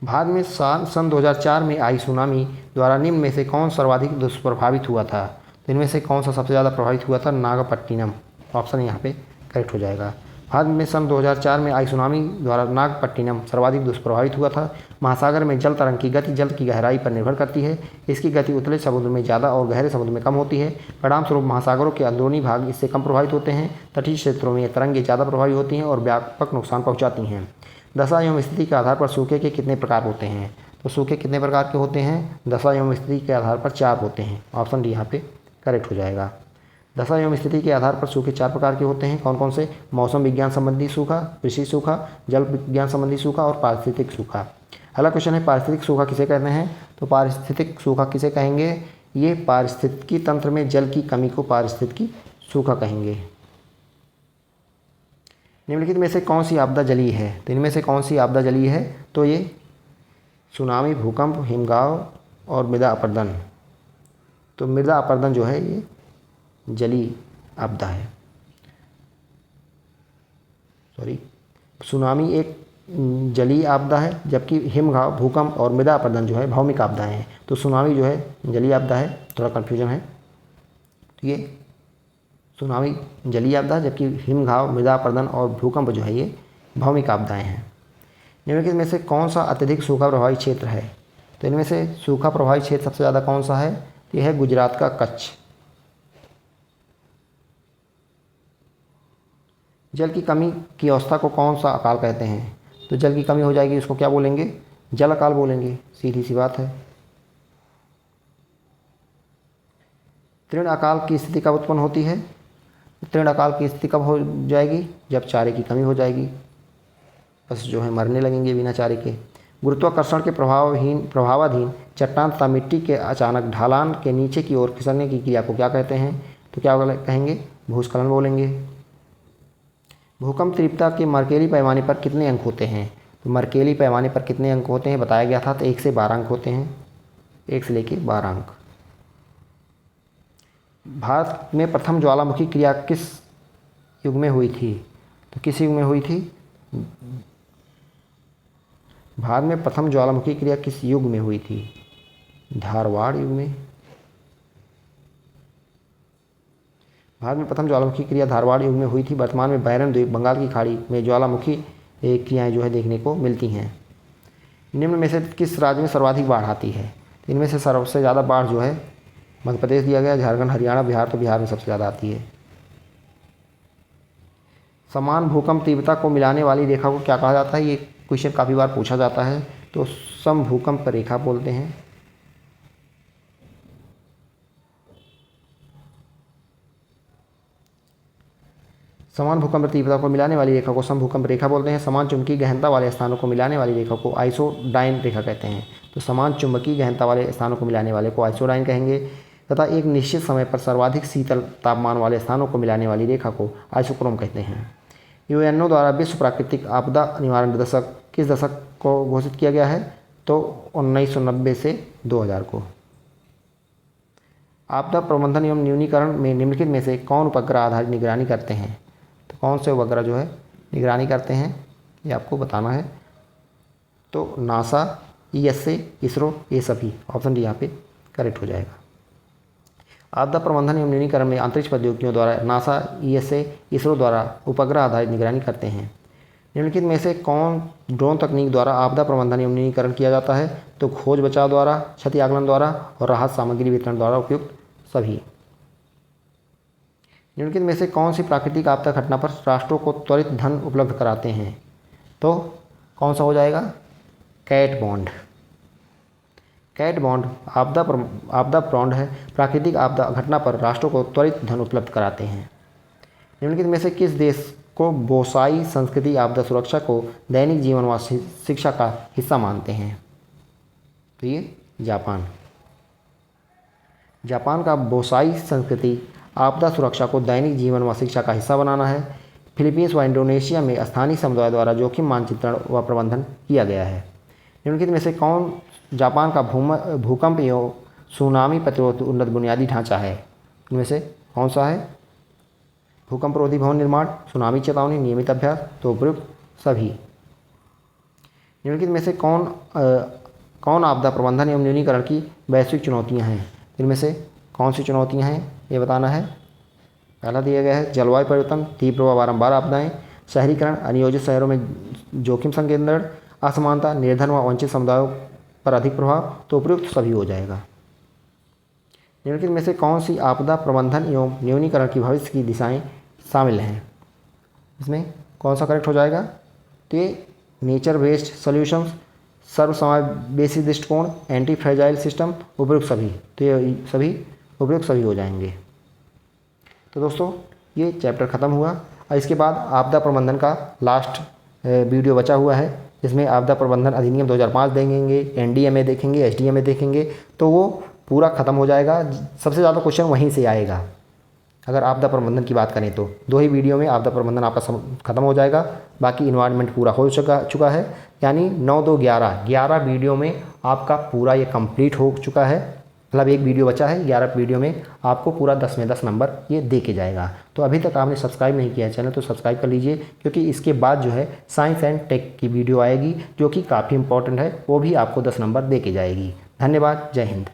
भारत में सन 2004 में आई सुनामी द्वारा निम्न में से कौन सर्वाधिक दुष्प्रभावित हुआ था? तो इनमें से कौन सा सबसे ज़्यादा प्रभावित हुआ था? नागपट्टिनम। ऑप्शन यहाँ पे करेक्ट हो जाएगा। भारत में सन 2004 में आई सुनामी द्वारा नागपट्टिनम सर्वाधिक दुष्प्रभावित हुआ था। महासागर में जल तरंग की गति जल की गहराई पर निर्भर करती है। इसकी गति उतले समुद्र में ज़्यादा और गहरे समुद्र में कम होती है। परिणामस्वरूप महासागरों के अंदरूनी भाग इससे कम प्रभावित होते हैं। तटीय क्षेत्रों में ये तरंगें ज़्यादा प्रभावी होती हैं और व्यापक नुकसान पहुँचाती हैं। दशा एवं स्थिति के आधार पर सूखे के कितने प्रकार होते हैं? तो सूखे कितने प्रकार के होते हैं? दशा एवं स्थिति के आधार पर 4 होते हैं। ऑप्शन डी यहाँ पे करेक्ट हो जाएगा। दशा एवं स्थिति के आधार पर सूखे 4 प्रकार के होते हैं। कौन कौन से? मौसम विज्ञान संबंधी सूखा, कृषि सूखा, जल विज्ञान संबंधी सूखा और पारिस्थितिक सूखा। अगला क्वेश्चन है, पारिस्थितिक सूखा किसे कहते हैं? तो पारिस्थितिक सूखा किसे कहेंगे? ये पारिस्थितिकी तंत्र में जल की कमी को पारिस्थितिकी सूखा कहेंगे। निम्नलिखित में से कौन सी आपदा जलीय है? तो इनमें से कौन सी आपदा जलीय है? तो ये सुनामी, भूकंप, हिमगाव और मृदा अपरदन। तो मृदा अपरदन जो है ये जलीय आपदा है। सुनामी एक जलीय आपदा है, जबकि हिमगाव, भूकंप और मृदा अपरदन जो है भौमिक आपदाएं हैं। तो सुनामी जो है जलीय आपदा है, थोड़ा कन्फ्यूजन है। तो ये सुनामी जलीय आपदा, जबकि हिमगाव, मृदा अपरदन और भूकंप जो है ये भौमिक आपदाएं हैं। निम्नलिखित में से कौन सा अत्यधिक सूखा प्रभावी क्षेत्र है? तो इनमें से सूखा प्रभावी क्षेत्र सबसे ज़्यादा कौन सा है? तो यह है गुजरात का कच्छ। जल की कमी की अवस्था को कौन सा अकाल कहते हैं? तो जल की कमी हो जाएगी, उसको क्या बोलेंगे? जल अकाल बोलेंगे, सीधी सी बात है। तृण अकाल की स्थिति कब उत्पन्न होती है? तृण अकाल की स्थिति कब हो जाएगी? जब चारे की कमी हो जाएगी, बस जो है मरने लगेंगे बिना चारे के। गुरुत्वाकर्षण के प्रभावाधीन चट्टान तथा मिट्टी के अचानक ढलान के नीचे की ओर खिसकने की क्रिया को क्या कहते हैं? तो क्या कहेंगे? भूस्खलन बोलेंगे। भूकंप तीव्रता के मर्केरी पैमाने पर कितने अंक होते हैं? तो मर्केली पैमाने पर कितने अंक होते हैं बताया गया था, तो 1 से 12 अंक होते हैं, 1 से लेके 12 अंक। भारत में प्रथम ज्वालामुखी क्रिया किस युग में हुई थी, तो किस युग में हुई थी? भारत में प्रथम ज्वालामुखी क्रिया किस युग में हुई थी? धारवाड़ युग में। भारत में प्रथम ज्वालामुखी क्रिया धारवाड़ युग में हुई थी। वर्तमान में बैरन द्वीप, बंगाल की खाड़ी में ज्वालामुखी क्रियाएं जो है देखने को मिलती हैं। निम्न में से किस राज्य में सर्वाधिक बाढ़ आती है? तो इनमें से सबसे ज़्यादा बाढ़ जो है मध्य प्रदेश दिया गया, झारखंड, हरियाणा, बिहार, तो बिहार में सबसे ज़्यादा आती है। समान भूकंप तीव्रता को मिलाने वाली रेखा को क्या कहा जाता है? ये क्वेश्चन काफ़ी बार पूछा जाता है, तो समभूकंप रेखा बोलते हैं। समान भूकंप तीव्रता को मिलाने वाली रेखा को समभूकंप रेखा बोलते हैं। समान चुंबकीय गहनता वाले स्थानों को मिलाने वाली रेखा को आइसोडाइन रेखा कहते हैं। तो समान चुंबकीय गहनता वाले स्थानों को मिलाने वाले को आइसोडाइन कहेंगे, तथा एक निश्चित समय पर सर्वाधिक शीतल तापमान वाले स्थानों को मिलाने वाली रेखा को आइसोक्रोम कहते हैं। यूएनओ द्वारा विश्व प्राकृतिक आपदा निवारण दशक किस दशक को घोषित किया गया है? तो 1990 से 2000 को। आपदा प्रबंधन एवं न्यूनीकरण में निम्नलिखित में से कौन उपग्रह आधारित निगरानी करते हैं? तो कौन से उपग्रह जो है निगरानी करते हैं ये आपको बताना है। तो नासा, ईएसए, इसरो, ये सभी। ऑप्शन डी यहाँ पे करेक्ट हो जाएगा। आपदा प्रबंधन एवं न्यूनीकरण में अंतरिक्ष प्रौद्योगिकियों द्वारा नासा, ईएसए, इसरो द्वारा उपग्रह आधारित निगरानी करते हैं। निम्नलिखित में से कौन ड्रोन तकनीक द्वारा आपदा प्रबंधन एवं न्यूनीकरण किया जाता है? तो खोज बचाव द्वारा, क्षति आकलन द्वारा और राहत सामग्री वितरण द्वारा उपयुक्त सभी। निम्नलिखित में से कौन सी प्राकृतिक आपदा घटना पर राष्ट्रों को त्वरित धन उपलब्ध कराते हैं? तो कौन सा हो जाएगा? Cat bond. कैट बॉन्ड आपदा बॉन्ड है, प्राकृतिक आपदा घटना पर राष्ट्रों को त्वरित धन उपलब्ध कराते हैं। निम्नलिखित में से किस देश को बोसाई संस्कृति आपदा सुरक्षा को दैनिक जीवन व शिक्षा का हिस्सा मानते हैं? तो ये जापान। जापान का बोसाई संस्कृति आपदा सुरक्षा को दैनिक जीवन व शिक्षा का हिस्सा बनाना है। फिलीपींस व इंडोनेशिया में स्थानीय समुदाय द्वारा जोखिम मानचित्रण व प्रबंधन किया गया है। निम्नलिखित में से कौन जापान का भूकंप एवं सुनामी प्रतिरोध उन्नत बुनियादी ढांचा है? इनमें से कौन सा है? भूकंप रोधी भवन निर्माण, सुनामी चेतावनी, नियमित अभ्यास, तो उपयुक्त सभी। निम्नलिखित में से कौन आपदा प्रबंधन एवं न्यूनीकरण की वैश्विक चुनौतियां हैं? इनमें से कौन सी चुनौतियां हैं ये बताना है। पहला दिया गया है जलवायु परिवर्तन, तीव्र व बारंबार आपदाएं, शहरीकरण, अनियोजित शहरों में जोखिम संकेंद्रण, असमानता, निर्धन व वंचित समुदायों पर अधिक प्रभाव, तो उपयुक्त सभी हो जाएगा। निम्नलिखित में से कौन सी आपदा प्रबंधन एवं न्यूनीकरण की भविष्य की दिशाएं शामिल हैं? इसमें कौन सा करेक्ट हो जाएगा? तो ये नेचर बेस्ड सॉल्यूशंस, सर्वसमावेशी दृष्टिकोण, एंटी फ्रेजाइल सिस्टम, उपयुक्त सभी, तो ये सभी उपयुक्त सभी हो जाएंगे। तो दोस्तों ये चैप्टर ख़त्म हुआ और इसके बाद आपदा प्रबंधन का लास्ट वीडियो बचा हुआ है, जिसमें आपदा प्रबंधन अधिनियम 2005 देखेंगे, एनडीएमए देखेंगे, एसडीएमए देखेंगे, तो वो पूरा ख़त्म हो जाएगा। सबसे ज़्यादा क्वेश्चन वहीं से आएगा अगर आपदा प्रबंधन की बात करें तो। 2 ही वीडियो में आपदा प्रबंधन आपका ख़त्म हो जाएगा, बाकी इन्वायरमेंट पूरा हो चुका है, यानी 9, 2, 11 वीडियो में आपका पूरा ये कंप्लीट हो चुका है। मतलब एक वीडियो बचा है, 11 वीडियो में आपको पूरा 10 में 10 नंबर ये दे के जाएगा। तो अभी तक आपने सब्सक्राइब नहीं किया है चैनल तो सब्सक्राइब कर लीजिए, क्योंकि इसके बाद जो है साइंस एंड टेक की वीडियो आएगी जो कि काफ़ी इंपॉर्टेंट है, वो भी आपको 10 नंबर दे के जाएगी। धन्यवाद, जय हिंद।